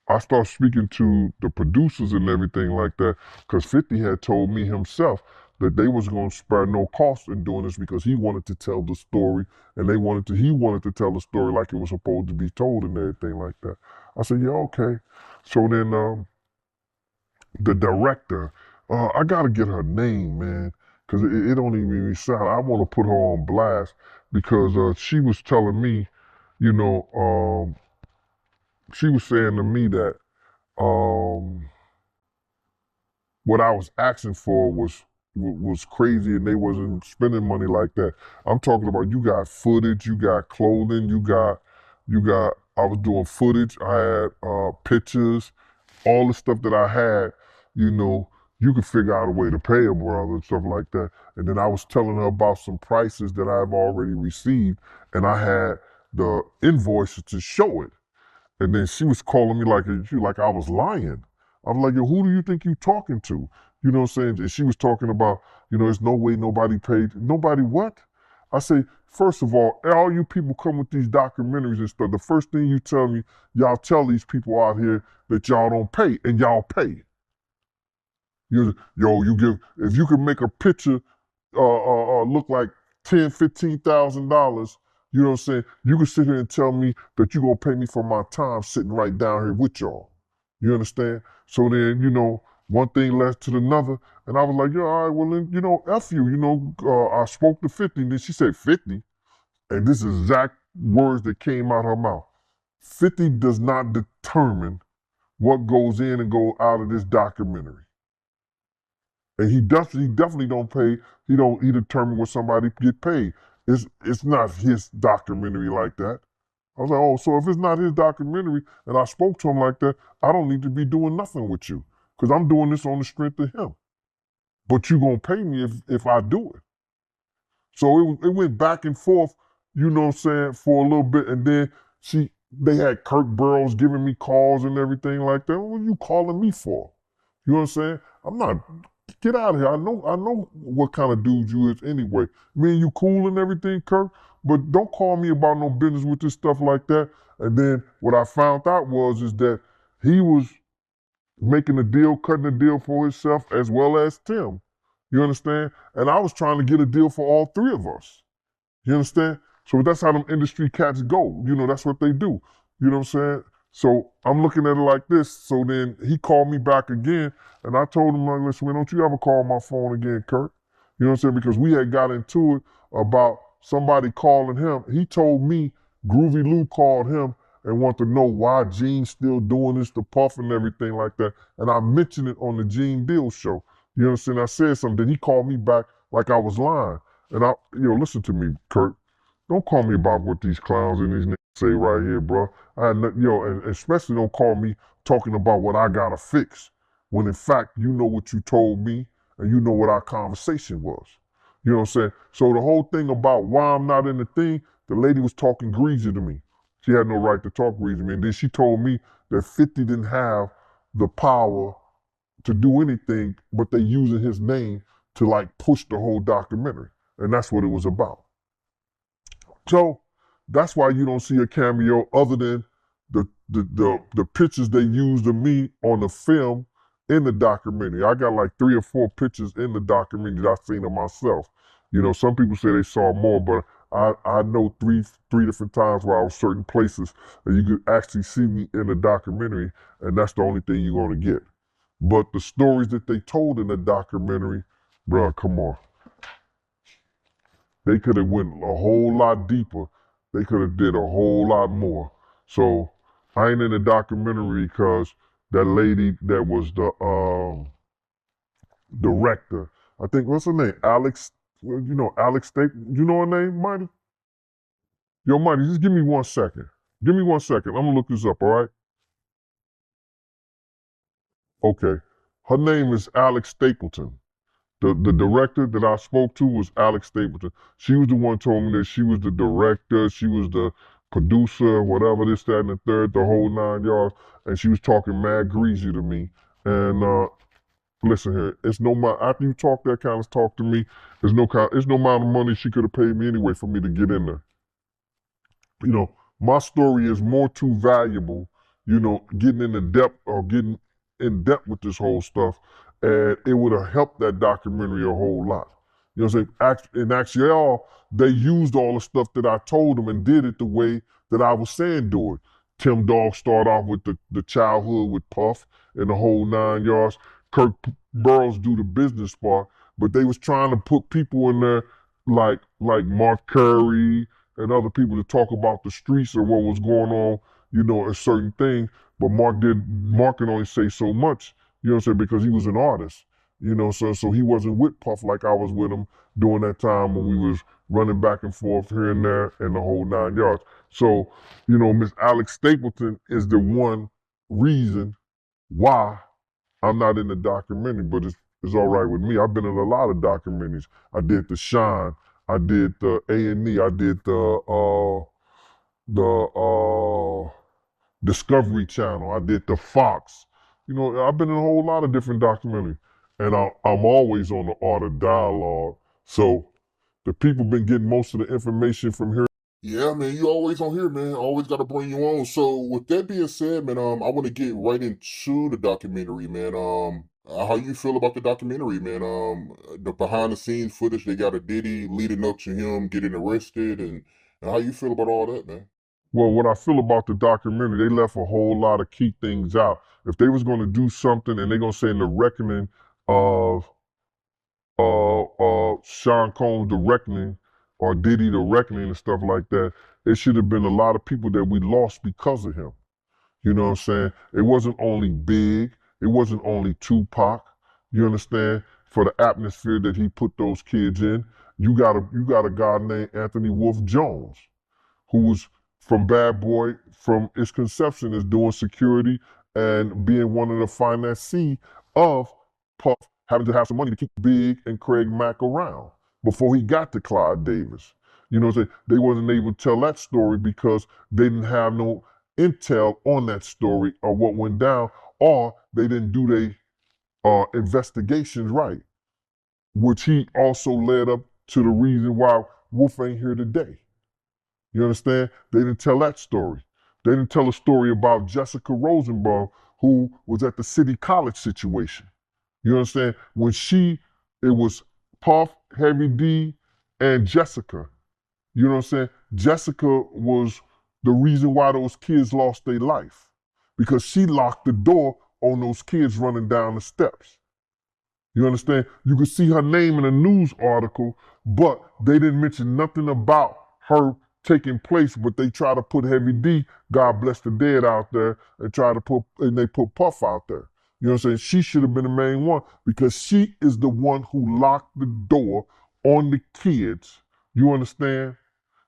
I started speaking to the producers and everything like that, because 50 had told me himself that they was going to spare no cost in doing this because he wanted to tell the story and he wanted to tell the story like it was supposed to be told and everything like that. I said, yeah, okay. So then the director, I got to get her name, man, because it don't even sound, I want to put her on blast because she was telling me, she was saying to me that what I was asking for was crazy and they wasn't spending money like that. I'm talking about you got footage, you got clothing, I was doing footage, I had pictures, all the stuff that I had, you could figure out a way to pay a brother and stuff like that. And then I was telling her about some prices that I've already received and I had the invoices to show it. And then she was calling me like I was lying. I was like, yo, who do you think you talking to? You know what I'm saying? And she was talking about, there's no way nobody paid. Nobody what? I say, first of all you people come with these documentaries and stuff, the first thing you tell me, y'all tell these people out here that y'all don't pay, and y'all pay. If you can make a picture look like $10,000-$15,000, you know what I'm saying? You can sit here and tell me that you're going to pay me for my time sitting right down here with y'all. You understand? So then, one thing led to another. And I was like, yeah, all right, well, then, F you. I spoke to 50. And then she said, 50? And this is exact words that came out her mouth. 50 does not determine what goes in and goes out of this documentary. And he definitely don't pay. He determine what somebody get paid. It's not his documentary like that. I was like, oh, so if it's not his documentary and I spoke to him like that, I don't need to be doing nothing with you because I'm doing this on the strength of him. But you gonna pay me if I do it. So it went back and forth, you know what I'm saying, for a little bit, and then they had Kirk Burrows giving me calls and everything like that. What are you calling me for? You know what I'm saying? I'm not. Get out of here. I know what kind of dude you is anyway. Me and you cool and everything, Kirk, but don't call me about no business with this stuff like that. And then what I found out is that he was making a deal, cutting a deal for himself as well as Tim. You understand? And I was trying to get a deal for all three of us. You understand? So that's how them industry cats go. That's what they do. You know what I'm saying? So I'm looking at it like this. So then he called me back again, and I told him, like, listen, man, don't you ever call my phone again, Kurt. You know what I'm saying? Because we had got into it about somebody calling him. He told me Groovy Lou called him and wanted to know why Gene's still doing this to Puff and everything like that. And I mentioned it on the Gene Deal show. You understand? I said something. Then he called me back like I was lying. And listen to me, Kurt. Don't call me about what these clowns and these niggas say right here, bro. And especially don't call me talking about what I gotta fix, when in fact you know what you told me and you know what our conversation was. You know what I'm saying? So the whole thing about why I'm not in the thing, the lady was talking greasy to me. She had no right to talk greasy to me. And then she told me that 50 didn't have the power to do anything, but they using his name to like push the whole documentary. And that's what it was about. So that's why you don't see a cameo other than the pictures they used of me on the film in the documentary. I got like 3 or 4 pictures in the documentary that I've seen of myself. You know, some people say they saw more, but I know three different times where I was certain places and you could actually see me in the documentary, and that's the only thing you're gonna get. But the stories that they told in the documentary, bruh, come on. They could have went a whole lot deeper. They could have did a whole lot more. So I ain't in the documentary because that lady that was the director, I think, what's her name? Alex, you know, Alex Staple. You know her name, Mighty? Yo, Mighty, just give me 1 second. Give me 1 second. I'm gonna look this up, all right? Okay. Her name is Alex Stapleton. The director that I spoke to was Alex Stapleton. She was the one who told me that she was the director, she was the producer, whatever, this, that, and the third, the whole 9 yards. And she was talking mad greasy to me. And listen here, it's no amount, after you talk that kind of talk to me, it's no amount of money she could have paid me anyway for me to get in there. You know, my story is more too valuable, you know, getting into depth or getting in depth with this whole stuff, and it would have helped that documentary a whole lot. You know what I'm saying? In actuality, they used all the stuff that I told them and did it the way that I was saying do it. Tim Dog started off with the childhood with Puff and the whole 9 yards. Kirk Burrows do the business part, but they was trying to put people in there like Mark Curry and other people to talk about the streets or what was going on, you know, a certain thing. But Mark can only say so much, you know what I'm saying, because he was an artist, you know, so he wasn't with Puff like I was with him during that time when we was running back and forth here and there and the whole 9 yards. So, you know, Miss Alex Stapleton is the one reason why I'm not in the documentary, but it's all right with me. I've been in a lot of documentaries. I did The Shine. I did the A&E. I did the Discovery Channel. I did the Fox. You know, I've been in a whole lot of different documentaries, and I'm always on the art of dialogue. So the people been getting most of the information from here. Yeah, man, you always on here, man. Always got to bring you on. So with that being said, man, I want to get right into the documentary, man. How you feel about the documentary, man? The behind the scenes footage they got of Diddy leading up to him getting arrested, and how you feel about all that, man? Well, what I feel about the documentary, they left a whole lot of key things out. If they was going to do something and they're going to say in the reckoning of Sean Combs, the reckoning, or Diddy, the reckoning, and stuff like that, it should have been a lot of people that we lost because of him. You know what I'm saying? It wasn't only Big, it wasn't only Tupac. You understand? For the atmosphere that he put those kids in, you got a guy named Anthony Wolf Jones, who was from Bad Boy, from its conception, is doing security and being one of the financiers of Puff, having to have some money to keep Big and Craig Mack around before he got to Clyde Davis. You know what I'm saying? They wasn't able to tell that story because they didn't have no intel on that story or what went down, or they didn't do their investigations right, which he also led up to the reason why Wolf ain't here today. You understand? They didn't tell that story. They didn't tell a story about Jessica Rosenbaum, who was at the City College situation. You understand? It was Puff, Heavy D, and Jessica. You know what I'm saying? Jessica was the reason why those kids lost their life, because she locked the door on those kids running down the steps. You understand? You could see her name in a news article, but they didn't mention nothing about her taking place, but they try to put Heavy D, God bless the dead, out there and they put Puff out there. You know what I'm saying? She should have been the main one because she is the one who locked the door on the kids. You understand?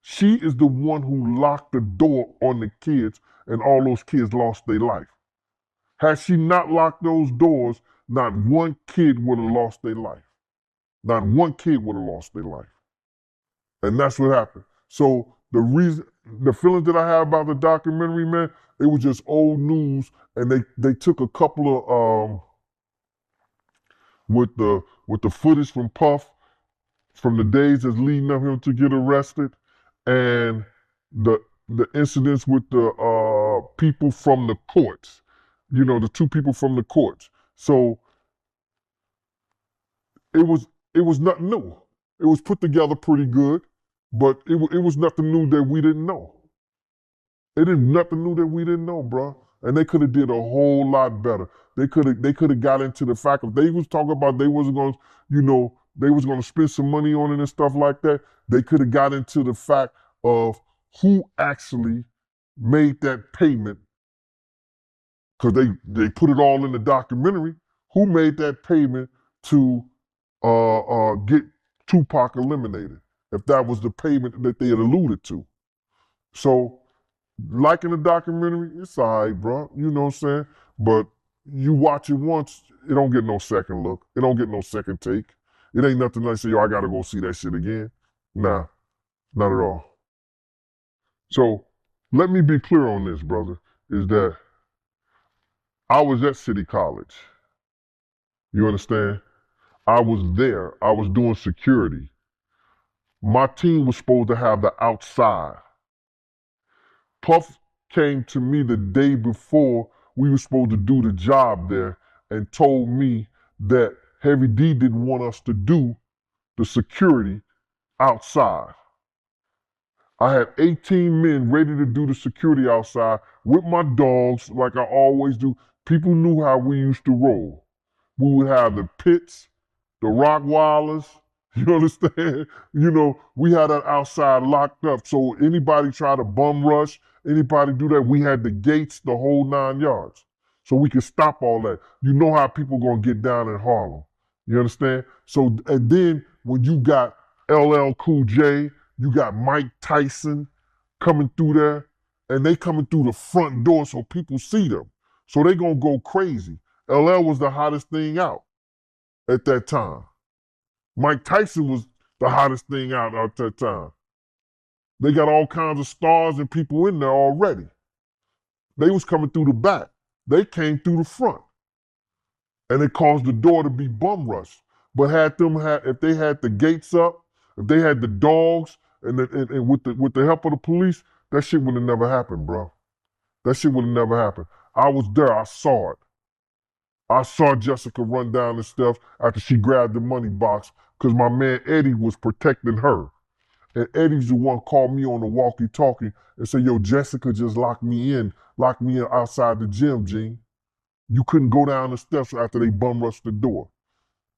She is the one who locked the door on the kids, and all those kids lost their life. Had she not locked those doors, not one kid would have lost their life. Not one kid would have lost their life. And that's what happened. So the reason, the feelings that I have about the documentary, man, it was just old news, and they took a couple of with the footage from Puff from the days that's leading up him to get arrested, and the incidents with the people from the courts, you know, the two people from the courts. So it was nothing new. It was put together pretty good, but it was nothing new that we didn't know. It is nothing new that we didn't know, bro. And they could have did a whole lot better. They could have got into the fact if they was talking about they wasn't going to, you know, they was going to spend some money on it and stuff like that. They could have got into the fact of who actually made that payment, because they put it all in the documentary. Who made that payment to get Tupac eliminated? If that was the payment that they had alluded to. So, like in the documentary, it's all right, bro. You know what I'm saying? But you watch it once, it don't get no second look. It don't get no second take. It ain't nothing like say, yo, I gotta go see that shit again. Nah, not at all. So let me be clear on this, brother, is that I was at City College. You understand? I was there. I was doing security. My team was supposed to have the outside. Puff came to me the day before we were supposed to do the job there and told me that Heavy D didn't want us to do the security outside. I had 18 men ready to do the security outside with my dogs like I always do. People knew how we used to roll. We would have the pits, the Rockwallers, you understand? You know, we had that outside locked up. So anybody try to bum rush, anybody do that, we had the gates, the whole 9 yards. So we could stop all that. You know how people gonna get down in Harlem. You understand? So, and then when you got LL Cool J, you got Mike Tyson coming through there, and they coming through the front door so people see them. So they gonna go crazy. LL was the hottest thing out at that time. Mike Tyson was the hottest thing out at that time. They got all kinds of stars and people in there already. They was coming through the back. They came through the front. And it caused the door to be bum rushed. But if they had the gates up, if they had the dogs, and with the help of the police, that shit would have never happened, bro. That shit would have never happened. I was there. I saw it. I saw Jessica run down the steps after she grabbed the money box because my man Eddie was protecting her. And Eddie's the one called me on the walkie-talkie and said, yo, Jessica just locked me in outside the gym, Gene. You couldn't go down the steps after they bum rushed the door.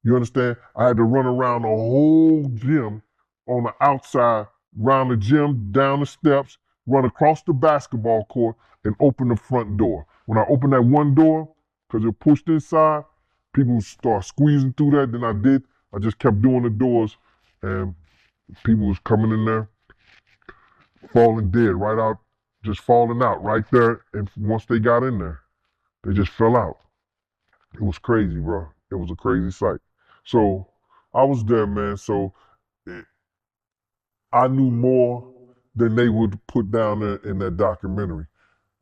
You understand? I had to run around the whole gym on the outside, around the gym, down the steps, run across the basketball court, and open the front door. When I opened that one door, because it pushed inside, people start squeezing through that. Then I just kept doing the doors, and people was coming in there, falling dead, right out, just falling out right there. And once they got in there, they just fell out. It was crazy, bro. It was a crazy sight. So I was there, man. So I knew more than they would put down there in that documentary.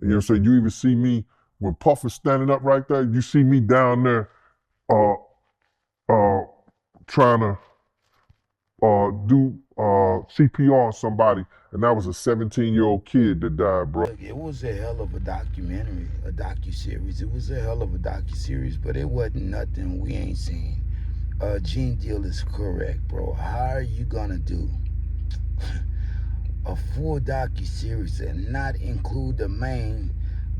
You know what I'm saying? You even see me, when Puff is standing up right there, you see me down there trying to do CPR on somebody, and that was a 17-year-old kid that died, bro. Look, it was a hell of a documentary, a docuseries. It was a hell of a docuseries, but it wasn't nothing we ain't seen. Gene Deal is correct, bro. How are you gonna do a full docuseries and not include the main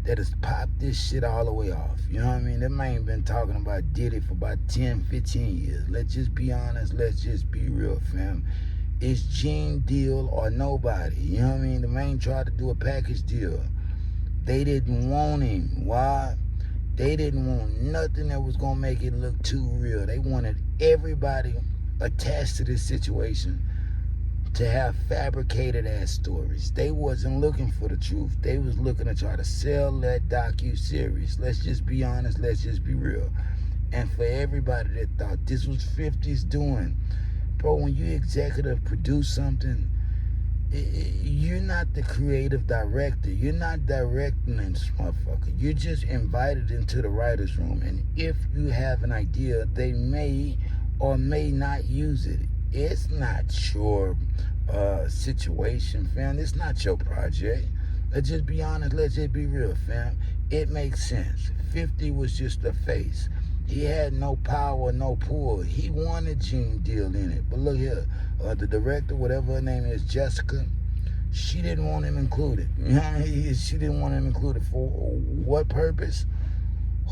that has popped this shit all the way off? You know what I mean? That man been talking about Diddy for about 10, 15 years. Let's just be honest. Let's just be real, fam. It's Gene Deal or nobody. You know what I mean? The man tried to do a package deal. They didn't want him. Why? They didn't want nothing that was going to make it look too real. They wanted everybody attached to this situation to have fabricated ass stories. They wasn't looking for the truth. They was looking to try to sell that docu-series. Let's just be honest. Let's just be real. And for everybody that thought this was 50's doing, bro, when you executive produce something, You're not the creative director. You're not directing this motherfucker. You're just invited into the writer's room. And if you have an idea, they may or may not use it. It's not your situation, fam. It's not your project. Let's just be honest. Let's just be real, fam. It makes sense. 50 was just a face. He had no power, no pull. He wanted Gene Deal in it. But look here, the director, whatever her name is, Jessica, she didn't want him included. You know what I mean? She didn't want him included. For what purpose?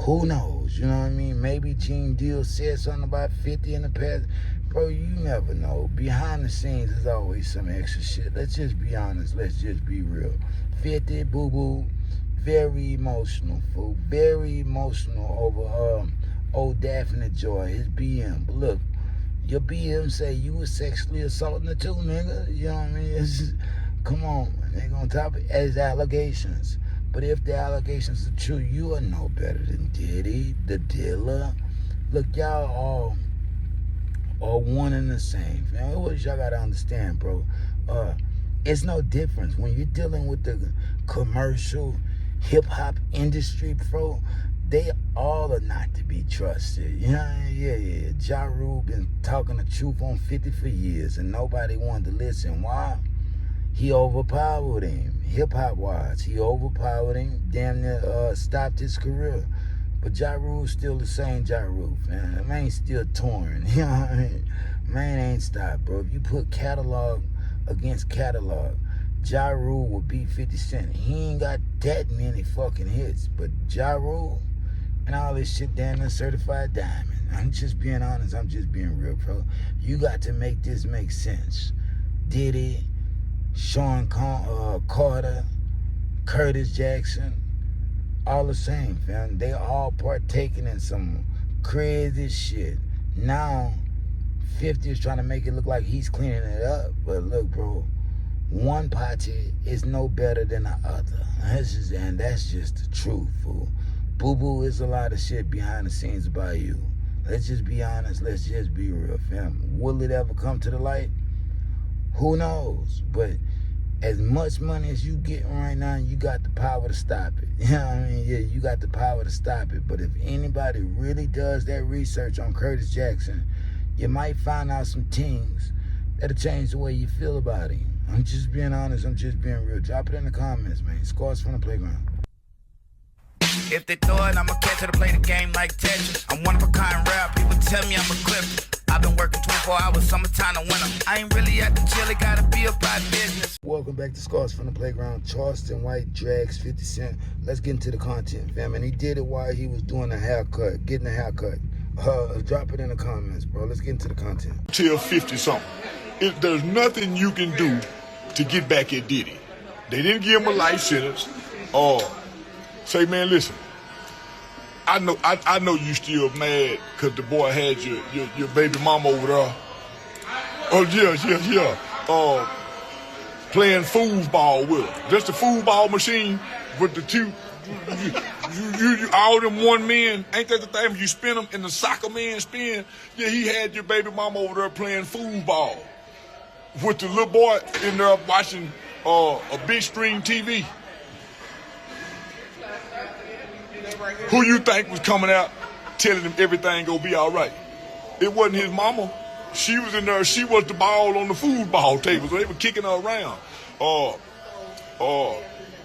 Who knows? You know what I mean? Maybe Gene Deal said something about 50 in the past. Bro, you never know. Behind the scenes, there's always some extra shit. Let's just be honest. Let's just be real. 50, boo-boo, very emotional, fool. Very emotional over old Daphne Joy, his BM. But look, your BM say you was sexually assaulting her too, nigga. You know what I mean? It's just, come on, nigga, on top of as allegations. But if the allegations are true, you are no better than Diddy, the dealer. Look, y'all all one and the same. Man, what y'all gotta understand, bro? It's no difference when you're dealing with the commercial hip-hop industry, bro. They all are not to be trusted. Yeah. Ja Rule been talking the truth on 50 for years, and nobody wanted to listen. Why? He overpowered him, hip-hop wise. He overpowered him, damn near stopped his career. But Ja Rule's still the same Ja Rule, man. The man still touring. You know what I mean? Man ain't stopped, bro. If you put catalog against catalog, Ja Rule would beat 50 Cent. He ain't got that many fucking hits, but Ja Rule and all this shit damn near certified diamond. I'm just being honest. I'm just being real, bro. You got to make this make sense. Diddy, Sean Carter, Curtis Jackson, all the same, fam. They all partaking in some crazy shit. Now, 50 is trying to make it look like he's cleaning it up. But look, bro, one party is no better than the other. That's just the truth, fool. Boo-boo is a lot of shit behind the scenes about you. Let's just be honest. Let's just be real, fam. Will it ever come to the light? Who knows? But as much money as you getting right now, you got the power to stop it. You know what I mean? Yeah, you got the power to stop it. But if anybody really does that research on Curtis Jackson, you might find out some things that'll change the way you feel about him. I'm just being honest. I'm just being real. Drop it in the comments, man. Scores from the playground. If they throw it, I'ma catch it to play the game like Tetris. I'm one of a kind rap, people tell me I'm a clip. I've been working 24 hours, summertime to winter. I ain't really at the chill, it gotta be about business. Welcome back to Scores from the Playground. Charleston White drags 50 Cent. Let's get into the content, fam. And he did it while he was doing a haircut, getting a haircut. Drop it in the comments, bro. Let's get into the content. Till 50-something. There's nothing you can do to get back at Diddy. They didn't give him a life sentence. Say, man, listen. I know you still mad because the boy had your baby mama over there. Oh, yeah. Playing foosball with her. Just a foosball machine with the two. You all them one men. Ain't that the thing? You spin them in the soccer man spin. Yeah, he had your baby mama over there playing foosball with the little boy in there watching a big screen TV. Who you think was coming out telling him everything gonna be all right? It wasn't his mama. She was in there. She was the ball on the foosball table, so they were kicking her around.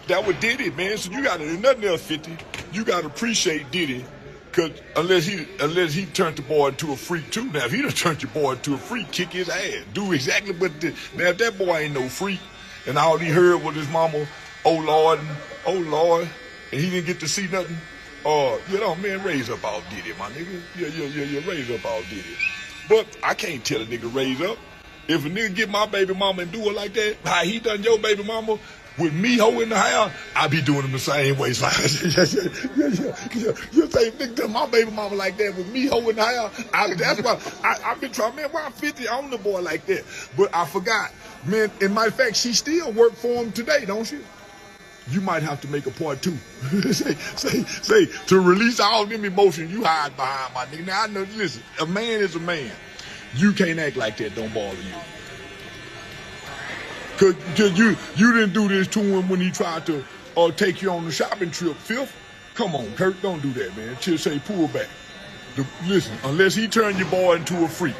That was Diddy, man. So you gotta, nothing else, 50. You gotta appreciate Diddy, cause unless he turned the boy into a freak too. Now if he done turned your boy into a freak, kick his ass. Do exactly what did. Now if that boy ain't no freak, and all he heard was his mama, oh Lord, and he didn't get to see nothing. Man, raise up all Diddy, my nigga. Yeah, raise up all Diddy. But I can't tell a nigga raise up. If a nigga get my baby mama and do it like that, how he done your baby mama with me hoe in the house, I be doing him the same way. It's like, you say nigga done my baby mama like that with me hoe in the house. That's why I've been trying, man, why I'm 50 on the boy like that. But I forgot, man, in my fact, she still work for him today, don't she? You might have to make a part two. say, to release all them emotions you hide behind, my nigga. Now, I know, listen, a man is a man. You can't act like that, don't bother you. Cause you didn't do this to him when he tried to take you on the shopping trip, Fifth. Come on, Kurt, don't do that, man. Just say pull back. Listen, unless he turned your boy into a freak.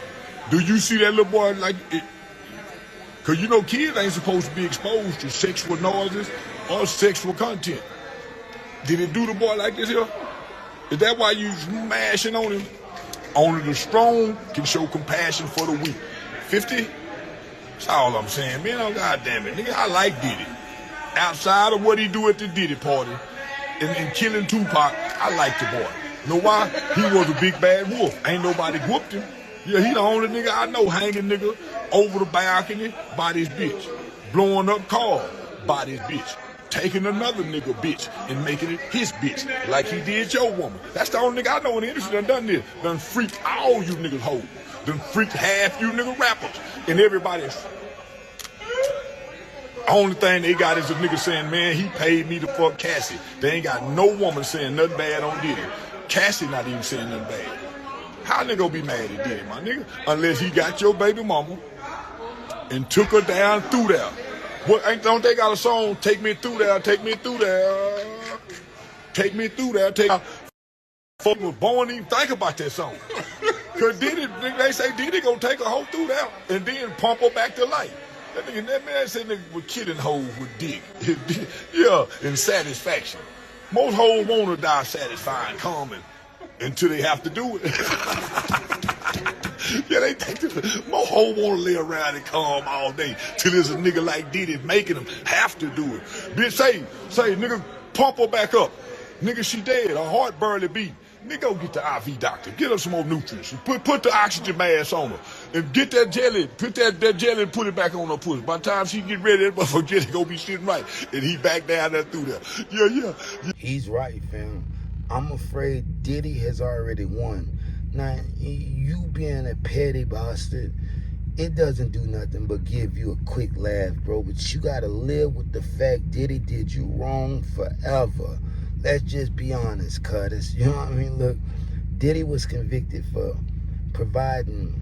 Do you see that little boy like it? Cause you know kids ain't supposed to be exposed to sexual noises or sexual content. Did it do the boy like this here? Is that why you smashing on him? Only the strong can show compassion for the weak. 50? That's all I'm saying, man. Oh, goddamn it, nigga, I like Diddy. Outside of what he do at the Diddy party and killing Tupac, I like the boy. You know why? He was a big bad wolf. Ain't nobody whooped him. Yeah, he the only nigga I know hanging nigga over the balcony by this bitch. Blowing up cars by this bitch. Taking another nigga bitch and making it his bitch, like he did your woman. That's the only nigga I know in the industry done this. Done freaked all you niggas hoes. Done freaked half you nigga rappers. And everybody's... Only thing they got is a nigga saying, man, he paid me to fuck Cassie. They ain't got no woman saying nothing bad on Diddy. Cassie not even saying nothing bad. How nigga be mad at Diddy, my nigga? Unless he got your baby mama and took her down through there. What, don't they got a song, take me through there, take me through there, take me through there, take... Folk was born to even think about that song. Cause Diddy, they say Diddy gonna take a hoe through there and then pump her back to life. That man said nigga was killing hoes with dick. Yeah, and satisfaction. Most hoes wanna die satisfying, calming, until they have to do it. Yeah, they think most hoes wanna lay around and calm all day till there's a nigga like Diddy making them have to do it. Bitch, say, nigga, pump her back up. Nigga, she dead, her heart barely beat. Nigga, go get the IV doctor. Get her some more nutrients. Put the oxygen mask on her. And get that jelly. Put that jelly and put it back on her pussy. By the time she get ready, that motherfucker jelly gonna be sitting right. And he back down there through there. Yeah. He's right, fam. I'm afraid Diddy has already won. Now, you being a petty bastard, it doesn't do nothing but give you a quick laugh, bro. But you gotta live with the fact Diddy did you wrong forever. Let's just be honest, Curtis. You know what I mean? Look, Diddy was convicted for providing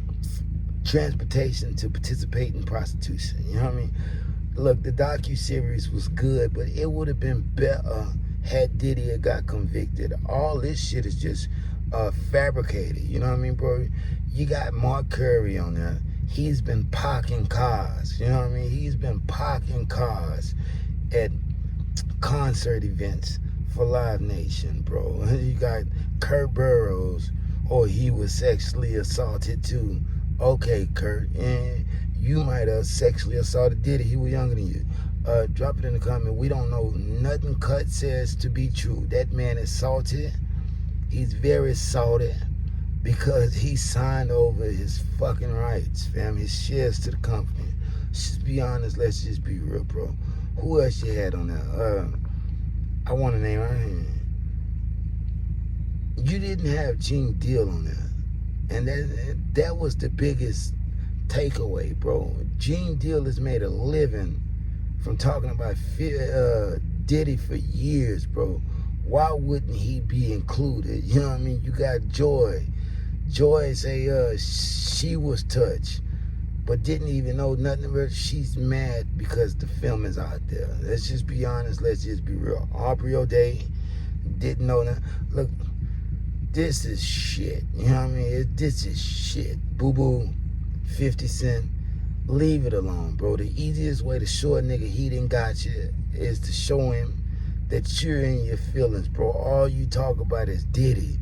transportation to participate in prostitution. You know what I mean? Look, the docuseries was good, but it would have been better had Diddy had got convicted. All this shit is just fabricated. You know what I mean, bro? You got Mark Curry on there. He's been parking cars. You know what I mean? He's been parking cars at concert events for Live Nation, bro. You got Kurt Burrows, he was sexually assaulted too. Okay, Kurt, and you might have sexually assaulted Diddy. He was younger than you. Drop it in the comment. We don't know nothing Katt says to be true. That man is salty. He's very salty because he signed over his fucking rights, fam. His shares to the company. Just be honest. Let's just be real, bro. Who else you had on there? I want to name her. You didn't have Gene Deal on there. And that was the biggest takeaway, bro. Gene Deal has made a living from talking about Diddy for years, bro. Why wouldn't he be included? You know what I mean? You got Joy. Joy say she was touched, but didn't even know nothing about it. She's mad because the film is out there. Let's just be honest. Let's just be real. Aubrey O'Day didn't know that. Look, this is shit. You know what I mean? This is shit. Boo-boo, 50 Cent, leave it alone, bro. The easiest way to show a nigga he didn't got you is to show him that you're in your feelings, bro. All you talk about is Diddy.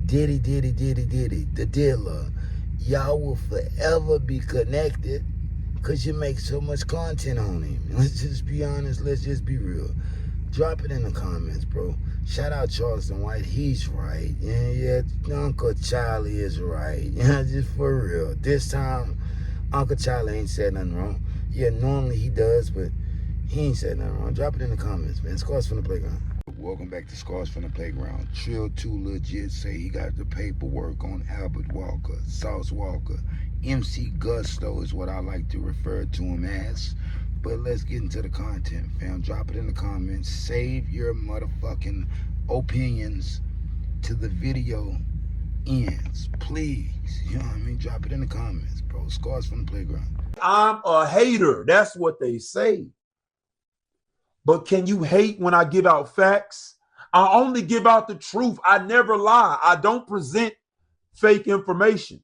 Diddy, the dealer. Y'all will forever be connected because you make so much content on him. Let's just be honest. Let's just be real. Drop it in the comments, bro. Shout out Charleston White. He's right. Yeah, Uncle Charlie is right. Yeah, just for real. This time, Uncle Charlie ain't said nothing wrong. Yeah, normally he does, but he ain't said nothing wrong. Drop it in the comments, man. Scars from the Playground. Welcome back to Scars from the Playground. Trill 2 legit say he got the paperwork on Albert Walker, Sauce Walker. MC Gusto is what I like to refer to him as. But let's get into the content, fam. Drop it in the comments. Save your motherfucking opinions to the video ends. Please, you know what I mean? Drop it in the comments, bro. Scars from the playground. I'm a hater. That's what they say. But can you hate when I give out facts? I only give out the truth. I never lie. I don't present fake information.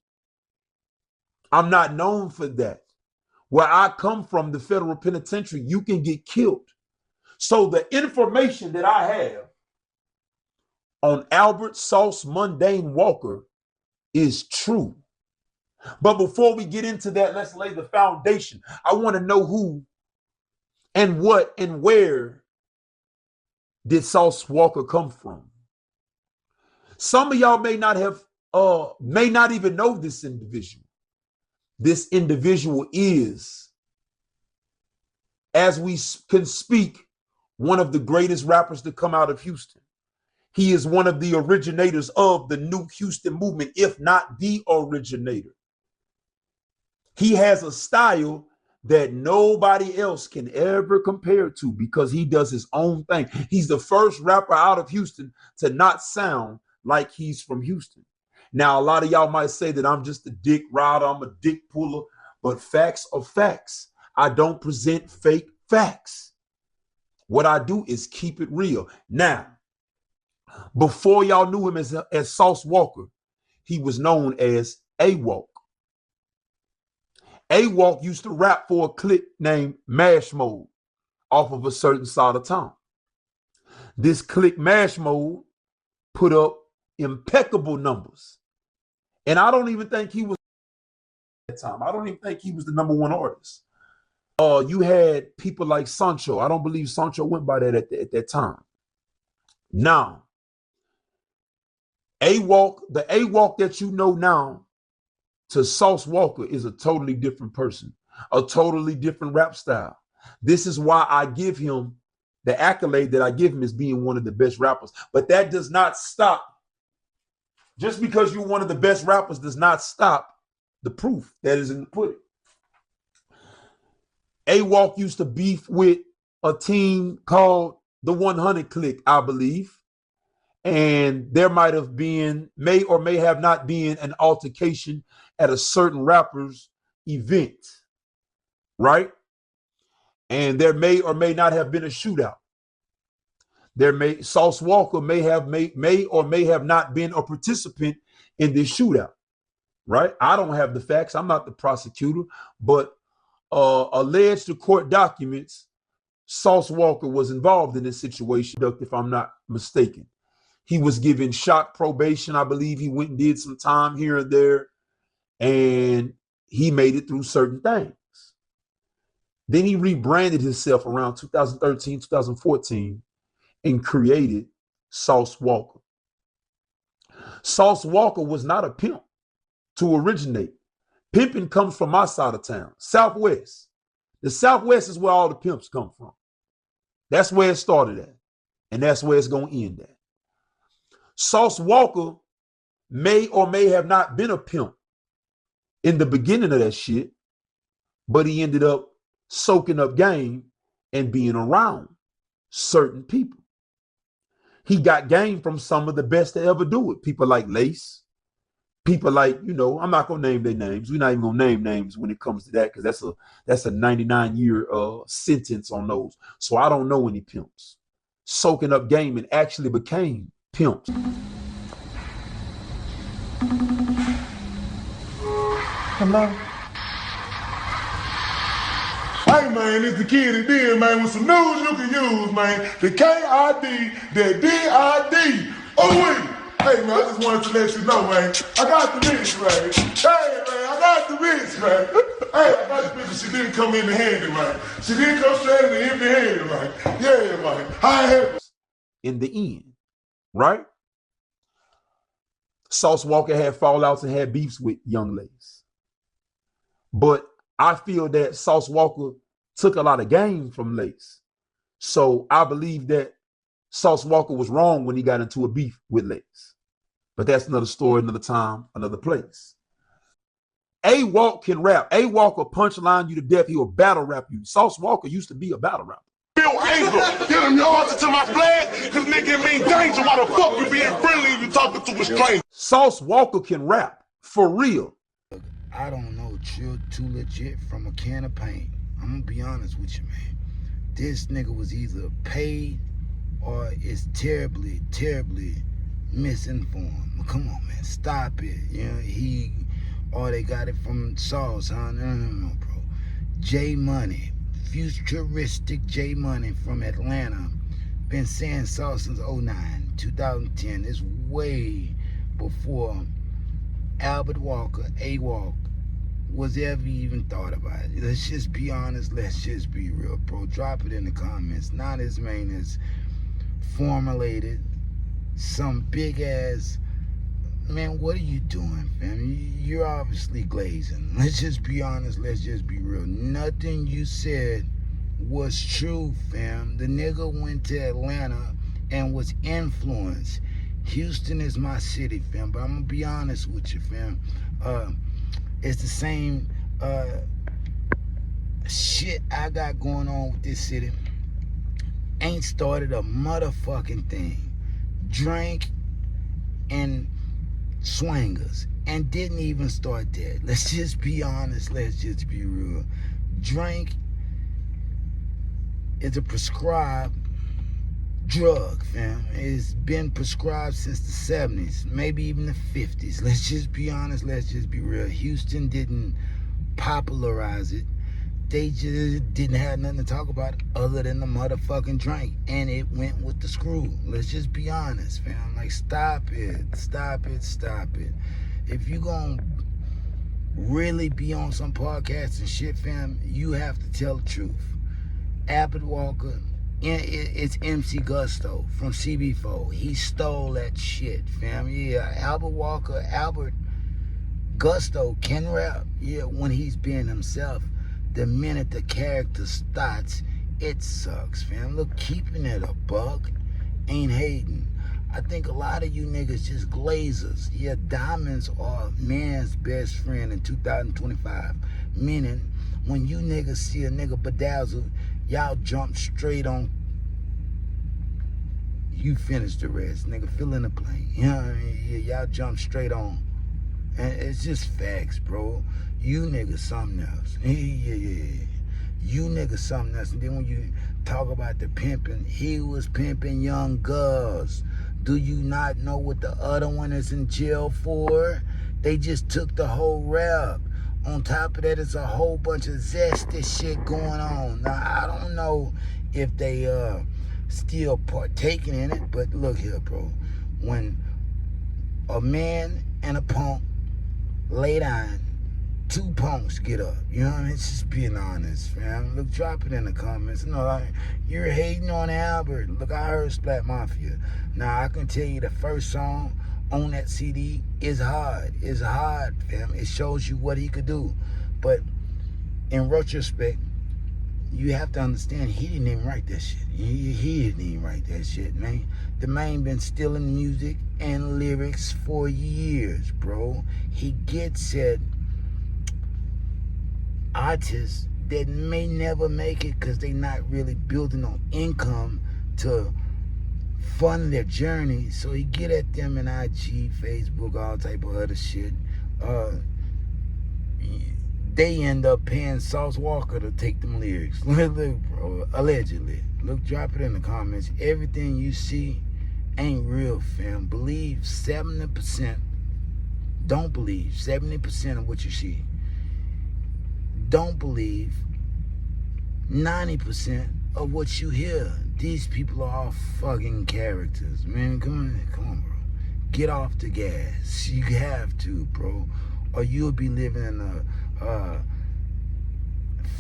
I'm not known for that. Where I come from, the federal penitentiary, you can get killed. So the information that I have on Albert Sauce Mundane Walker is true. But before we get into that, let's lay the foundation. I want to know who and what and where did Sauce Walker come from? Some of y'all may not even know this individual. This individual is, as we can speak, one of the greatest rappers to come out of Houston. He is one of the originators of the new Houston movement, if not the originator. He has a style that nobody else can ever compare to because he does his own thing. He's the first rapper out of Houston to not sound like he's from Houston. Now, a lot of y'all might say that I'm just a dick rider, I'm a dick puller, but facts are facts. I don't present fake facts. What I do is keep it real. Now, before y'all knew him as Sauce Walker, he was known as A-Walk. A-Walk used to rap for a clique named Mash Mode off of a certain side of town. This clique Mash Mode put up impeccable numbers. And I don't even think he was at that time. I don't even think he was the #1 artist. You had people like Sancho. I don't believe Sancho went by that at that time. Now, A-Walk, the A-Walk that you know now to Sauce Walker is a totally different person, a totally different rap style. This is why I give him the accolade that I give him as being one of the best rappers. But that does not stop. Just because you're one of the best rappers does not stop the proof that is in the pudding. A-Walk used to beef with a team called the 100 Clique, I believe. And there might have been, may or may have not been, an altercation at a certain rapper's event, right? And there may or may not have been a shootout. Sauce Walker may or may have not been a participant in this shootout, right? I don't have the facts. I'm not the prosecutor, but alleged to court documents, Sauce Walker was involved in this situation, if I'm not mistaken. He was given shock probation. I believe he went and did some time here and there, and he made it through certain things. Then he rebranded himself around 2013, 2014, and created Sauce Walker. Sauce Walker was not a pimp to originate. Pimping comes from my side of town, Southwest. The Southwest is where all the pimps come from. That's where it started at, and that's where it's going to end at. Sauce Walker may or may have not been a pimp in the beginning of that shit, but he ended up soaking up game and being around certain people. He got game from some of the best to ever do it. People like Lace, people like, I'm not going to name their names. We're not even going to name names when it comes to that because that's a 99-year sentence on those. So I don't know any pimps soaking up game and actually became pimps. Hello? Hey, man, it's the kid that did, man, with some news you can use, man. The K-I-D, the D-I-D. Oh, wait. Hey, man, I just wanted to let you know, man. I got the bitch, man. Hey, man, I got the bitch, man. Hey, I got the bitch, but she didn't come empty-handed, man. She didn't come straight in empty-handed, man. Yeah, man. I have. In the end, right? Sauce Walker had fallouts and had beefs with Young Lace. But I feel that Sauce Walker took a lot of game from Lace. So I believe that Sauce Walker was wrong when he got into a beef with Lace. But that's another story, another time, another place. A-Walk can rap. A-Walk will punchline you to death. He will battle rap you. Sauce Walker used to be a battle rapper. real anger. Get him your answer to my flag, cause nigga mean danger. Why the fuck you being friendly if you talking to a stranger? 6ix Walker can rap, for real. I don't know Chill Too Legit from a can of paint. I'm gonna be honest with you, man. This nigga was either paid or is terribly, terribly misinformed. Come on, man, stop it. You know, or they got it from Sauce, huh? No, bro. J Money, futuristic J Money from Atlanta, been saying Sauce since 09, 2010. It's way before Albert Walker, A-Walk, was ever even thought about it. Let's just be honest, let's just be real, bro. Drop it in the comments. Not as main as formulated some big ass, man, what are you doing, fam? You're obviously glazing. Let's just be honest, let's just be real. Nothing you said was true, fam. The nigga went to Atlanta and was influenced. Houston is my city, fam, but I'm gonna be honest with you, fam. It's the same shit I got going on with this city. Ain't started a motherfucking thing. Drank and swangers and didn't even start that. Let's just be honest, let's just be real. Drink is a prescribed drug, fam. It's been prescribed since the 70s, maybe even the 50s. Let's just be honest, let's just be real. Houston didn't popularize it. They just didn't have nothing to talk about other than the motherfucking drink, and it went with the screw. Let's just be honest, fam. Like, stop it, stop it, stop it. If you gonna really be on some podcasts and shit, fam, you have to tell the truth. Albert Walker, it's MC Gusto from CB4. He stole that shit, fam. Yeah, Albert Walker, Albert Gusto can rap, yeah, when he's being himself. The minute the character starts, it sucks, fam. Look, keeping it a buck ain't hating. I think a lot of you niggas just glazers. Yeah, diamonds are man's best friend in 2025. Meaning, when you niggas see a nigga bedazzled, y'all jump straight on. You finish the rest, nigga. Fill in the blank. You know what I mean? Yeah, y'all jump straight on. And it's just facts, bro. You niggas something else. Yeah. You niggas something else. And then when you talk about the pimping, he was pimping young girls. Do you not know what the other one is in jail for? They just took the whole rap. On top of that, it's a whole bunch of zesty shit going on. Now, I don't know if they still partaking in it, but look here, bro. When a man and a punk lay down, two punks get up. You know what I mean? It's just being honest, man. Look, drop it in the comments. No, you're hating on Albert. Look, I heard Splat Mafia. Now, I can tell you the first song on that CD is hard. It's hard, fam. It shows you what he could do. But in retrospect, you have to understand he didn't even write that shit. He didn't even write that shit, man. The man been stealing music and lyrics for years, bro. He gets at artists that may never make it because they not really building on income to fund their journey. So he get at them in IG, Facebook, all type of other shit. They end up paying 6ix Walker to take them lyrics. Look, bro, allegedly. Look, drop it in the comments. Everything you see ain't real, fam. Believe 70%. Don't believe 70% of what you see. Don't believe 90% of what you hear. These people are all fucking characters, man. Come on, bro. Get off the gas. You have to, bro. Or you'll be living in a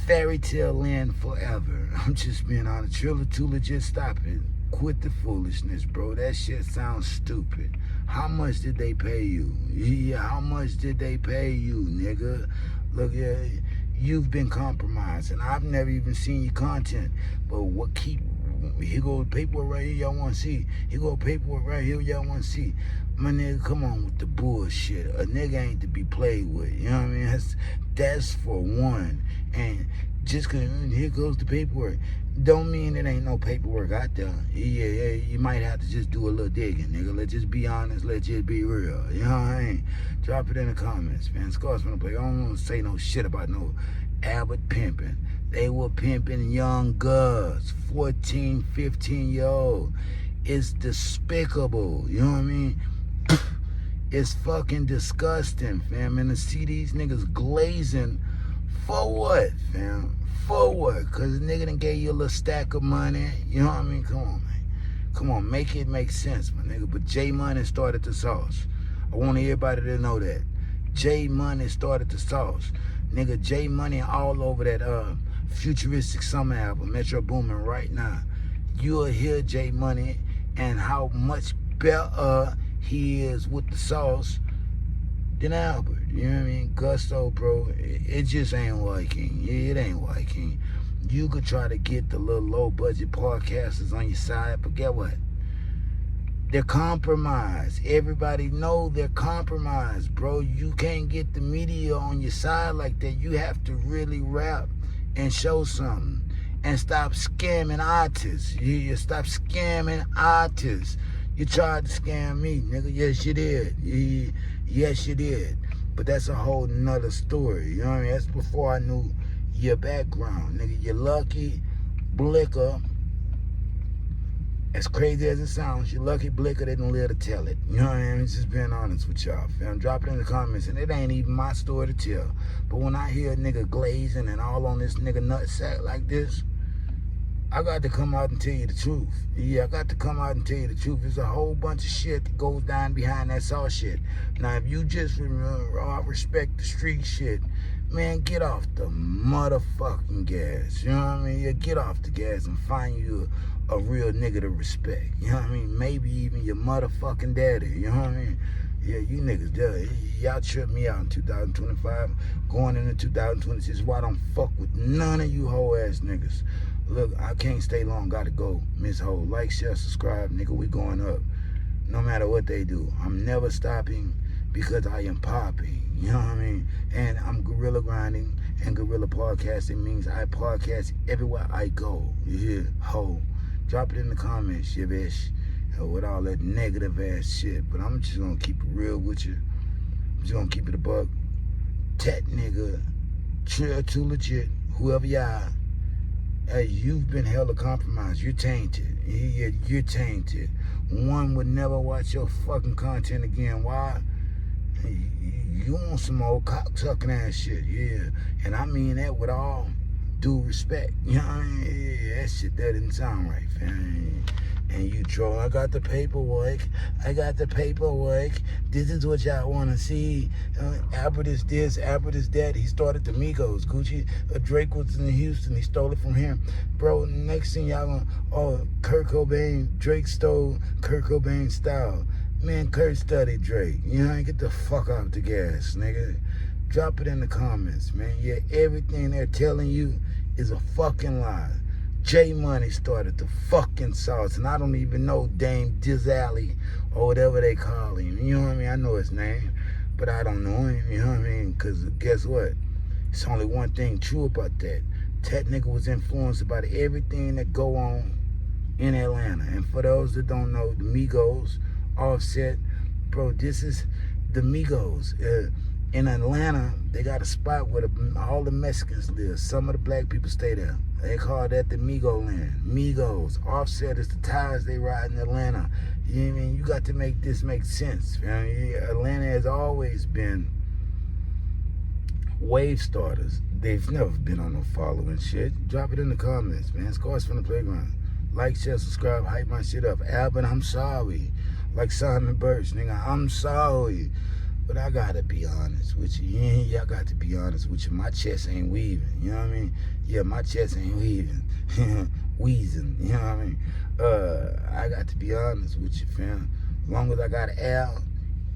fairy tale land forever. I'm just being honest. Triller too legit. Stop it. Quit the foolishness, bro. That shit sounds stupid. How much did they pay you? Yeah, how much did they pay you, nigga? Look, yeah, you've been compromised, and I've never even seen your content. But what keep? Here go the paperwork right here, y'all want to see. Here go paperwork right here, y'all want to see. My nigga, come on with the bullshit. A nigga ain't to be played with. You know what I mean? That's for one. And just just cause here goes the paperwork. Don't mean it ain't no paperwork out there. Yeah, you might have to just do a little digging, nigga. Let's just be honest. Let's just be real. You know what I mean? Drop it in the comments, man. Scars from the play. I don't want to say no shit about no Albert pimping. They were pimping young girls, 14, 15-year-old. It's despicable. You know what I mean? It's fucking disgusting, fam. And to see these niggas glazing for what, fam? For what? Because the nigga done gave you a little stack of money. You know what I mean? Come on, man. Come on, make it make sense, my nigga. But J Money started the sauce. I want everybody to know that. J Money started the sauce. Nigga, J Money all over that futuristic summer album, Metro Boomin right now. You'll hear J Money and how much better he is with the sauce than Albert. You know what I mean? Gusto, bro, it just ain't working. It ain't working. You could try to get the little low-budget podcasters on your side, but get what? They're compromised. Everybody know they're compromised, bro. You can't get the media on your side like that. You have to really rap and show something. And stop scamming artists. You stop scamming artists. You tried to scam me, nigga. Yes, you did. Yes, you did. But that's a whole nother story. You know what I mean? That's before I knew your background, nigga. You're lucky, Blicker. As crazy as it sounds, you're lucky Blicker didn't live to tell it. You know what I mean? Just being honest with y'all, fam. Drop it in the comments, and it ain't even my story to tell. But when I hear a nigga glazing and all on this nigga nutsack like this, I got to come out and tell you the truth. Yeah, I got to come out and tell you the truth. There's a whole bunch of shit that goes down behind that sauce shit. Now, if you just respect the street shit, man, get off the motherfucking gas. You know what I mean? Yeah, get off the gas and find you a real nigga to respect. You know what I mean? Maybe even your motherfucking daddy. You know what I mean? Yeah, you niggas, y'all tripped me out in 2025. Going into 2026, why I don't fuck with none of you hoe ass niggas. Look, I can't stay long, gotta go. Miss Ho, like, share, subscribe, nigga, we going up. No matter what they do. I'm never stopping because I am popping. You know what I mean? And I'm guerrilla grinding, and guerrilla podcasting means I podcast everywhere I go. You hear? Ho. Drop it in the comments, you bitch. With all that negative ass shit. But I'm just gonna keep it real with you. I'm just gonna keep it a buck. Tet nigga, Trill too legit, whoever y'all. Hey, you've been hella compromised. You're tainted. Yeah, you're tainted. One would never watch your fucking content again. Why? You on some old cock-sucking ass shit, yeah. And I mean that with all due respect. You know what I mean? Yeah, that shit, that didn't sound right, fam. And you troll, I got the paperwork. I got the paperwork. This is what y'all want to see. Albert is this, Albert is that. He started the Migos. Gucci, Drake was in Houston. He stole it from him. Bro, next thing y'all gonna, oh, Kurt Cobain, Drake stole Kurt Cobain's style. Man, Kurt studied Drake. You know, get the fuck off the gas, nigga. Drop it in the comments, man. Yeah, everything they're telling you is a fucking lie. J Money started the fucking sauce, and I don't even know Dame Dizally or whatever they call him. You know what I mean? I know his name, but I don't know him. You know what I mean? Because guess what? It's only one thing true about that. That nigga was influenced about everything that go on in Atlanta. And for those that don't know, the Migos, Offset, bro, this is the Migos. In Atlanta, they got a spot where all the Mexicans live. Some of the black people stay there. They call that the Migo land. Migos. Offset is the ties they ride in Atlanta. You know what I mean? You got to make this make sense. Man. Atlanta has always been wave starters. They've never been on no following shit. Drop it in the comments, man. Scores from the playground. Like, share, subscribe, hype my shit up. Albert, I'm sorry. Like Simon Birch, nigga, I'm sorry. But I gotta be honest with you. Yeah, I got to be honest with you. My chest ain't weaving. You know what I mean? Yeah, my chest ain't weaving. Wheezing. You know what I mean? I got to be honest with you, fam. As long as I got air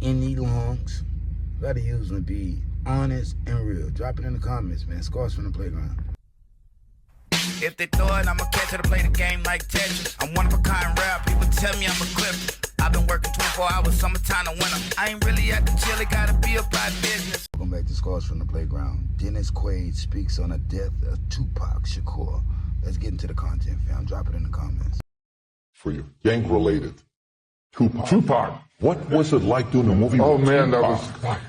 in these lungs, I gotta use them to be honest and real. Drop it in the comments, man. Scars from the playground. If they throw it, I'ma catch it. I play the game like Tetris. I'm one of a kind rap. People tell me I'm a clip. I've been working 24 hours, summertime to winter. I ain't really at the chill, it gotta be about business. Welcome back to Scars from the Playground. Dennis Quaid speaks on the death of Tupac Shakur. Let's get into the content, fam. Drop it in the comments. For you, gang related. Tupac. What was it like doing the movie? Oh with man, Tupac?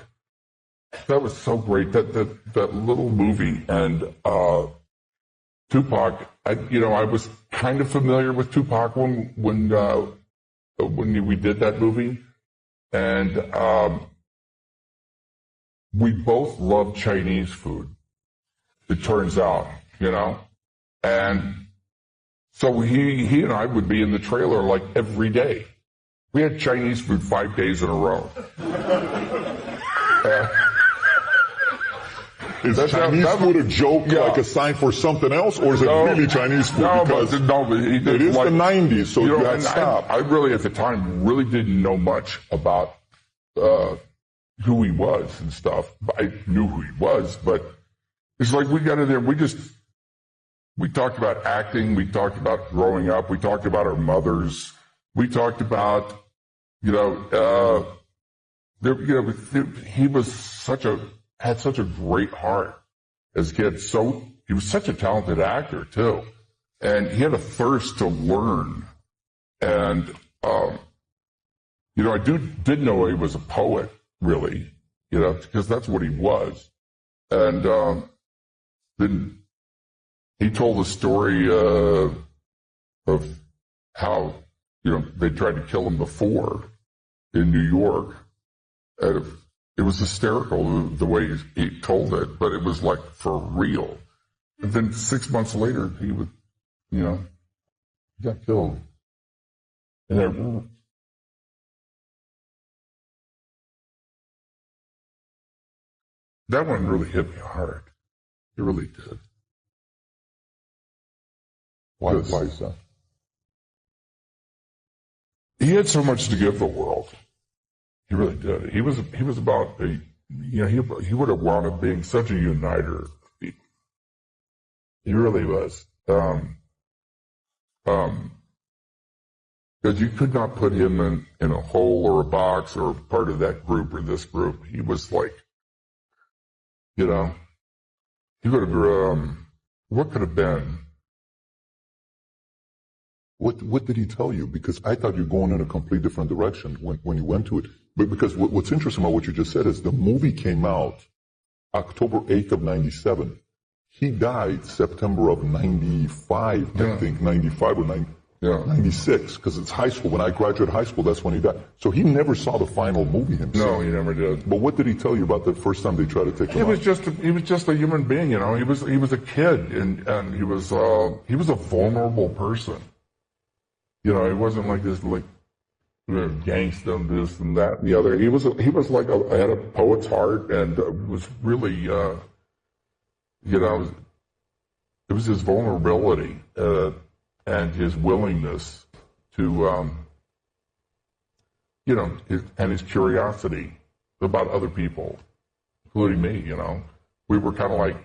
that was so great. That little movie and Tupac. I was kind of familiar with Tupac when we did that movie, and we both love Chinese food. It turns out, and so he and I would be in the trailer like every day. We had Chinese food 5 days in a row. Is Chinese food a joke, like a sign for something else, or is it really Chinese food? Because it is like, the 90s, so you had to stop. I really, at the time, really didn't know much about who he was and stuff. I knew who he was, but it's like we got in there, we talked about acting, we talked about growing up, we talked about our mothers, we talked about, he was had such a great heart as a kid. So he was such a talented actor too, and he had a thirst to learn. And I did know he was a poet, really, because that's what he was. And then he told the story of how they tried to kill him before in New York. And it was hysterical the way he told it, but it was like for real. And then 6 months later, he got killed. And that one really hit me hard. It really did. Why is that? He had so much to give the world. He really did. He was about he would have wound up being such a uniter of people. He really was. Because you could not put him in a hole or a box or part of that group or this group. He was like, he would have, what could have been? What did he tell you? Because I thought you were going in a complete different direction when you went to it. But because what's interesting about what you just said is the movie came out October 8th of 97. He died September of 95, I think, 95 or 96, because it's high school. When I graduated high school, that's when he died. So he never saw the final movie himself. No, he never did. But what did he tell you about the first time they tried to take him out? He was just a human being, He was a kid, and he was a vulnerable person. He wasn't like this, like gangster, this and that and the other. He was like had a poet's heart, and was really, it was his vulnerability and his willingness to, and his curiosity about other people, including me. We were kind of like,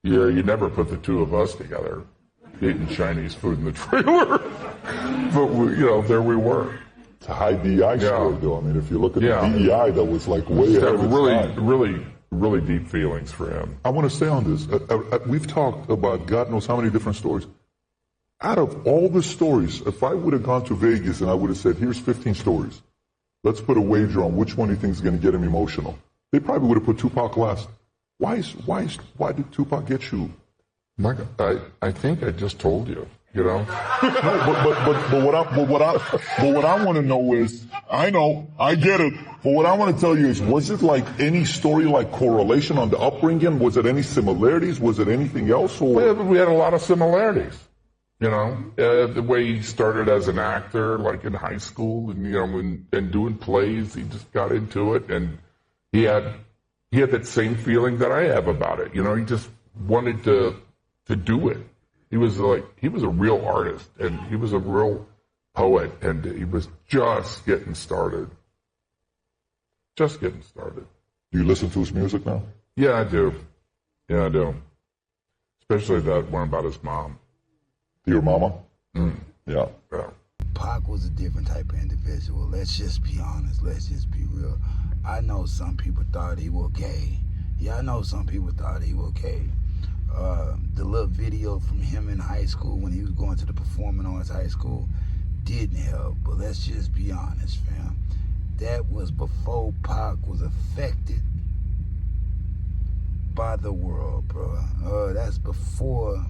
you never put the two of us together. Eating Chinese food in the trailer, but there we were. It's a high DEI story, though. I mean, if you look at the DEI, that was like way ahead of its time. Really deep feelings for him. I want to stay on this. We've talked about God knows how many different stories. Out of all the stories, if I would have gone to Vegas and I would have said, "Here's 15 stories, let's put a wager on which one you think is going to get him emotional," they probably would have put Tupac last. Why did Tupac get you? I think I just told you, No, but what I want to know is, I know, I get it, but what I want to tell you is, was it like any story, like correlation on the upbringing? Was it any similarities? Was it anything else? Or? We had a lot of similarities. The way he started as an actor, like in high school, and doing plays, he just got into it, and he had that same feeling that I have about it. He just wanted to do it. He was a real artist, and he was a real poet, and he was just getting started. Just getting started. Do you listen to his music now? Yeah, I do. Especially that one about his mom. Your mama? Mm. Yeah. Pac was a different type of individual. Let's just be honest. Let's just be real. I know some people thought he was gay. Yeah, I know some people thought he was gay. The little video from him in high school when he was going to the performing arts high school didn't help. But let's just be honest, fam. That was before Pac was affected by the world, bro. That's before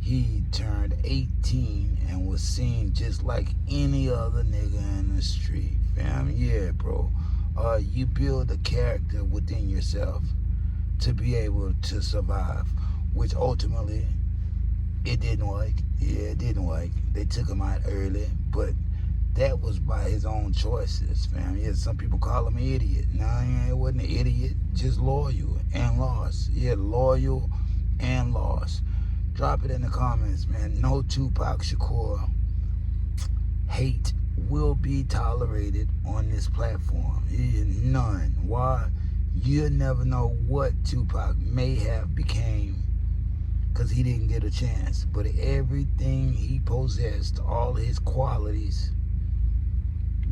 he turned 18 and was seen just like any other nigga in the street, fam. Yeah, bro. You build a character within yourself to be able to survive, which ultimately it didn't work. Yeah, it didn't work. They took him out early, but that was by his own choices, fam. Yeah, some people call him an idiot. No, it wasn't an idiot, just loyal and lost. Yeah, loyal and lost. Drop it in the comments, man. No Tupac Shakur hate will be tolerated on this platform. Yeah, none. Why? You'll never know what Tupac may have became because he didn't get a chance. But everything he possessed, all his qualities,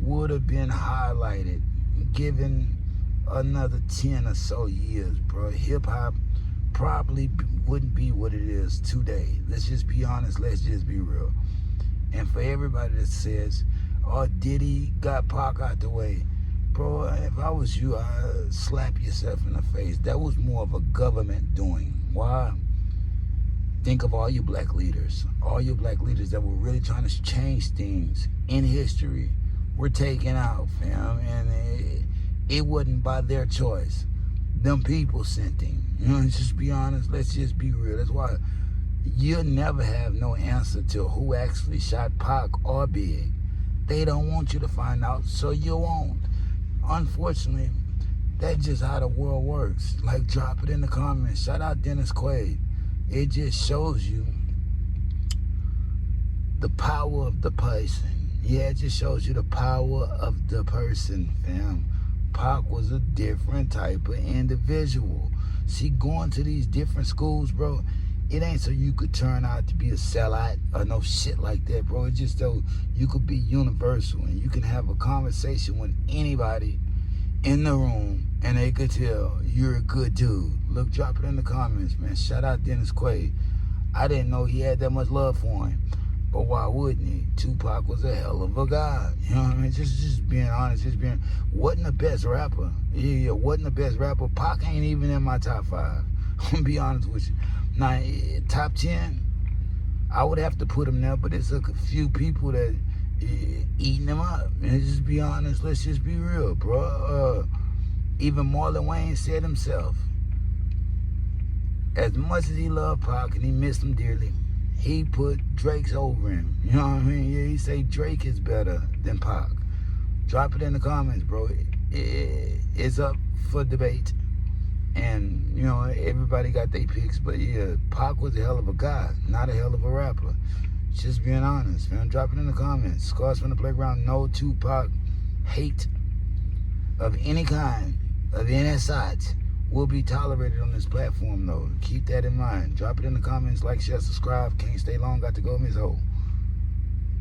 would have been highlighted, given another 10 or so years, bro. Hip-hop probably wouldn't be what it is today. Let's just be honest. Let's just be real. And for everybody that says, oh, Diddy got Pac out the way, bro, if I was you, I'd slap yourself in the face. That was more of a government doing. Why? Think of all you black leaders that were really trying to change things in history were taken out, fam, and it wasn't by their choice. Them people sent him. You know, let's just be honest. Let's just be real. That's why you'll never have no answer to who actually shot Pac or Big. They don't want you to find out, so you won't. Unfortunately, that's just how the world works. Like, drop it in the comments. Shout out Dennis Quaid. It just shows you the power of the person. Yeah, it just shows you the power of the person, fam. Pac was a different type of individual. See, going to these different schools, bro, it ain't so you could turn out to be a sellout or no shit like that, bro. It's just so you could be universal and you can have a conversation with anybody in the room and they could tell you're a good dude. Look, drop it in the comments, man. Shout out Dennis Quaid. I didn't know he had that much love for him. But why wouldn't he? Tupac was a hell of a guy. You know what I mean? Just being honest, wasn't the best rapper. Yeah, wasn't the best rapper. Pac ain't even in my top 5. I'm gonna be honest with you. Now, top 10, I would have to put him there, but it's a few people that eating him up. And just be honest, let's just be real, bro. Even Marlon Wayne said himself, as much as he loved Pac and he missed him dearly, he put Drake's over him. You know what I mean? Yeah, he say Drake is better than Pac. Drop it in the comments, bro. It's up for debate. And, you know, everybody got their picks. But, yeah, Pac was a hell of a guy, not a hell of a rapper. Just being honest, man. Drop it in the comments. Scars from the Playground. No Tupac hate of any kind, of any side, will be tolerated on this platform, though. Keep that in mind. Drop it in the comments, like, share, subscribe. Can't stay long, got to go, Miss Ho.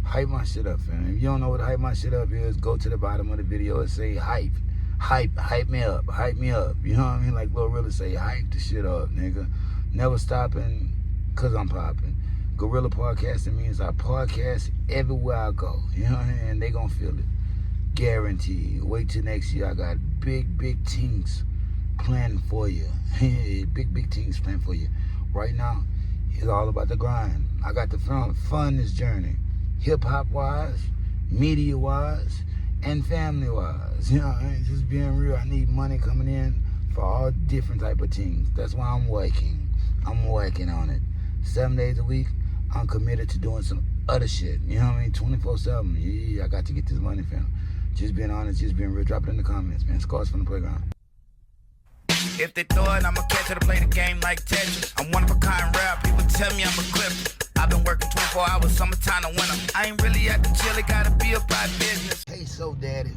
Hype my shit up, fam. If you don't know what hype my shit up is, go to the bottom of the video and say hype. Hype me up. Hype me up. You know what I mean? Like Lil Really say, hype the shit up, nigga. Never stopping, cause I'm popping. Gorilla podcasting means I podcast everywhere I go. You know what I mean? And they gonna feel it. Guaranteed. Wait till next year. I got big things planned for you. big things planned for you. Right now, it's all about the grind. I got to fun this journey. Hip-hop wise, media wise, and family wise. You know, just being real. I need money coming in for all different type of things. That's why I'm working. I'm working on it. 7 days a week, I'm committed to doing some other shit. You know what I mean? 24/7. Yeah, I got to get this money, fam. Just being honest, just being real. Drop it in the comments, man. Scars from the Playground. If they throw it, I'ma catch it to play the game like Tetris. I'm one of a kind rap, people tell me I'm equipped. I've been working 24 hours, summertime to winter. I ain't really at the chill, it gotta be about business. Hey, so daddy,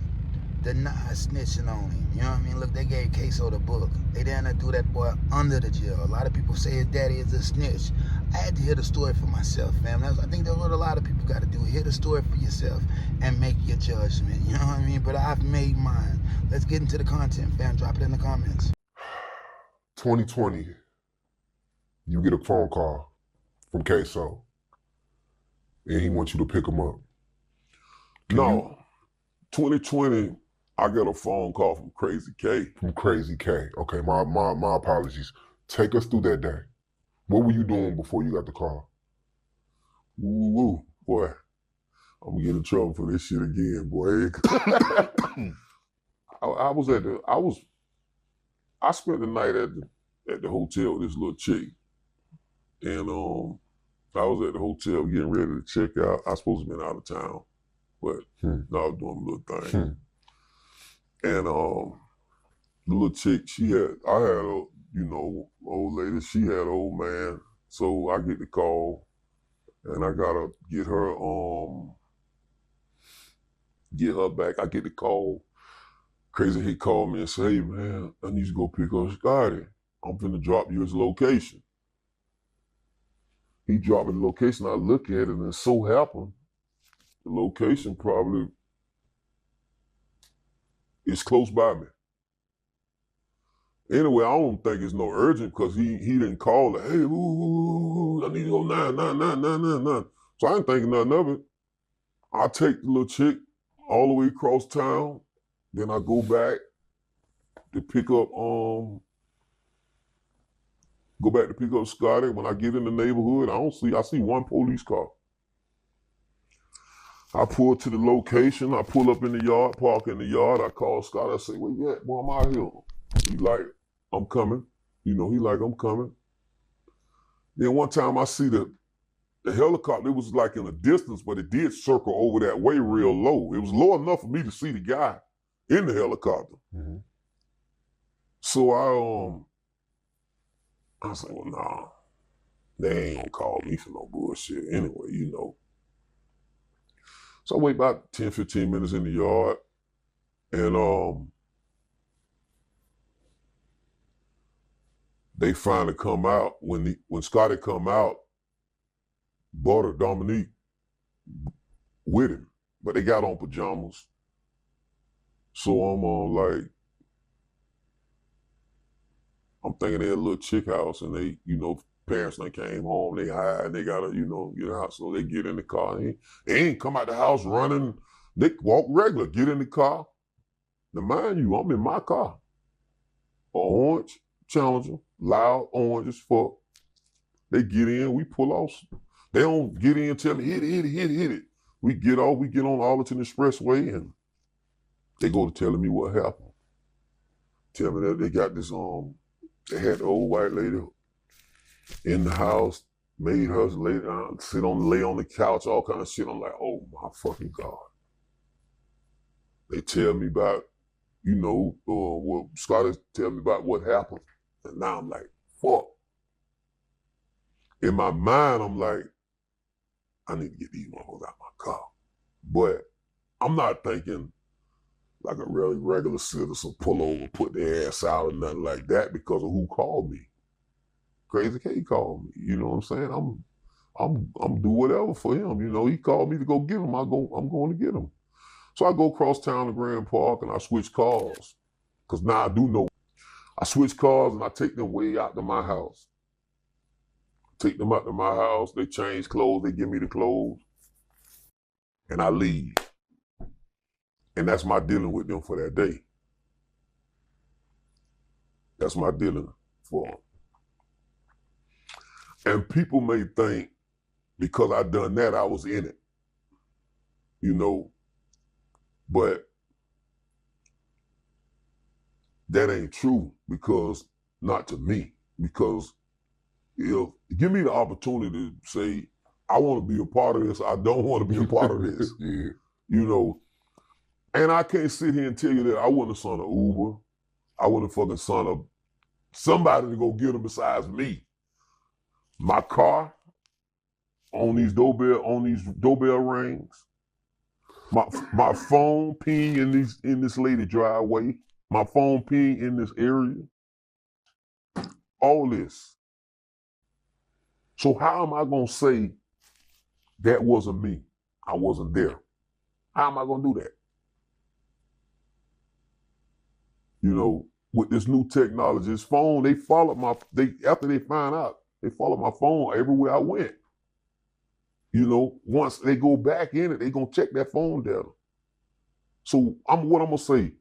denied snitching on him. You know what I mean? Look, they gave Queso the book. They didn't do that boy under the jail. A lot of people say his daddy is a snitch. I had to hear the story for myself, fam. I think that's what a lot of people got to do. Hear the story for yourself and make your judgment. You know what I mean? But I've made mine. Let's get into the content, fam. Drop it in the comments. 2020, you get a phone call from Queso, and he wants you to pick him up. No, 2020, I get a phone call from Crazy K. From Crazy K. Okay, my apologies. Take us through that day. What were you doing before you got the call? Ooh, boy, I'm gonna get in trouble for this shit again, boy. I spent the night at the hotel with this little chick, and I was at the hotel getting ready to check out. I was supposed to have been out of town, but I was doing a little thing. And the little chick, I had a, old lady, she had an old man. So I get the call, and I gotta get her back. I get the call. Crazy, he called me and said, "Hey man, I need you to go pick up Scotty. I'm finna drop you his location." He dropped the location. I look at it, and it so happened the location probably is close by me. Anyway, I don't think it's no urgent because he didn't call it. Hey, I need to go 99999. So I ain't thinking nothing of it. I take the little chick all the way across town. Then I go back to pick up Scotty. When I get in the neighborhood, I see one police car. I pull to the location. I pull up in the yard, park in the yard. I call Scotty. I say, "Where you at? Boy, I'm out here." He like, "I'm coming." He like, "I'm coming." Then one time I see the helicopter. It was like in a distance, but it did circle over that way real low. It was low enough for me to see the guy in the helicopter. So I was like, "Well, nah, they ain't gonna call me for no bullshit anyway, So I wait about 10, 15 minutes in the yard, and they finally come out. When Scotty come out, brought Dominique with him, but they got on pajamas. So I'm thinking they're a little chick house, and they, parents they came home, they hide, and they gotta, get out. So they get in the car. They ain't come out the house running. They walk regular, get in the car. Now mind you, I'm in my car. A orange Challenger, loud, orange as fuck. They get in, we pull off. They don't get in, tell me, hit it. We get off, we get on Arlington Expressway, and they go to telling me what happened. Tell me that they got this, they had the old white lady in the house, made her lay down, lay on the couch, all kind of shit. I'm like, oh my fucking God. They tell me about, what Scotty tell me about what happened. And now I'm like, fuck. In my mind, I'm like, I need to get these motherfuckers out my car. But I'm not thinking like a really regular citizen pull over, put their ass out or nothing like that because of who called me. Crazy K called me, you know what I'm saying? I'm do whatever for him, he called me to go get him, I'm going to get him. So I go across town to Grand Park and I switch cars. Cause now I do know. I switch cars and I take them way out to my house. Take them out to my house, they change clothes, they give me the clothes, and I leave. And that's my dealing with them for that day. That's my dealing for them. And people may think because I done that, I was in it, but that ain't true because, not to me, because give me the opportunity to say, I want to be a part of this, I don't want to be a part of this, And I can't sit here and tell you that I wouldn't have son of Uber, I wouldn't have fucking son of somebody to go get them besides me. My car on these doorbell rings, My phone ping in this lady driveway. My phone ping in this area. All this. So how am I gonna say that wasn't me? I wasn't there. How am I gonna do that? You know, with this new technology, this phone, they followed after they find out, they followed my phone everywhere I went. You know, once they go back in it, they gonna check that phone data. So what I'm gonna say,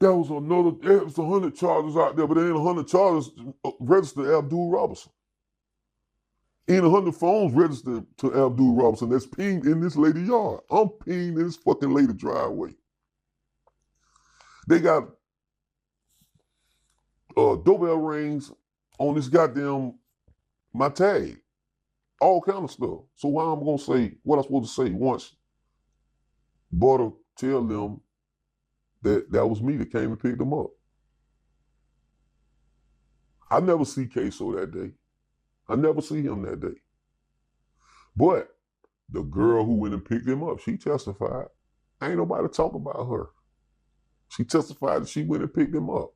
there was 100 charges out there, but there ain't 100 charges registered to Abdul Robinson. Ain't 100 phones registered to Abdul Robinson that's pinged in this lady's yard. I'm pinged in this fucking lady driveway. They got doorbell rings on this goddamn my tag. All kind of stuff. So why I'm gonna say what I'm supposed to say once Butter tell them that was me that came and picked them up. I never see Queso that day. I never see him that day. But the girl who went and picked him up, she testified. Ain't nobody talk about her. She testified that she went and picked him up.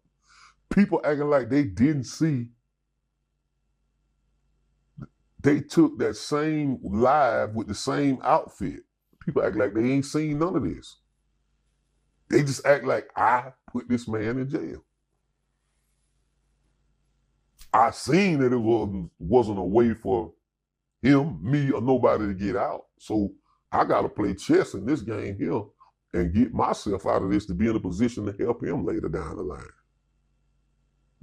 People acting like they didn't see. They took that same live with the same outfit. People act like they ain't seen none of this. They just act like I put this man in jail. I seen that it wasn't a way for him, me, or nobody to get out. So I got to play chess in this game here and get myself out of this to be in a position to help him later down the line.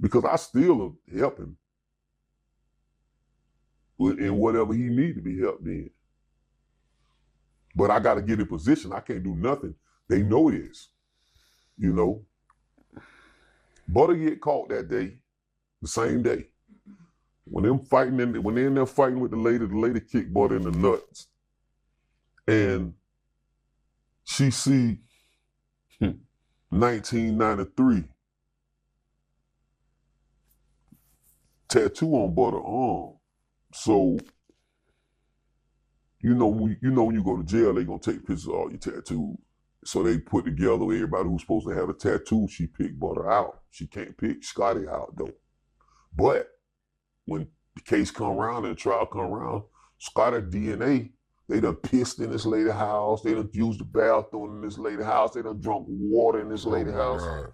Because I still help him in whatever he need to be helped in. But I got to get in position. I can't do nothing. They know this, you know. Butter get caught that day, the same day. When they're in there fighting with the lady kicked Butter in the nuts. And she see 1993 tattoo on Butter arm. So, you know when you go to jail, they gonna take pictures of all your tattoos. So they put together everybody who's supposed to have a tattoo. She picked Butter out. She can't pick Scotty out though. But when the case come around and the trial come around, Scotty DNA, they done pissed in this lady's house. They done used the bathroom in this lady's house. They done drunk water in this lady's house. God.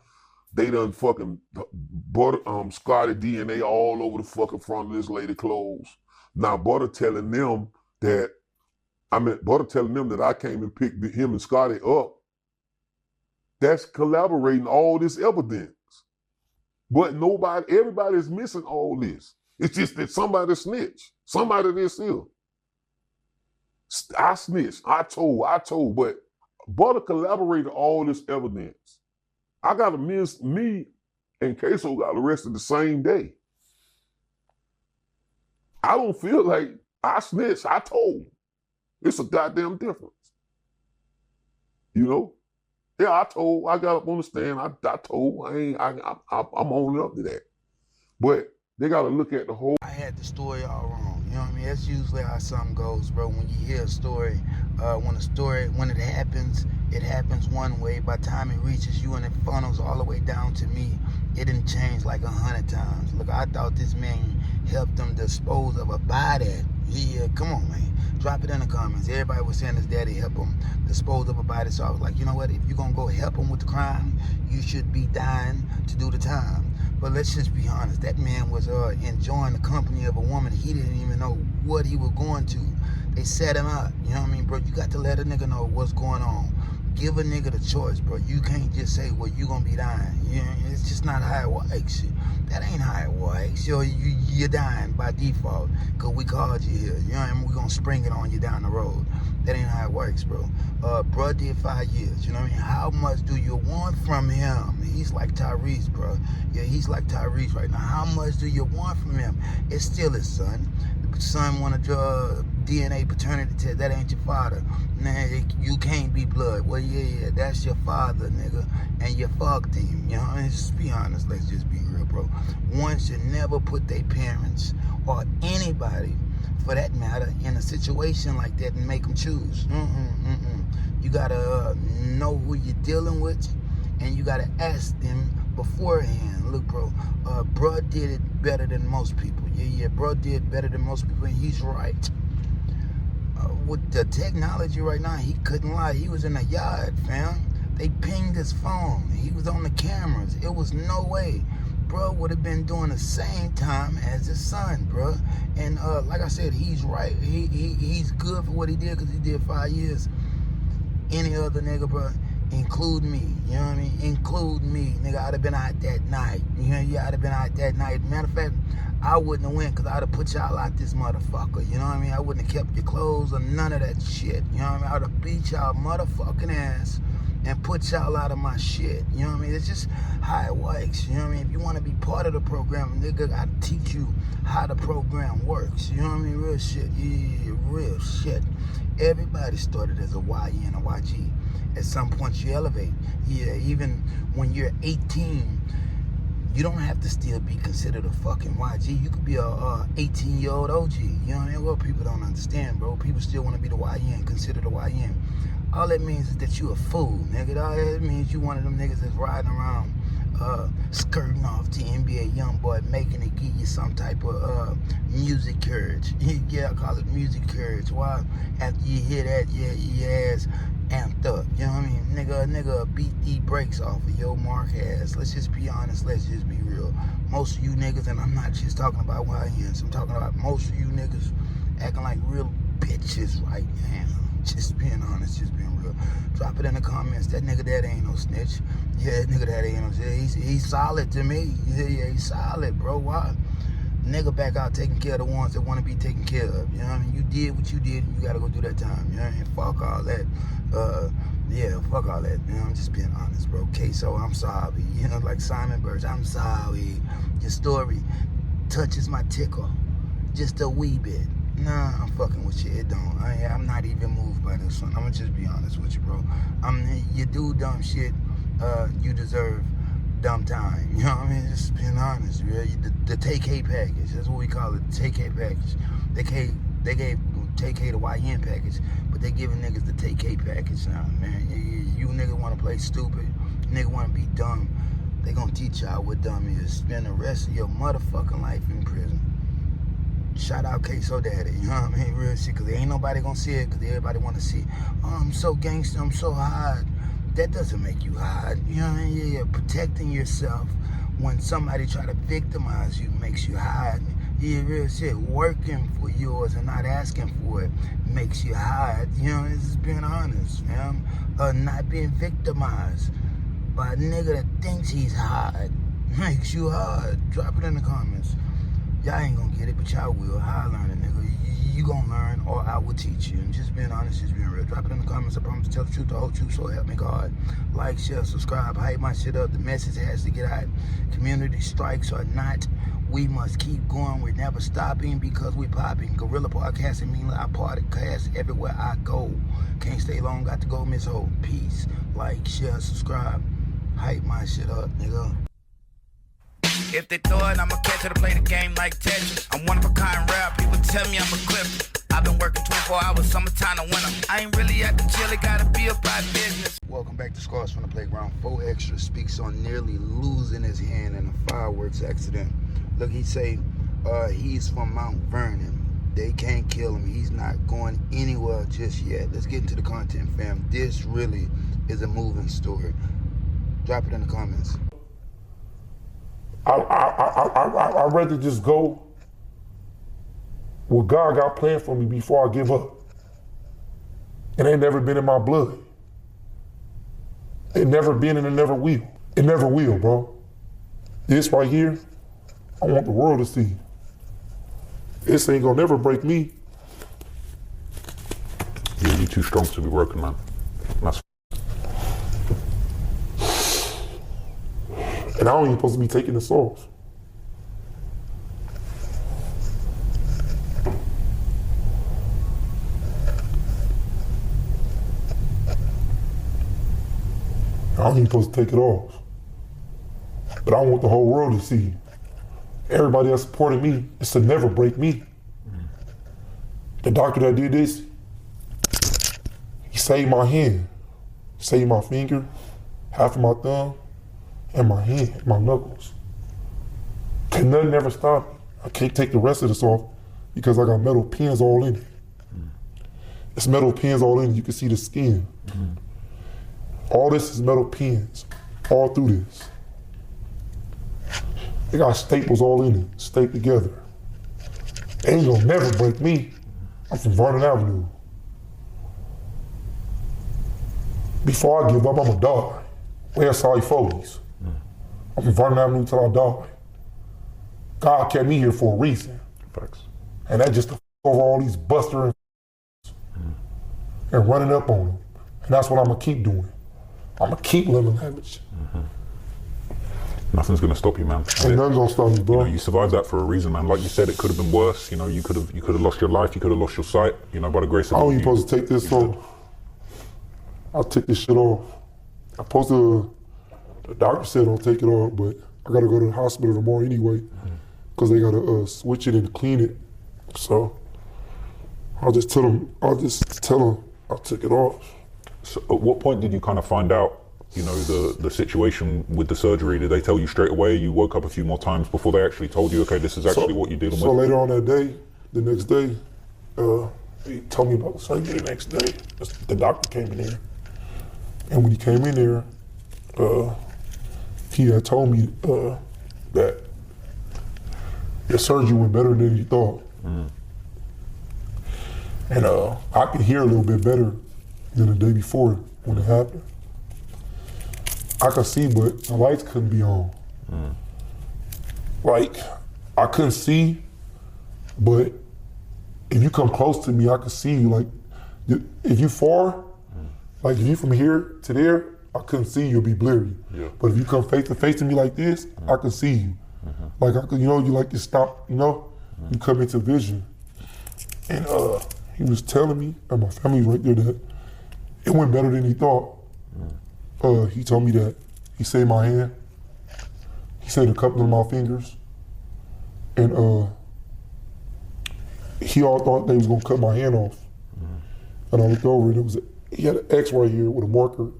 They done fucking Scotty DNA all over the fucking front of this lady's clothes. Now Butter telling them that I came and picked him and Scotty up. That's collaborating all this evidence. But everybody is missing all this. It's just that somebody snitched. Somebody this here. I snitched. I told, but Butter collaborated all this evidence. I got to miss me and Queso got arrested the same day. I don't feel like I snitched. I told. It's a goddamn difference. You know? Yeah, I told. I got up on the stand. I told. I'm owning up to that. But they got to look at the whole. I had the story all wrong. You know what I mean? That's usually how something goes, bro. When you hear a story, when it happens one way. By the time it reaches you and it funnels all the way down to me, it didn't change like 100 times. Look, I thought this man helped them dispose of a body. Yeah, come on, man. Drop it in the comments. Everybody was saying his daddy helped him dispose of a body. So I was like, you know what? If you're going to go help him with the crime, you should be dying to do the time. But let's just be honest. That man was enjoying the company of a woman he didn't even know what he was going to. They set him up. You know what I mean, bro? You got to let a nigga know what's going on. Give a nigga the choice, bro. You can't just say, well, you gonna be dying. You know, it's just not how it works. That ain't how it works. You're dying by default because we called you here. You know what I mean? We're gonna spring it on you down the road. That ain't how it works, bro. Bro did 5 years. You know what I mean? How much do you want from him? He's like Tyrese, bro. Yeah, he's like Tyrese right now. How much do you want from him? It's still his son. The son want to DNA paternity test. That ain't your father. Nah, you can't be blood. Well, yeah, that's your father, nigga. And you fucked him. You know, just be honest. Let's just be real, bro. One should never put their parents or anybody for that matter, in a situation like that and make them choose. You gotta know who you're dealing with, and you gotta ask them beforehand. Look, bro did it better than most people. Yeah, bro did better than most people, and he's right. With the technology right now, he couldn't lie. He was in a yard, fam. They pinged his phone. He was on the cameras. It was no way. Bro would have been doing the same time as his son, bro. And like I said, he's right. He's good for what he did because he did 5 years. Any other nigga, bro, include me. You know what I mean? Include me. Nigga, I'd have been out that night. You know, I'd have been out that night. Matter of fact, I wouldn't have went because I'd have put y'all out this motherfucker. You know what I mean? I wouldn't have kept your clothes or none of that shit. You know what I mean? I'd have beat y'all motherfucking ass and put y'all out of my shit. You know what I mean? It's just how it works. You know what I mean? If you want to be part of the program, nigga, I teach you how the program works. You know what I mean? Real shit. Yeah, real shit. Everybody started as a YN or YG. At some point you elevate. Yeah, even when you're 18, you don't have to still be considered a fucking YG. You could be a 18-year-old OG. You know what I mean? Well, people don't understand, bro. People still want to be the YN, considered a YN. All that means is that you a fool, nigga. All that means you one of them niggas that's riding around skirting off to NBA YoungBoy, making it give you some type of music courage. Yeah, I call it music courage. Why? After you hear that, your ass amped up. You know what I mean? Nigga beat the brakes off of your mark ass. Let's just be honest. Let's just be real. Most of you niggas, and I'm not just talking about YNs, I'm talking about most of you niggas acting like real bitches right now. Just being honest, just being real. Drop it in the comments. That nigga that ain't no snitch. Yeah, nigga that ain't no snitch. He's solid to me. Yeah, he's solid, bro. Why? Nigga back out taking care of the ones that want to be taken care of. You know what I mean? You did what you did, and you gotta go do that time. You know what I mean? Fuck all that. Yeah, fuck all that. You know, I'm just being honest, bro. Queso, I'm sorry. You know, like Simon Birch, I'm sorry. Your story touches my tickle just a wee bit. Nah, I'm fucking with you. It don't. I'm not even moved by this one. I'm gonna just be honest with you, bro. You do dumb shit. You deserve dumb time. You know what I mean? Just being honest, really. The take-K package. That's what we call it. The take-K package. They gave take-K the YN package, but they giving niggas the take-K package now, man. You nigga want to play stupid. You nigga want to be dumb. They gonna teach y'all what dumb is. Spend the rest of your motherfucking life in prison. Shout out Queso Daddy, you know what I mean? Real shit, because ain't nobody gonna see it, because everybody want to see, oh, I'm so gangster, I'm so hard. That doesn't make you hard, you know what I mean? Yeah, protecting yourself when somebody try to victimize you makes you hard. Yeah, real shit. Working for yours and not asking for it makes you hard. You know, it's just being honest, man. Not being victimized by a nigga that thinks he's hard makes you hard. Drop it in the comments. Y'all ain't gonna get it, but y'all will. How I learn it, nigga. You gonna learn, or I will teach you. And just being honest, just being real. Drop it in the comments. I promise to tell the truth, the whole truth, so help me God. Like, share, subscribe, hype my shit up. The message has to get out. Community strikes or not, we must keep going. We're never stopping because we're popping. Gorilla podcasting mean I podcast everywhere I go. Can't stay long, got to go, Miss Ho. Peace. Like, share, subscribe, hype my shit up, nigga. If they throw it, I'ma catch it to play the game like Tetris. I'm one of a kind rap, people tell me I'm a clip. I've been working 24 hours, summertime to winter. I ain't really at the jail, it gotta be about business. Welcome back to Scars from the Playground. 4Extra speaks on nearly losing his hand in a fireworks accident. Look, he say he's from Mount Vernon. They can't kill him. He's not going anywhere just yet. Let's get into the content, fam. This really is a moving story. Drop it in the comments. I'd rather just go what God got planned for me before I give up. It ain't never been in my blood. It never been and it never will. It never will, bro. This right here, I want the world to see. This ain't gonna never break me. Yeah, you're too strong to be broken, man. That's and I don't even supposed to be taking this off. I don't even supposed to take it off. But I want the whole world to see. Everybody that supported me is to never break me. The doctor that did this, he saved my hand, saved my finger, half of my thumb, and my hand, my knuckles. Can nothing ever stop me. I can't take the rest of this off because I got metal pins all in it. It's metal pins all in it. You can see the skin. All this is metal pins, all through this. They got staples all in it, staped together. They ain't gonna never break me. I'm from Vernon Avenue. Before I give up, I'm gonna die. Where's Sally Foley's? I'm from Vernon Avenue till I die. God kept me here for a reason. Facts. And that just to over all these buster and running up on them. And that's what I'm gonna keep doing. I'm gonna keep living language. Nothing's gonna stop you, man. Ain't nothing gonna stop me, bro. You survived that for a reason, man. Like you said, it could have been worse. You could have lost your life. You could have lost your sight. By the grace of God. I don't even supposed to take this off. I'll take this shit off. I'm supposed to. The doctor said don't take it off, but I gotta go to the hospital tomorrow anyway, because they gotta switch it and clean it. So I'll just tell them. I took it off. So at what point did you kind of find out? The situation with the surgery. Did they tell you straight away? You woke up a few more times before they actually told you, okay, this is actually what you're dealing with? So later on that day, the next day, they told me about the surgery the next day. The doctor came in there. And when he came in there, he had told me that your surgery went better than you thought. And I could hear a little bit better than the day before when it happened. I could see, but the lights couldn't be on. Like, I couldn't see, but if you come close to me, I could see you. Like, if you far, like if you from here to there, I couldn't see you, you'll be blurry. Yeah. But if you come face to face to me like this, I can see you. Like I could, you like to stop, you come into vision. And he was telling me, and my family right there, that it went better than he thought. He told me that he saved my hand. He saved a couple of my fingers. And he all thought they was gonna cut my hand off. And I looked over and he had an X right here with a marker.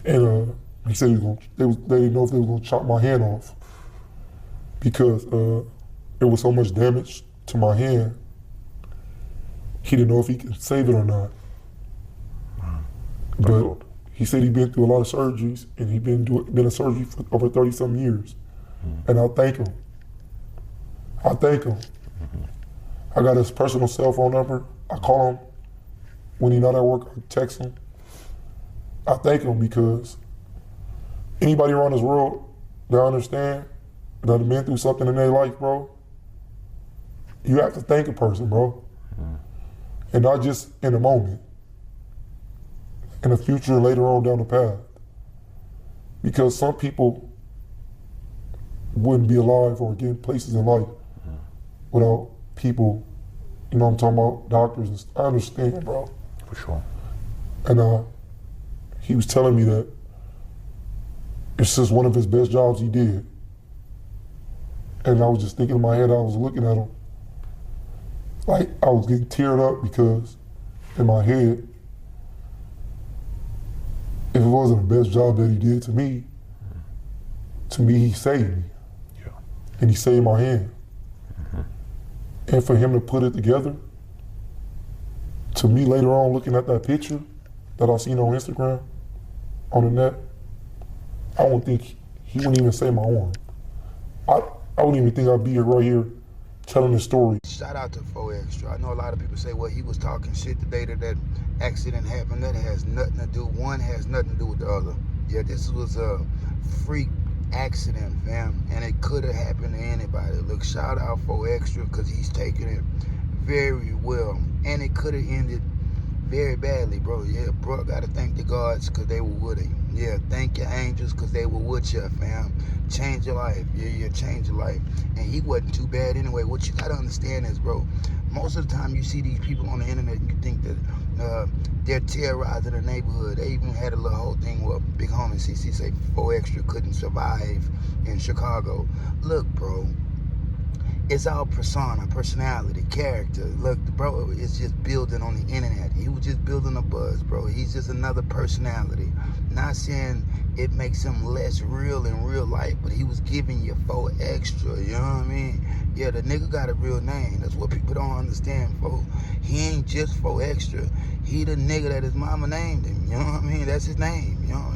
And he said they didn't know if they was gonna chop my hand off because there was so much damage to my hand. He didn't know if he could save it or not. But he said he'd been through a lot of surgeries and he'd been in surgery for over 30-some years. And I thank him. I got his personal cell phone number. I call him. When he's not at work, I text him. I thank him because anybody around this world that understand, that have been through something in their life, bro, you have to thank a person, bro. And not just in the moment. In the future, later on down the path. Because some people wouldn't be alive or get places in life without people, I'm talking about doctors and stuff. I understand, bro. For sure. And he was telling me that it's just one of his best jobs he did. And I was just thinking in my head, I was looking at him. Like, I was getting teared up because in my head, if it wasn't the best job that he did to me, he saved me. Yeah. And he saved my hand. And for him to put it together, to me later on looking at that picture that I seen on Instagram, on the net, I don't think he wouldn't even say my arm. I wouldn't even think I'd be right here telling the story. Shout out to 6ix9ine. I know a lot of people say, well, he was talking shit the day that accident happened. That has nothing to do, one has nothing to do with the other. Yeah, this was a freak accident, fam, and it could have happened to anybody. Look, shout out 6ix9ine because he's taking it very well, and it could have ended very badly, bro. Yeah, bro, gotta thank the gods because they were with him. Yeah, thank your angels because they were with you, fam. Change your life. Yeah, change your life. And he wasn't too bad anyway. What you gotta understand is, bro, most of the time you see these people on the internet and you think that they're terrorizing the neighborhood. They even had a little whole thing where big homie CC say 6ix9ine couldn't survive in Chicago. Look, bro, It's all persona, personality, character. Look, the bro is just building on the internet. He was just building a buzz, bro. He's just another personality. Not saying it makes him less real in real life, but he was giving you 4Extra, you know what I mean? Yeah, the nigga got a real name. That's what people don't understand, folks. He ain't just 4Extra. He the nigga that his mama named him, you know what I mean? That's his name, you know?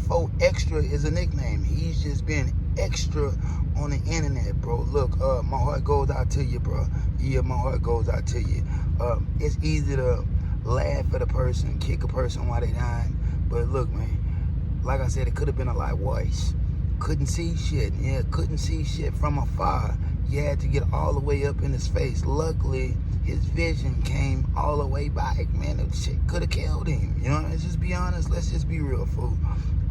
4Extra is a nickname. He's just being extra on the internet, bro. Look, my heart goes out to you, bro. Yeah, my heart goes out to you. It's easy to laugh at a person, kick a person while they dying, but look, man, like I said, it could have been a lot worse. Couldn't see shit. Yeah, couldn't see shit from afar. You had to get all the way up in his face. Luckily, his vision came all the way back, man. That shit could have killed him. You know, let's just be honest. Let's just be real, fool.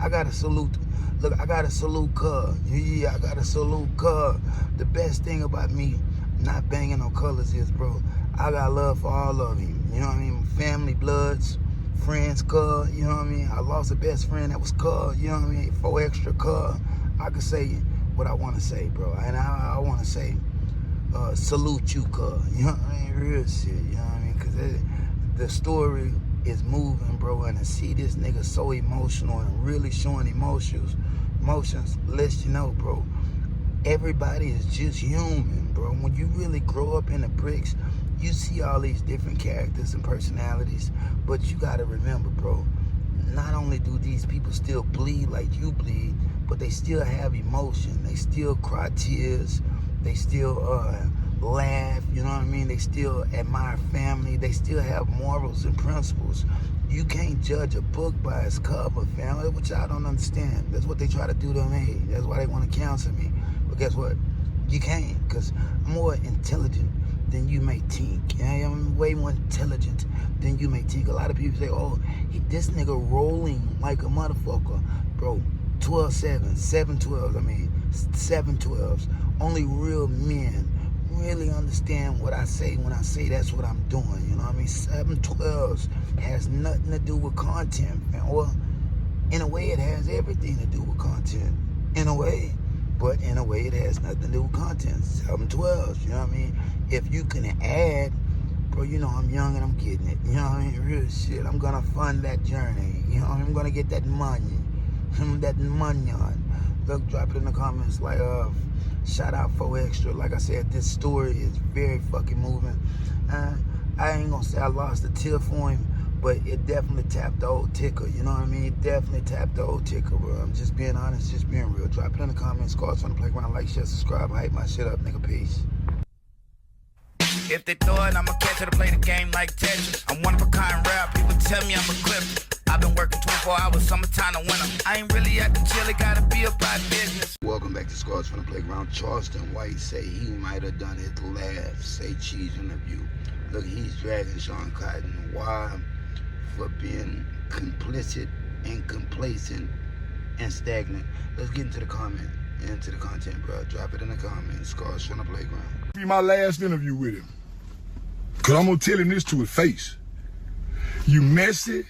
I got to salute. Look, I got to salute Cub. Yeah, I got to salute Cub. The best thing about me not banging no colors is, bro, I got love for all of you. You know what I mean? Family, bloods, friends, Cub. You know what I mean? I lost a best friend that was Cub. You know what I mean? 4Extra Cub. I could say what I want to say, bro. And I want to say, salute you, Cub. You know what I mean? Real shit. You know what I mean? Because the story is moving, bro. And to see this nigga so emotional and really showing emotions lets you know, bro, everybody is just human, bro. When you really grow up in the bricks, you see all these different characters and personalities. But you got to remember, bro, not only do these people still bleed like you bleed, but they still have emotion. They still cry tears. They still laugh, you know what I mean? They still admire family. They still have morals and principles. You can't judge a book by its cover, family, which I don't understand. That's what they try to do to me. That's why they want to cancel me. But guess what? You can't, because I'm more intelligent than you may think. I'm way more intelligent than you may think. A lot of people say, oh, this nigga rolling like a motherfucker. Bro, 12-7, 7-12s, 7-12s. Only real men really understand what I say when I say that's what I'm doing, you know what I mean? 7-12s has nothing to do with content, man. Well, in a way, it has everything to do with content, in a way. But in a way, it has nothing to do with content. 7-12s, you know what I mean? If you can add, bro, you know I'm young and I'm getting it. You know what I mean? Real shit. I'm gonna fund that journey. You know, I'm gonna get that money. That money on. Look, drop it in the comments. Like, shout out 4Extra. Like I said, this story is very fucking moving. I ain't gonna say I lost a tear for him, but it definitely tapped the old ticker. You know what I mean? It definitely tapped the old ticker, bro. I'm just being honest, just being real. Drop it in the comments. Cards on the playground. Like, share, subscribe. Hype my shit up, nigga. Peace. If they throw it, I'ma catch it to play the game like Tetris. I'm one of a kind rap. People tell me I'm a clip. I've been working 24 hours, summertime to winter. I ain't really at the jail, it gotta be about business. Welcome back to Scars from the Playground. Charleston Wright say he might have done his last say cheese interview. Look, he's dragging Sean Cotton. Why? For being complicit and complacent and stagnant. Let's get into the content, bro. Drop it in the comments. Scars from the Playground. Be my last interview with him. Cause I'm gonna tell him this to his face. You messy.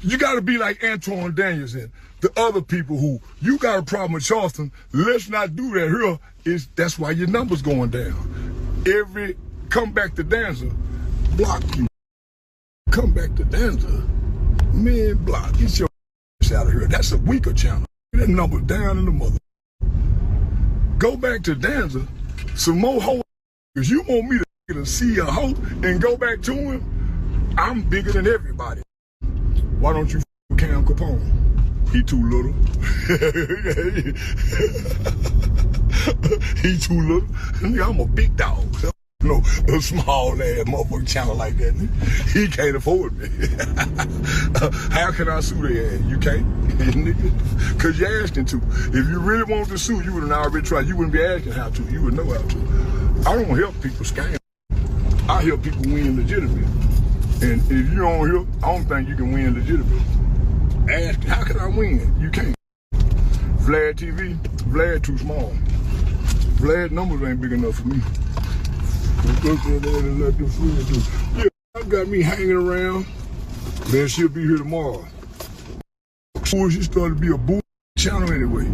You gotta be like Antoine Daniels and the other people who, you got a problem with Charleston, let's not do that here. That's why your numbers going down. Every come back to dancer, block you. Come back to dancer, man, block. Get your out of here. That's a weaker channel. That number down in the mother. Go back to dancer, some more hoe. Cause you want me to see a hoe and go back to him? I'm bigger than everybody. Why don't you f Cam Capone? He too little. He too little. I'm a big dog. No, a small ass motherfucking channel like that. He can't afford me. How can I sue their ass? You can't, nigga. Cause you're asking to. If you really wanted to sue, you would have already tried. You wouldn't be asking how to. You would know how to. I don't help people scam. I help people win legitimate. And if you don't help, I don't think you can win legitimate. Ask, how can I win? You can't. Vlad TV, Vlad too small. Vlad numbers ain't big enough for me. Yeah, I got me hanging around. Man, she'll be here tomorrow. She started to be a bull channel anyway.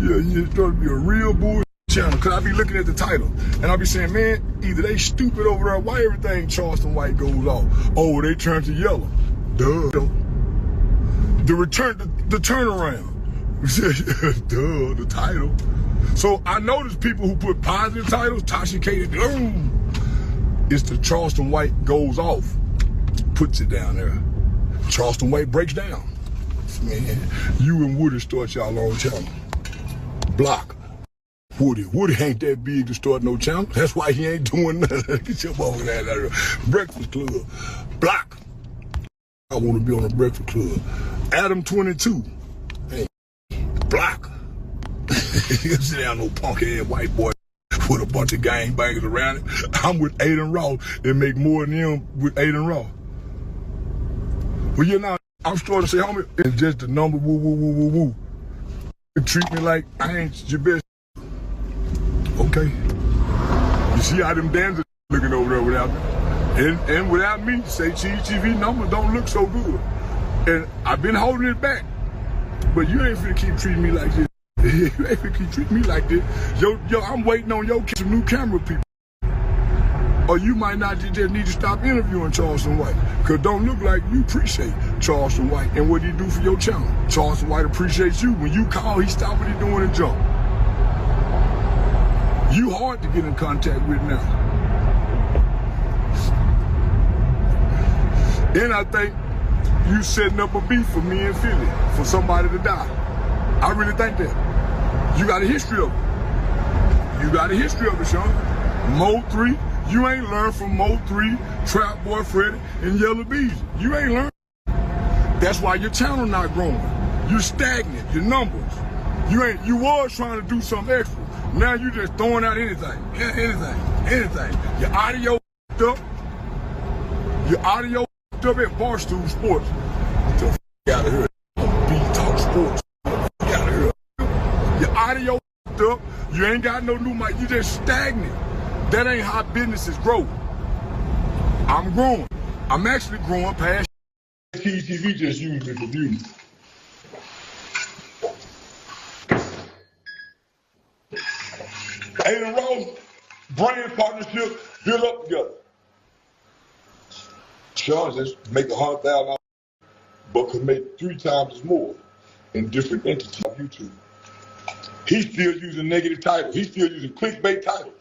Yeah, it started to be a real bull channel. channel because I be looking at the title and I be saying, man, either they stupid over there, why everything Charleston white goes off? Oh, they turn to yellow. Duh. The turnaround. Duh, the title. So I notice people who put positive titles, Tasha K, it's the Charleston white goes off, puts it down there. Charleston white breaks down. Man, you and Woody start y'all own channel. Block. Woody ain't that big to start no channel. That's why he ain't doing nothing. Get your ball with that. Breakfast Club. Block. I want to be on a Breakfast Club. Adam 22. Hey, block. You sit down no punk ass white boy with a bunch of gangbangers around him. I'm with Aiden Ross and make more than him with Aiden Ross. Well, you know, I'm starting to say, homie, it's just the number, woo. You treat me like I ain't your best. Okay. You see how them dancers looking over there without me? And without me, say Cheese TV numbers don't look so good. And I've been holding it back. But you ain't finna keep treating me like this. You ain't finna keep treating me like this. Yo, I'm waiting on some new camera people. Or you might not just need to stop interviewing Charleston White. Because don't look like you appreciate Charleston White and what he do for your channel. Charleston White appreciates you. When you call, he stop what he doing and jump. You hard to get in contact with now. And I think you setting up a beef for me and Philly, for somebody to die. I really think that. You got a history of it. You got a history of it, Sean. Mo 3. You ain't learned from Mo 3, Trap Boy Freddy, and Yellow Bees. You ain't learned. That's why your channel not growing. You're stagnant, your numbers. You was trying to do something extra. Now you just throwing out anything. Your audio up. Your audio up at Barstool Sports. Get the f out of here. B-Talk Sports. Get out of here. Your audio up. You ain't got no new mic. You just stagnant. That ain't how businesses grow. I'm growing. I'm actually growing past TV just used me for views. Aiden Ross, brand partnership, build up together. Sean just make $100,000, but could make 3 times as more in different entities on YouTube. He's still using negative titles. He's still using clickbait titles.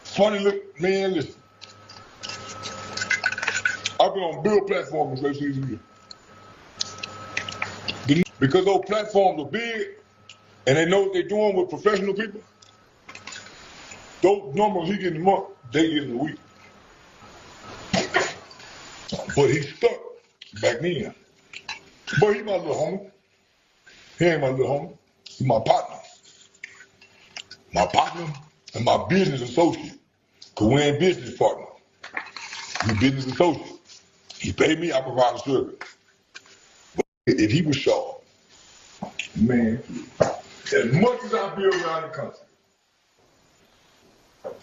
Funny look, man, listen. I've been on big platforms for years. Because those platforms are big and they know what they're doing with professional people, those numbers he getting a month, they get in a week. But he's stuck back then. But he's my little homie. He ain't my little homie. He's my partner. My partner and my business associate. Because we ain't business partner. We business associate. He paid me, I provide a service. But if he was sharp, man, as much as I be around the country,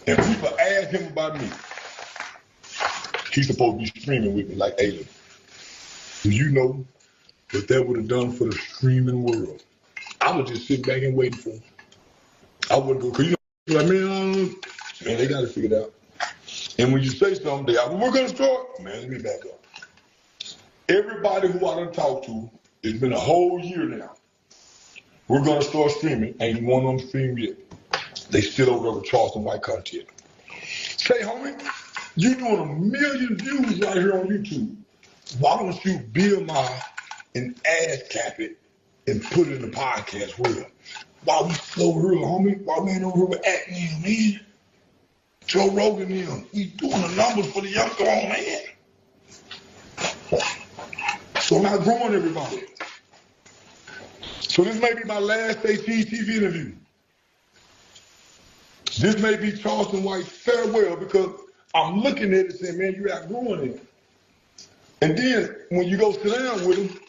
and people ask him about me, he's supposed to be streaming with me like Alien. Do you know what that would have done for the streaming world? I would just sit back and wait for him. I wouldn't go, because you know, like, man, they got to figure it out. And when you say something, they are, well, we're going to start. Man, let me back up. Everybody who I done talked to, it's been a whole year now. We're going to start streaming. Ain't one of them streamed yet. They still over there with Charleston white content. Say, homie, you doing 1 million views right here on YouTube. Why don't you BMI and ass cap it and put it in the podcast world? Why we still over here, homie? Why we ain't over here with Acme, man? Joe Rogan, man. We doing the numbers for the young grown man. So I'm not growing everybody. So this may be my last TV interview. This may be Charleston White's farewell because I'm looking at it saying, man, you're outgrowing it. And then when you go sit down with them,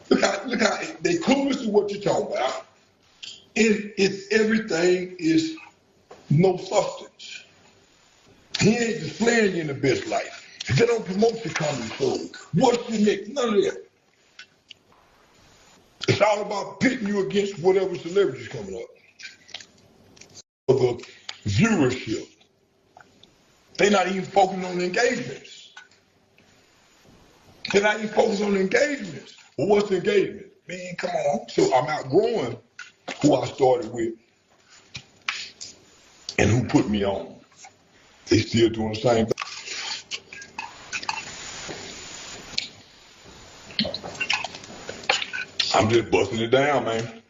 look how they clueless to what you're talking about. It's everything is no substance. He ain't displaying you in the best light. They don't promote your comedy shows. What's your next? None of that. It's all about pitting you against whatever celebrity's coming up. for the viewership. They're not even focusing on the engagements. They're not even focusing on the engagements. Well, what's the engagement? Man, come on. So I'm outgrowing who I started with and who put me on. They still doing the same thing. I'm just busting it down, man.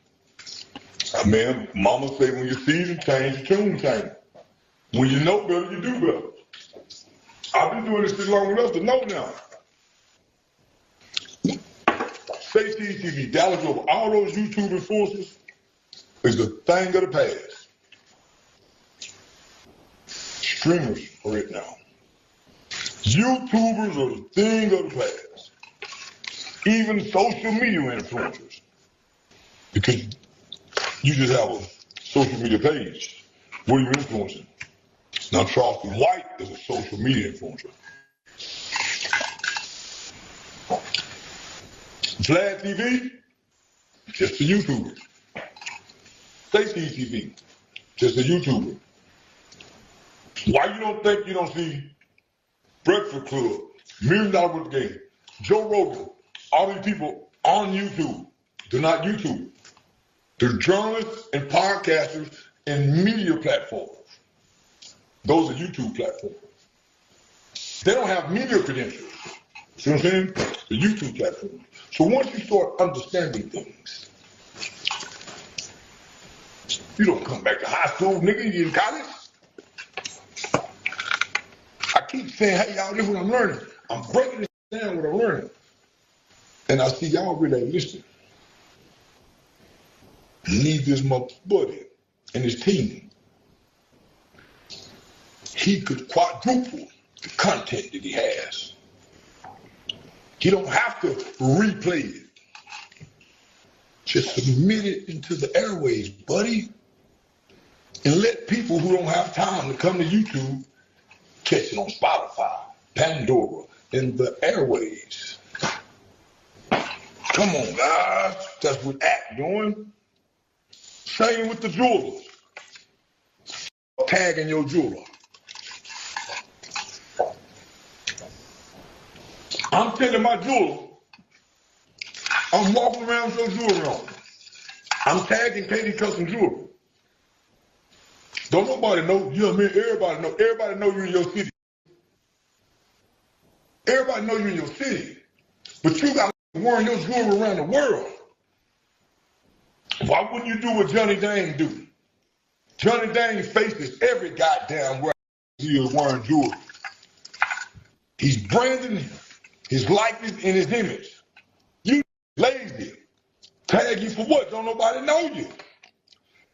Man, mama say when you see them change, your tune change. When you know better, you do better. I've been doing this shit long enough to know now. Say TV, Dallas over all those YouTube influencers is the thing of the past. Streamers are it now. YouTubers are the thing of the past. Even social media influencers. Because you just have a social media page. What are you influencing? Now Charleston Wright is a social media influencer. Vlad TV, just a YouTuber. Stacey TV, just a YouTuber. Why you don't think you don't see Breakfast Club, $1 Million Worth Game, Joe Rogan, all these people on YouTube? They're not YouTube. They're journalists and podcasters and media platforms. Those are YouTube platforms. They don't have media credentials. See what I'm saying? The YouTube platform. So once you start understanding things, you don't come back to high school, nigga, you in college. I keep saying, hey, y'all, this is what I'm learning. I'm breaking it down what I'm learning. And I see y'all really ain't listening. Leave this buddy and his team. He could quadruple the content that he has. He don't have to replay it. Just submit it into the airways, buddy. And let people who don't have time to come to YouTube catch it on Spotify, Pandora, and the airways. Come on, guys. That's what Act doing. Same with the jewelers. Tagging your jeweler. I'm telling my jeweler, I'm walking around with your jewelry on. I'm tagging Katie Custom Jewelry. Don't nobody know, you know what I mean? Everybody know. Everybody know you in your city. Everybody know you in your city. But you got wearing your jewelry around the world. Why wouldn't you do what Johnny Dang do? Johnny Dang faces every goddamn where he is wearing jewelry. He's branding his likeness and his image. You lazy. Tag you for what? Don't nobody know you.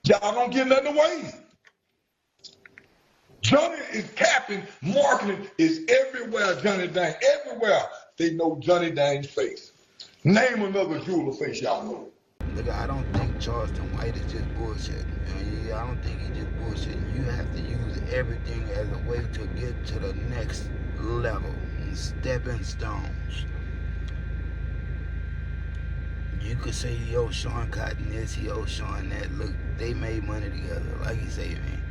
Y'all don't get nothing away. Johnny is capping, marketing is everywhere, Johnny Dang. Everywhere they know Johnny Dang's face. Name another jeweler face y'all know. Nigga, I don't think Charleston White is just bullshit. I don't think he's just bullshit. You have to use everything as a way to get to the next level. Stepping stones. You could say, yo, Sean Cotton this, yo, Sean that. Look, they made money together. Like you say, man,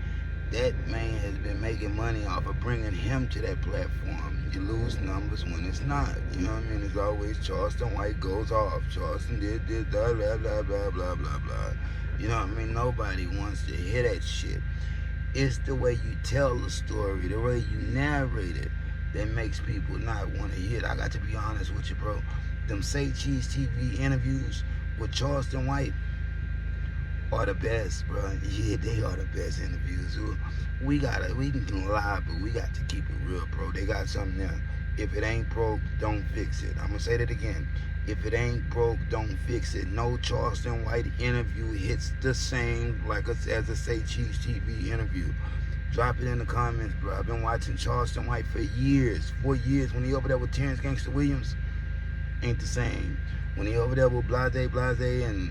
that man has been making money off of bringing him to that platform. You lose numbers when it's not. You know what I mean? It's always Charleston White goes off. Charleston did this, blah, blah, blah, blah, blah, blah, blah. You know what I mean? Nobody wants to hear that shit. It's the way you tell the story, the way you narrate it, that makes people not want to hear it. I got to be honest with you, bro. Them Say Cheese TV interviews with Charleston White are the best, bro. Yeah, they are the best interviews. We can lie, but we got to keep it real, bro. They got something there. If it ain't broke, don't fix it. I'm gonna say that again. If it ain't broke, don't fix it. No Charleston White interview hits the same like as a Say Cheese TV interview. Drop it in the comments, bro. I've been watching Charleston White for years. 4 years. When he over there with Terrence Gangster Williams, ain't the same. When he over there with Blase and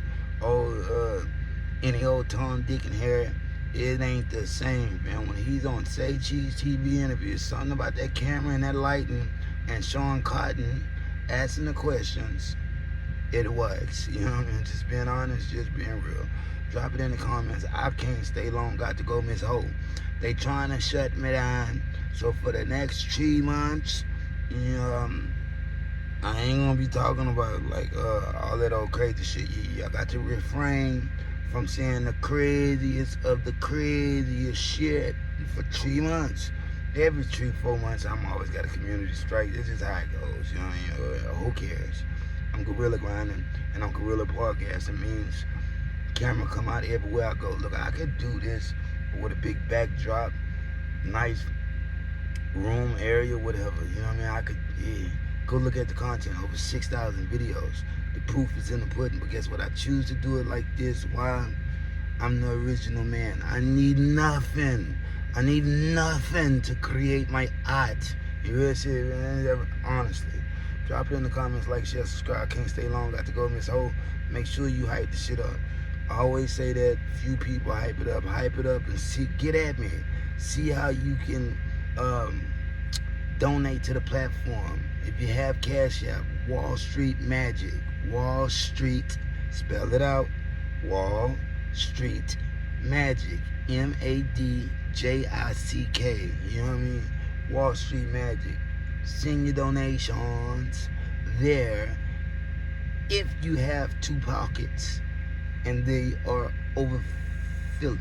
any old Tom, Dick, and Harry, it ain't the same, man. When he's on Say Cheese TV interviews, something about that camera and that lighting and Sean Cotton asking the questions, it works. You know what I mean? Just being honest, just being real. Drop it in the comments. I can't stay long, got to go Miss Ho. They trying to shut me down. So for the next 3 months, I ain't gonna be talking about like all that old crazy shit. Y'all got to refrain from saying the craziest of the craziest shit for 3 months. Every 3-4 months, I'm always got a community strike. This is how it goes. You know what I mean? Who cares? I'm gorilla grinding and I'm gorilla podcasting. Means camera come out everywhere I go. Look, I could do this with a big backdrop, nice room area, whatever. You know what I mean? I could go look at the content. Over 6,000 videos. The proof is in the pudding. But guess what? I choose to do it like this. Why? I'm the original man. I need nothing. I need nothing to create my art. You really see it, man? Honestly. Drop it in the comments, like, share, subscribe. Can't stay long, got to go Miss Ho. Make sure you hype the shit up. I always say that few people hype it up and see, get at me. See how you can donate to the platform. If you have Cash App, Wall Street Magic. Wall Street, spell it out. Wall Street Magic. MADJICK. You know what I mean? Wall Street Magic. Send your donations there. If you have 2 pockets and they are overfilled.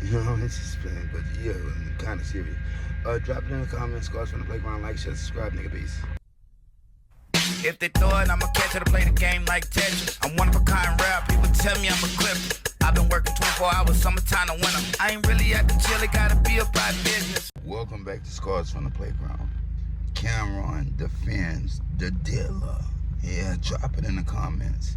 You know, it's just playing, but yeah, I'm kind of serious. Drop it in the comments, scores from the playground, like, share, subscribe, nigga, peace. If they throw it, I'ma catch it. I play the game like Tetris. I'm one of a kind rap. People tell me I'm a clip. I've been working 24 hours, summertime to winter. I ain't really at the jail, it gotta be about business. Welcome back to Scars from the Playground. Camron defends the dealer. Yeah, drop it in the comments.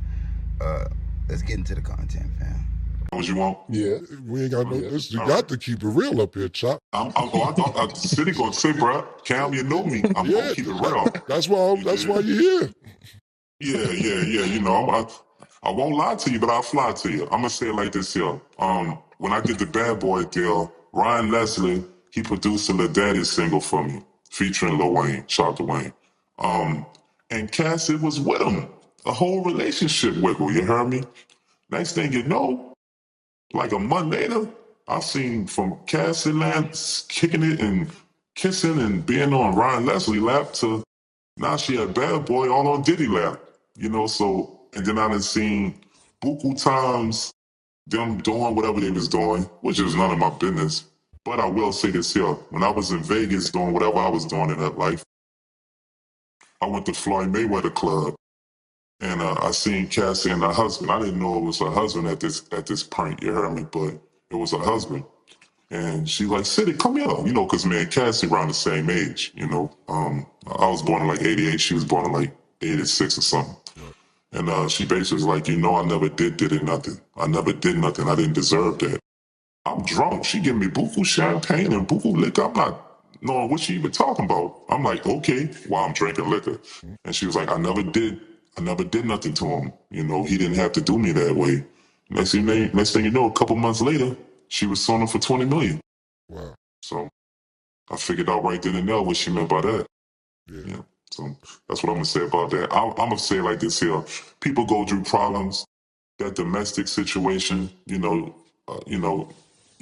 Let's get into the content, fam. What you want? Yeah, we ain't got no. You got to keep it real up here, Chop. I thought City gonna say, bro, Cam, you know me. I'm gonna keep it real. That's why you're here. Yeah. You know, I won't lie to you, but I'll fly to you. I'm gonna say it like this here. When I did the Bad Boy deal, Ryan Leslie, he produced a Lil Daddy single for me, featuring Lil Wayne. Shout out to Wayne. And Cassie was with him. A whole relationship wiggle, you heard me? Next thing you know, like a month later, I seen from Cassie Land kicking it and kissing and being on Ryan Leslie lap to now she a Bad Boy all on Diddy lap. You know, so, and then I done seen buku times them doing whatever they was doing, which is none of my business. But I will say this here, when I was in Vegas doing whatever I was doing in that life, I went to Floyd Mayweather Club. And I seen Cassie and her husband. I didn't know it was her husband at this point, you heard me, but it was her husband. And she's like, City, come here, you know, because me and Cassie around the same age, you know. I was born in like 88, she was born in like 86 or something. And she basically was like, you know, I never did nothing. I never did nothing. I didn't deserve that. I'm drunk. She giving me buku champagne and buku liquor. I'm not knowing what she even talking about. I'm like, okay, while I'm drinking liquor. And she was like, I never did nothing to him. You know, he didn't have to do me that way. Next thing you know, a couple months later, she was suing him for $20 million. Wow. So I figured out right then and there what she meant by that. Yeah. So that's what I'm gonna say about that. I'm gonna say it like this here: people go through problems. That domestic situation,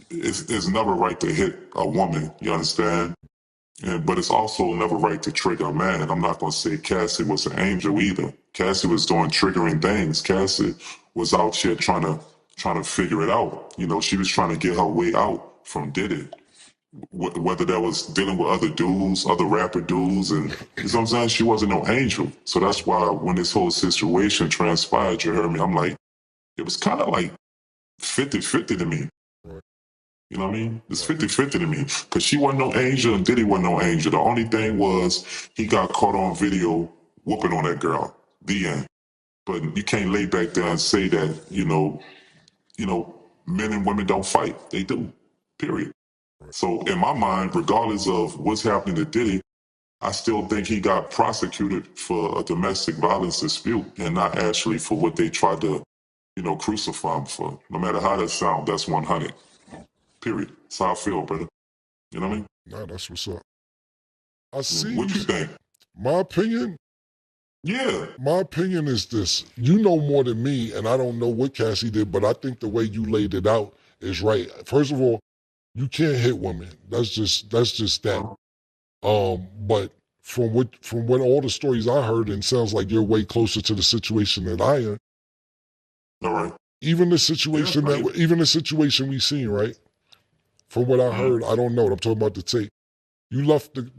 it's never right to hit a woman. You understand? But it's also never right to trigger a man. I'm not gonna say Cassie was an angel either. Cassie was doing triggering things. Cassie was out here trying to figure it out. You know, she was trying to get her way out from Diddy. Whether that was dealing with other dudes, other rapper dudes, and you know what I'm saying? She wasn't no angel. So that's why when this whole situation transpired, you heard me, I'm like, it was kind of like 50-50 to me. You know what I mean? It's 50-50 to me. Because she wasn't no angel and Diddy wasn't no angel. The only thing was he got caught on video whooping on that girl. The end. But you can't lay back there and say that, you know, men and women don't fight. They do. Period. So in my mind, regardless of what's happening to Diddy, I still think he got prosecuted for a domestic violence dispute and not actually for what they tried to, crucify him for. No matter how that sounds, that's 100. Period. That's how I feel, brother. You know what I mean? Nah, that's what's up. I see. What you think? My opinion, Yeah. My opinion is this. You know more than me, and I don't know what Cassie did, but I think the way you laid it out is right. First of all, you can't hit women. That's just that. But from what all the stories I heard, and sounds like you're way closer to the situation than I am. All right. Even the situation even the situation we seen, right? From what I heard, I don't know. I'm talking about the tape. You left the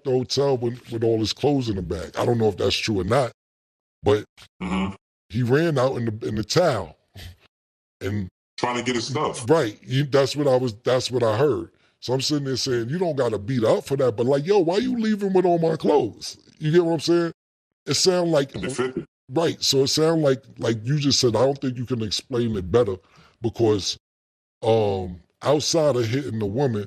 hotel with all his clothes in the bag. I don't know if that's true or not, but he ran out in the towel and trying to get his stuff. Right. That's what I heard. So I'm sitting there saying, you don't gotta beat up for that, but like, yo, why you leaving with all my clothes? You get what I'm saying? It sound like right. So it sound like you just said, I don't think you can explain it better because outside of hitting the woman,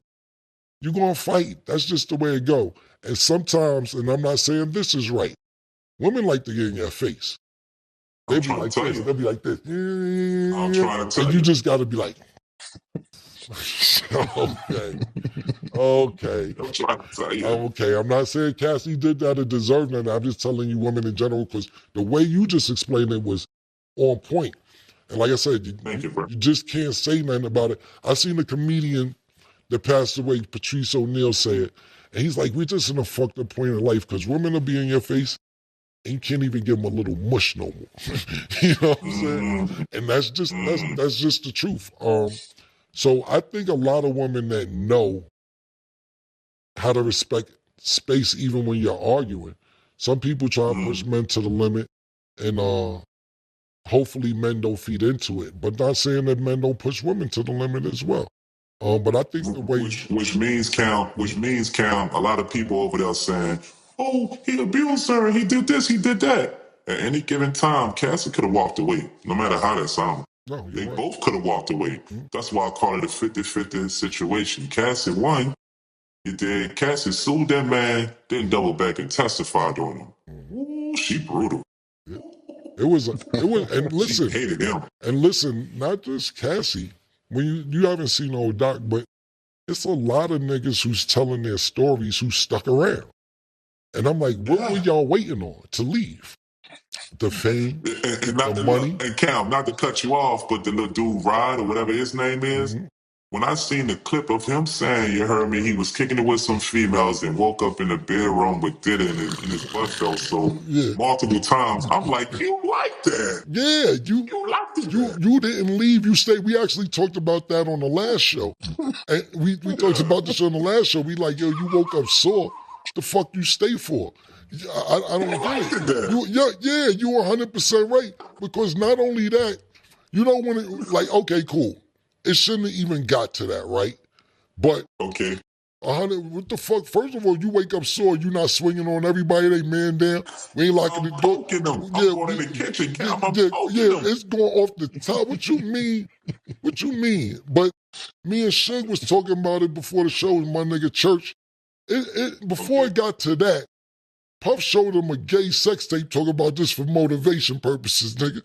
you're gonna fight. That's just the way it go. And sometimes, and I'm not saying this is right, women like to get in your face. They'll be like this. They'll be like this. I'm trying to tell and you just gotta be like, okay. I'm trying to tell you. Okay, I'm not saying Cassie did that or deserved that. I'm just telling you women in general because the way you just explained it was on point. And like I said, you just can't say nothing about it. I seen a comedian that passed away, Patrice O'Neal, say it. And he's like, we're just in a fucked up point in life because women will be in your face and you can't even give them a little mush no more. You know what I'm saying? And that's just the truth. So I think a lot of women that know how to respect space even when you're arguing. Some people try to push men to the limit and hopefully men don't feed into it. But not saying that men don't push women to the limit as well. But I think the way which means count, a lot of people over there saying, oh, he abused her, he did this, he did that. At any given time, Cassie could have walked away, no matter how that sounded. No, they both could have walked away. That's why I call it a 50-50 situation. Cassie won. You did. Cassie sued that man, then double back and testified on him. Ooh, she brutal. It was, and listen, she hated him. And listen, not just Cassie. When you haven't seen old Doc, but it's a lot of niggas who's telling their stories who stuck around. And I'm like, what were y'all waiting on to leave? The fame, the money. And Cam, not to cut you off, but the little dude, Rod, or whatever his name is, when I seen the clip of him saying, you heard me, he was kicking it with some females and woke up in the bedroom with Diddy and his butt felt so multiple times. I'm like, you like that. Yeah, you liked it. You didn't leave, you stayed. We actually talked about that on the last show. And we talked about this on the last show. We like, yo, you woke up sore. The fuck you stay for? I don't get it. You were 100% right. Because not only that, you don't want to, like, okay, cool. It shouldn't have even got to that, right? But okay, what the fuck? First of all, you wake up sore. You not swinging on everybody. They man down. We ain't locking the door. I'm going in the kitchen. It's going off the top. What you mean? What you mean? But me and Suge was talking about it before the show with my nigga Church. Before it got to that, Puff showed him a gay sex tape talking about this for motivation purposes, nigga.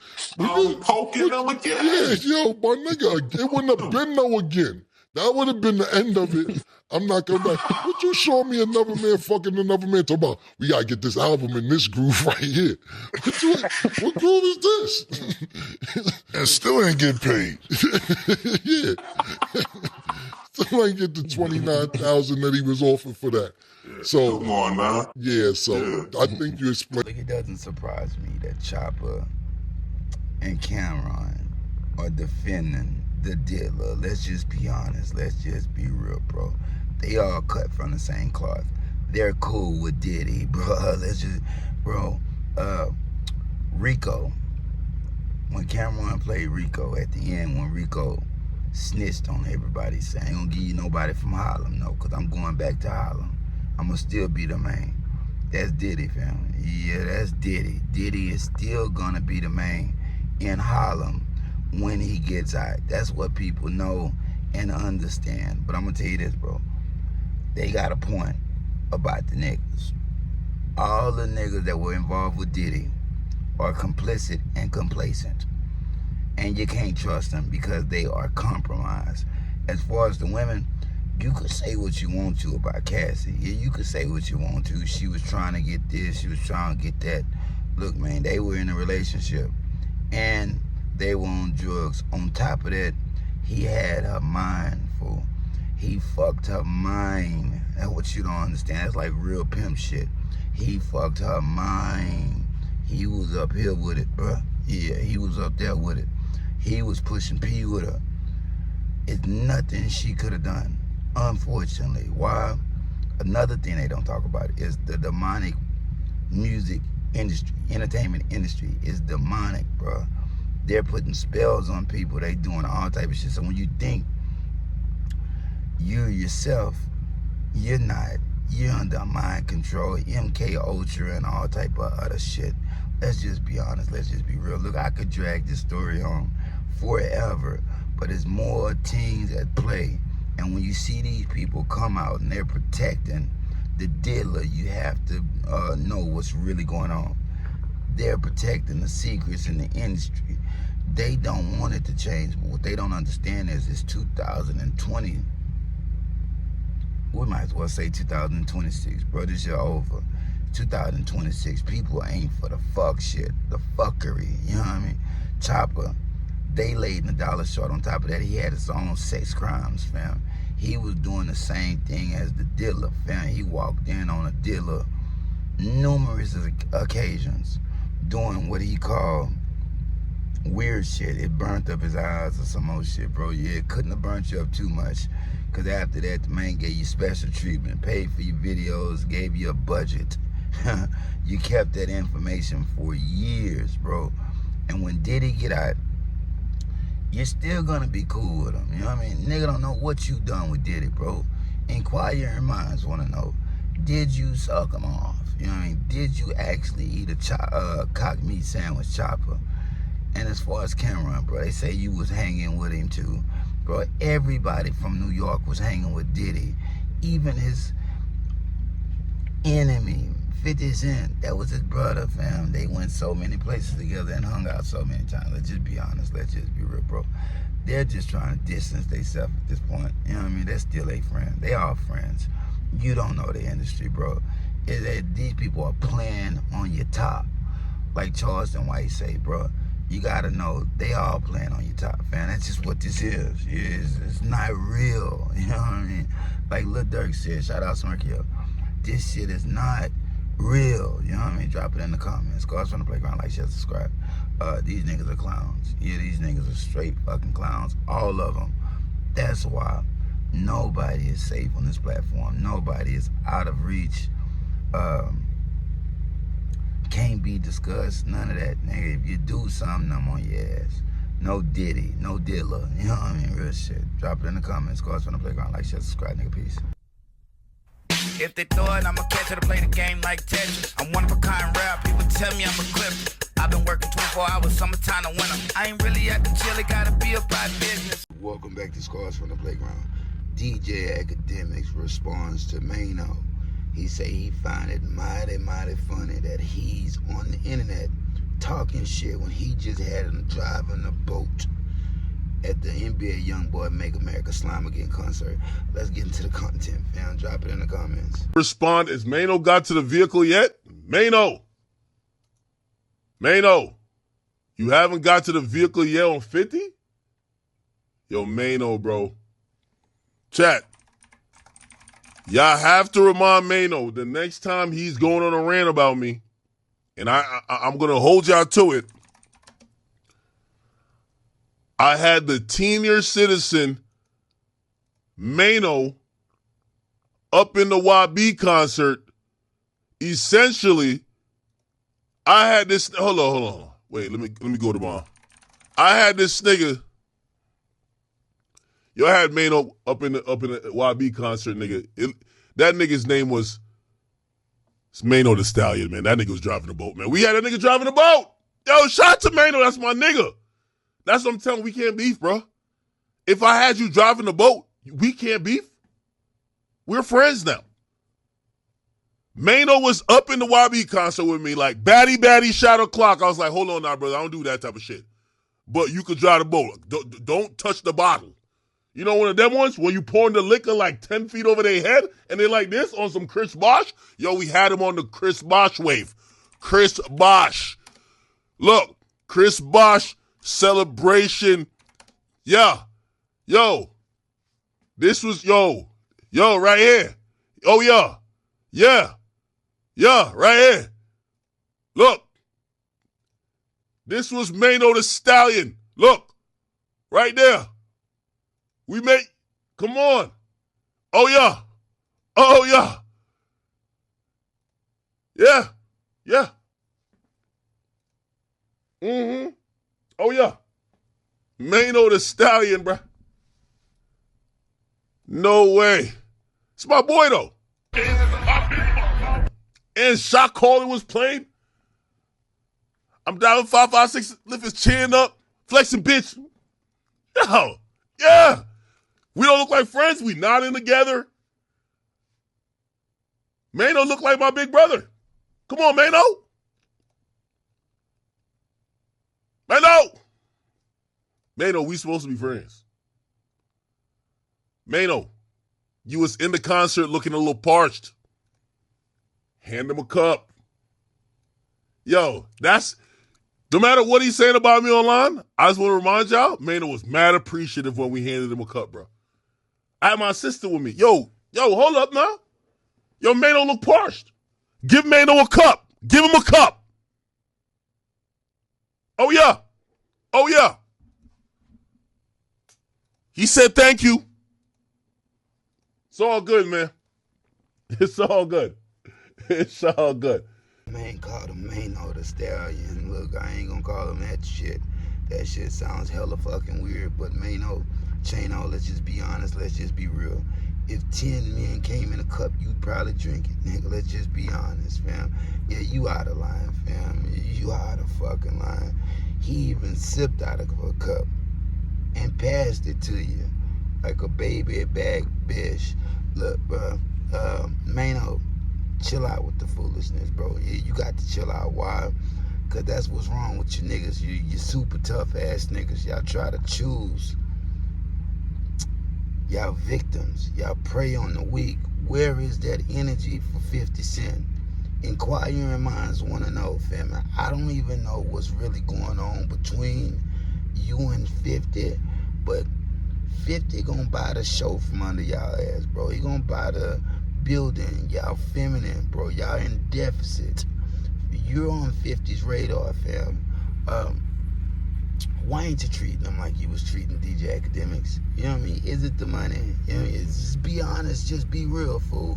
Poking him again. Yeah, yo, my nigga, it wouldn't have been no again. That would have been the end of it. I'm not gonna back. Would you show me another man fucking another man talking about, we gotta get this album in this groove right here? What groove is this? And still ain't getting paid. Yeah. Still ain't get the $29,000 that he was offered for that. So come on now. Yeah, so I think you explained. It doesn't surprise me that Chopper and Camron are defending the dealer. Let's just be honest. Let's just be real, bro. They all cut from the same cloth. They're cool with Diddy, bro. Rico. When Camron played Rico at the end, when Rico snitched on everybody, saying, I ain't gonna give you nobody from Harlem, no, because I'm going back to Harlem. I'm gonna still be the man. That's Diddy, family. Yeah, that's Diddy. Diddy is still gonna be the man in Harlem when he gets out. That's what people know and understand. But I'm gonna tell you this, bro. They got a point about the niggas. All the niggas that were involved with Diddy are complicit and complacent. And you can't trust them because they are compromised. As far as the women, you could say what you want to about Cassie. Yeah, you could say what you want to. She was trying to get this, she was trying to get that. Look, man, they were in a relationship and they were on drugs. On top of that, he had her mind, fool. He fucked her mind. That's what you don't understand. That's like real pimp shit. He fucked her mind. He was up here with it, bruh. Yeah, he was up there with it. He was pushing P with her. It's nothing she could have done, unfortunately. Why? Another thing they don't talk about is the demonic music industry, entertainment industry is demonic, bro. They're putting spells on people. They doing all type of shit. So when you think you yourself, you're under mind control, MK Ultra and all type of other shit. Let's just be honest. Let's just be real. Look, I could drag this story on forever, but there's more things at play. And when you see these people come out and they're protecting the dealer, you have to know what's really going on. They're protecting the secrets in the industry. They don't want it to change, but what they don't understand is it's 2020. We might as well say 2026, bro. This year over. 2026. People ain't for the fuck shit, the fuckery. You know what I mean? Chopper, they laid in the dollar short. On top of that, he had his own sex crimes, fam. He was doing the same thing as the dealer, fam. He walked in on a dealer numerous occasions doing what he called weird shit. It burnt up his eyes or some old shit, bro. Yeah, it couldn't have burnt you up too much, because after that, the man gave you special treatment, paid for your videos, gave you a budget. You kept that information for years, bro. And when Diddy get out, you're still gonna be cool with him. You know what I mean? Nigga don't know what you done with Diddy, bro. Inquiring minds wanna know, did you suck him off? You know what I mean? Did you actually eat a cock meat sandwich, Chopper? And as far as Camron, bro, they say you was hanging with him too. Bro, everybody from New York was hanging with Diddy. Even his enemy, 50 Cent, that was his brother, fam. They went so many places together and hung out so many times. Let's just be honest. Let's just be real, bro. They're just trying to distance themselves at this point. You know what I mean? They're still a friend. They are friends. You don't know the industry, bro. These people are playing on your top. Like Charleston White say, bro. You gotta know they all playing on your top, fam. That's just what this is. It's not real. You know what I mean? Like Lil Durk said, shout out Smirky. This shit is not real. You know what I mean? Drop it in the comments. Cause from the playground, like, share, subscribe. These niggas are clowns. Yeah, these niggas are straight fucking clowns. All of them. That's why nobody is safe on this platform. Nobody is out of reach. Can't be discussed. None of that, nigga. If you do something, I'm on your ass. No Diddy, no dealer. You know what I mean? Real shit. Drop it in the comments. Cause from the playground, like, share, subscribe, nigga. Peace. If they throw it, I'ma catch it to play the game like Tetris. I'm one of a kind rap, people tell me I'm a clip. I've been working 24 hours, summertime to winter. I ain't really at the chill, it gotta be about business. Welcome back to Scars from the Playground. DJ Akademiks responds to Maino. He say he find it mighty, mighty funny that he's on the internet talking shit when he just had him driving a boat at the NBA YoungBoy Make America Slime Again concert. Let's get into the content, fam. Drop it in the comments. Respond, is Maino got to the vehicle yet? Maino, you haven't got to the vehicle yet on 50? Yo, Maino, bro. Chat. Y'all have to remind Maino the next time he's going on a rant about me, and I'm going to hold y'all to it, I had the senior citizen Maino up in the YB concert. Essentially, I had this. Hold on. Wait, let me go to mine. I had this nigga. Yo, I had Maino up in the YB concert, nigga. That nigga's name was Maino the Stallion, man. That nigga was driving the boat, man. We had that nigga driving the boat. Yo, shout out to Maino. That's my nigga. That's what I'm telling you. We can't beef, bro. If I had you driving the boat, we can't beef. We're friends now. Maino was up in the YB concert with me, like, batty, shadow clock. I was like, hold on now, brother. I don't do that type of shit. But you could drive the boat. Don't touch the bottle. You know one of them ones when you pouring the liquor like 10 feet over their head and they're like this on some Chris Bosh? Yo, we had him on the Chris Bosh wave. Chris Bosh. Look, Chris Bosh celebration. Yeah. Yo. This was, yo, right here. Oh, yeah. Yeah, right here. Look. This was Maino the Stallion. Look. Right there. We made, come on. Oh, yeah. Oh, yeah. Yeah. Mm-hmm. Oh, yeah. Maino the Stallion, bruh. No way. It's my boy, though. And shot calling was playing. I'm down 556, lift his chin up, flexing, bitch. Yo, yeah. We don't look like friends. We nodding together. Maino look like my big brother. Come on, Maino. Maino, we supposed to be friends. Maino, you was in the concert looking a little parched. Hand him a cup. Yo, that's, no matter what he's saying about me online, I just want to remind y'all, Maino was mad appreciative when we handed him a cup, bro. I had my sister with me. Yo, hold up now. Yo, Maino look parched. Give Maino a cup. Give him a cup. Oh, yeah. He said thank you. It's all good, man. It's all good. Man called him Maino the Stallion. Look, I ain't gonna call him that shit. That shit sounds hella fucking weird, but Maino, Chano, let's just be honest, let's just be real. If 10 men came in a cup, you'd probably drink it, nigga. Let's just be honest, fam. Yeah, you out of line, fam. You out of fucking line. He even sipped out of a cup and passed it to you like a baby back bitch. Look, bro, Maino, chill out with the foolishness, bro. Yeah, you got to chill out. Why? Because that's what's wrong with you niggas. You super tough ass niggas. Y'all try to choose. Y'all victims. Y'all prey on the weak. Where is that energy for 50 Cent? Inquiring minds want to know, fam. I don't even know what's really going on between you and 50, but 50 gonna buy the show from under y'all ass, bro. He gonna buy the building. Y'all feminine, bro. Y'all in deficit. You're on 50's radar, fam. Why ain't you treating them like you was treating DJ Akademiks? You know what I mean? Is it the money? You know, just be honest, just be real, fool.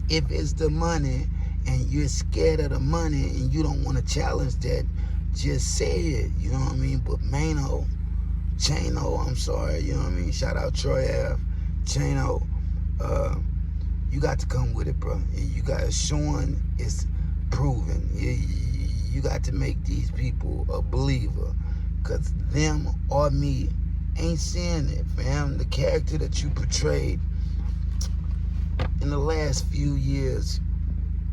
If it's the money and you're scared of the money and you don't want to challenge that, just say it. You know what I mean? But Maino, Chano, I'm sorry, you know what I mean? Shout out Troy Ave. Chano, you got to come with it, bro. You got showing it's proven. You got to make these people a believer. Because them or me ain't seeing it, fam. The character that you portrayed in the last few years,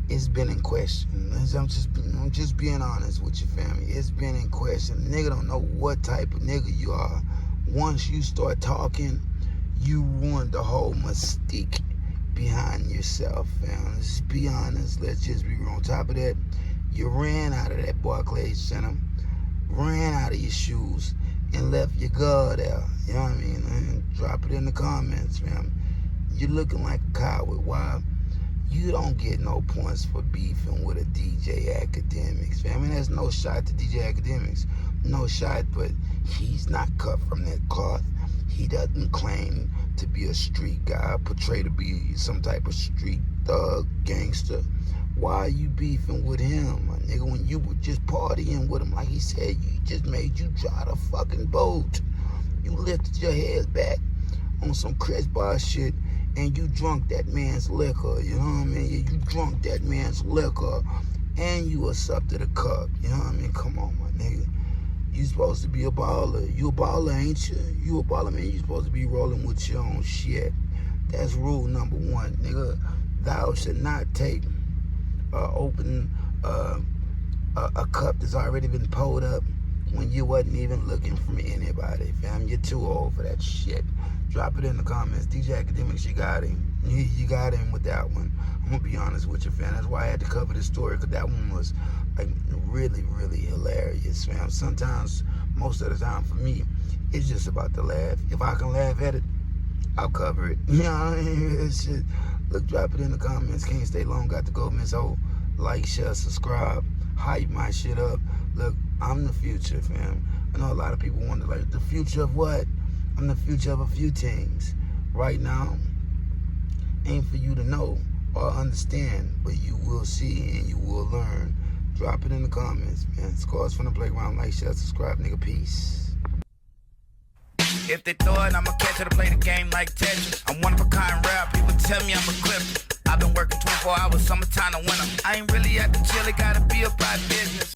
it's been in question. I'm just being honest with you, family. It's been in question. Nigga don't know what type of nigga you are. Once you start talking, you ruin the whole mystique behind yourself, fam. Let's be honest. Let's just be real. On top of that, you ran out of that Barclays Center, ran out of your shoes, and left your guard out. You know what I mean? And drop it in the comments, fam. You're looking like a coward. Why? You don't get no points for beefing with a DJ Akademiks, fam. I mean, there's no shot to DJ Akademiks. No shot, but he's not cut from that cloth. He doesn't claim to be a street guy, portray to be some type of street thug, gangster. Why are you beefing with him, my nigga, when you were just partying with him? Like he said, you just made you drive the fucking boat. You lifted your head back on some Chris Bosh shit, and you drunk that man's liquor, you know what I mean? You drunk that man's liquor, and you was up to the cup, you know what I mean? Come on, my nigga. You supposed to be a baller. You a baller, ain't you? You a baller, man. You supposed to be rolling with your own shit. That's rule number one, nigga. Thou should not take open a cup that's already been pulled up when you wasn't even looking from anybody, fam. You're too old for that shit. Drop it in the comments. DJ Akademiks, you got him. You got him with that one. I'm I'm gonna be honest with you, fam. That's why I had to cover this story, because that one was like really, really hilarious, fam. Sometimes, most of the time for me, it's just about the laugh. If I can laugh at it, I'll cover it. You know what I mean? It's shit. Look, drop it in the comments. Can't stay long, got to go, Miss O. Like, share, subscribe, hype my shit up. Look, I'm the future, fam. I know a lot of people wonder, like, the future of what? I'm the future of a few things. Right now, ain't for you to know or understand, but you will see and you will learn. Drop it in the comments, man. Scores from the playground. Like, share, subscribe, nigga. Peace. If they throw it, I'ma catch it to play the game like Tetris. I'm one of a kind rap, people tell me I'm equipped. I've been working 24 hours, summertime to winter. I ain't really at the chill, it gotta be about business.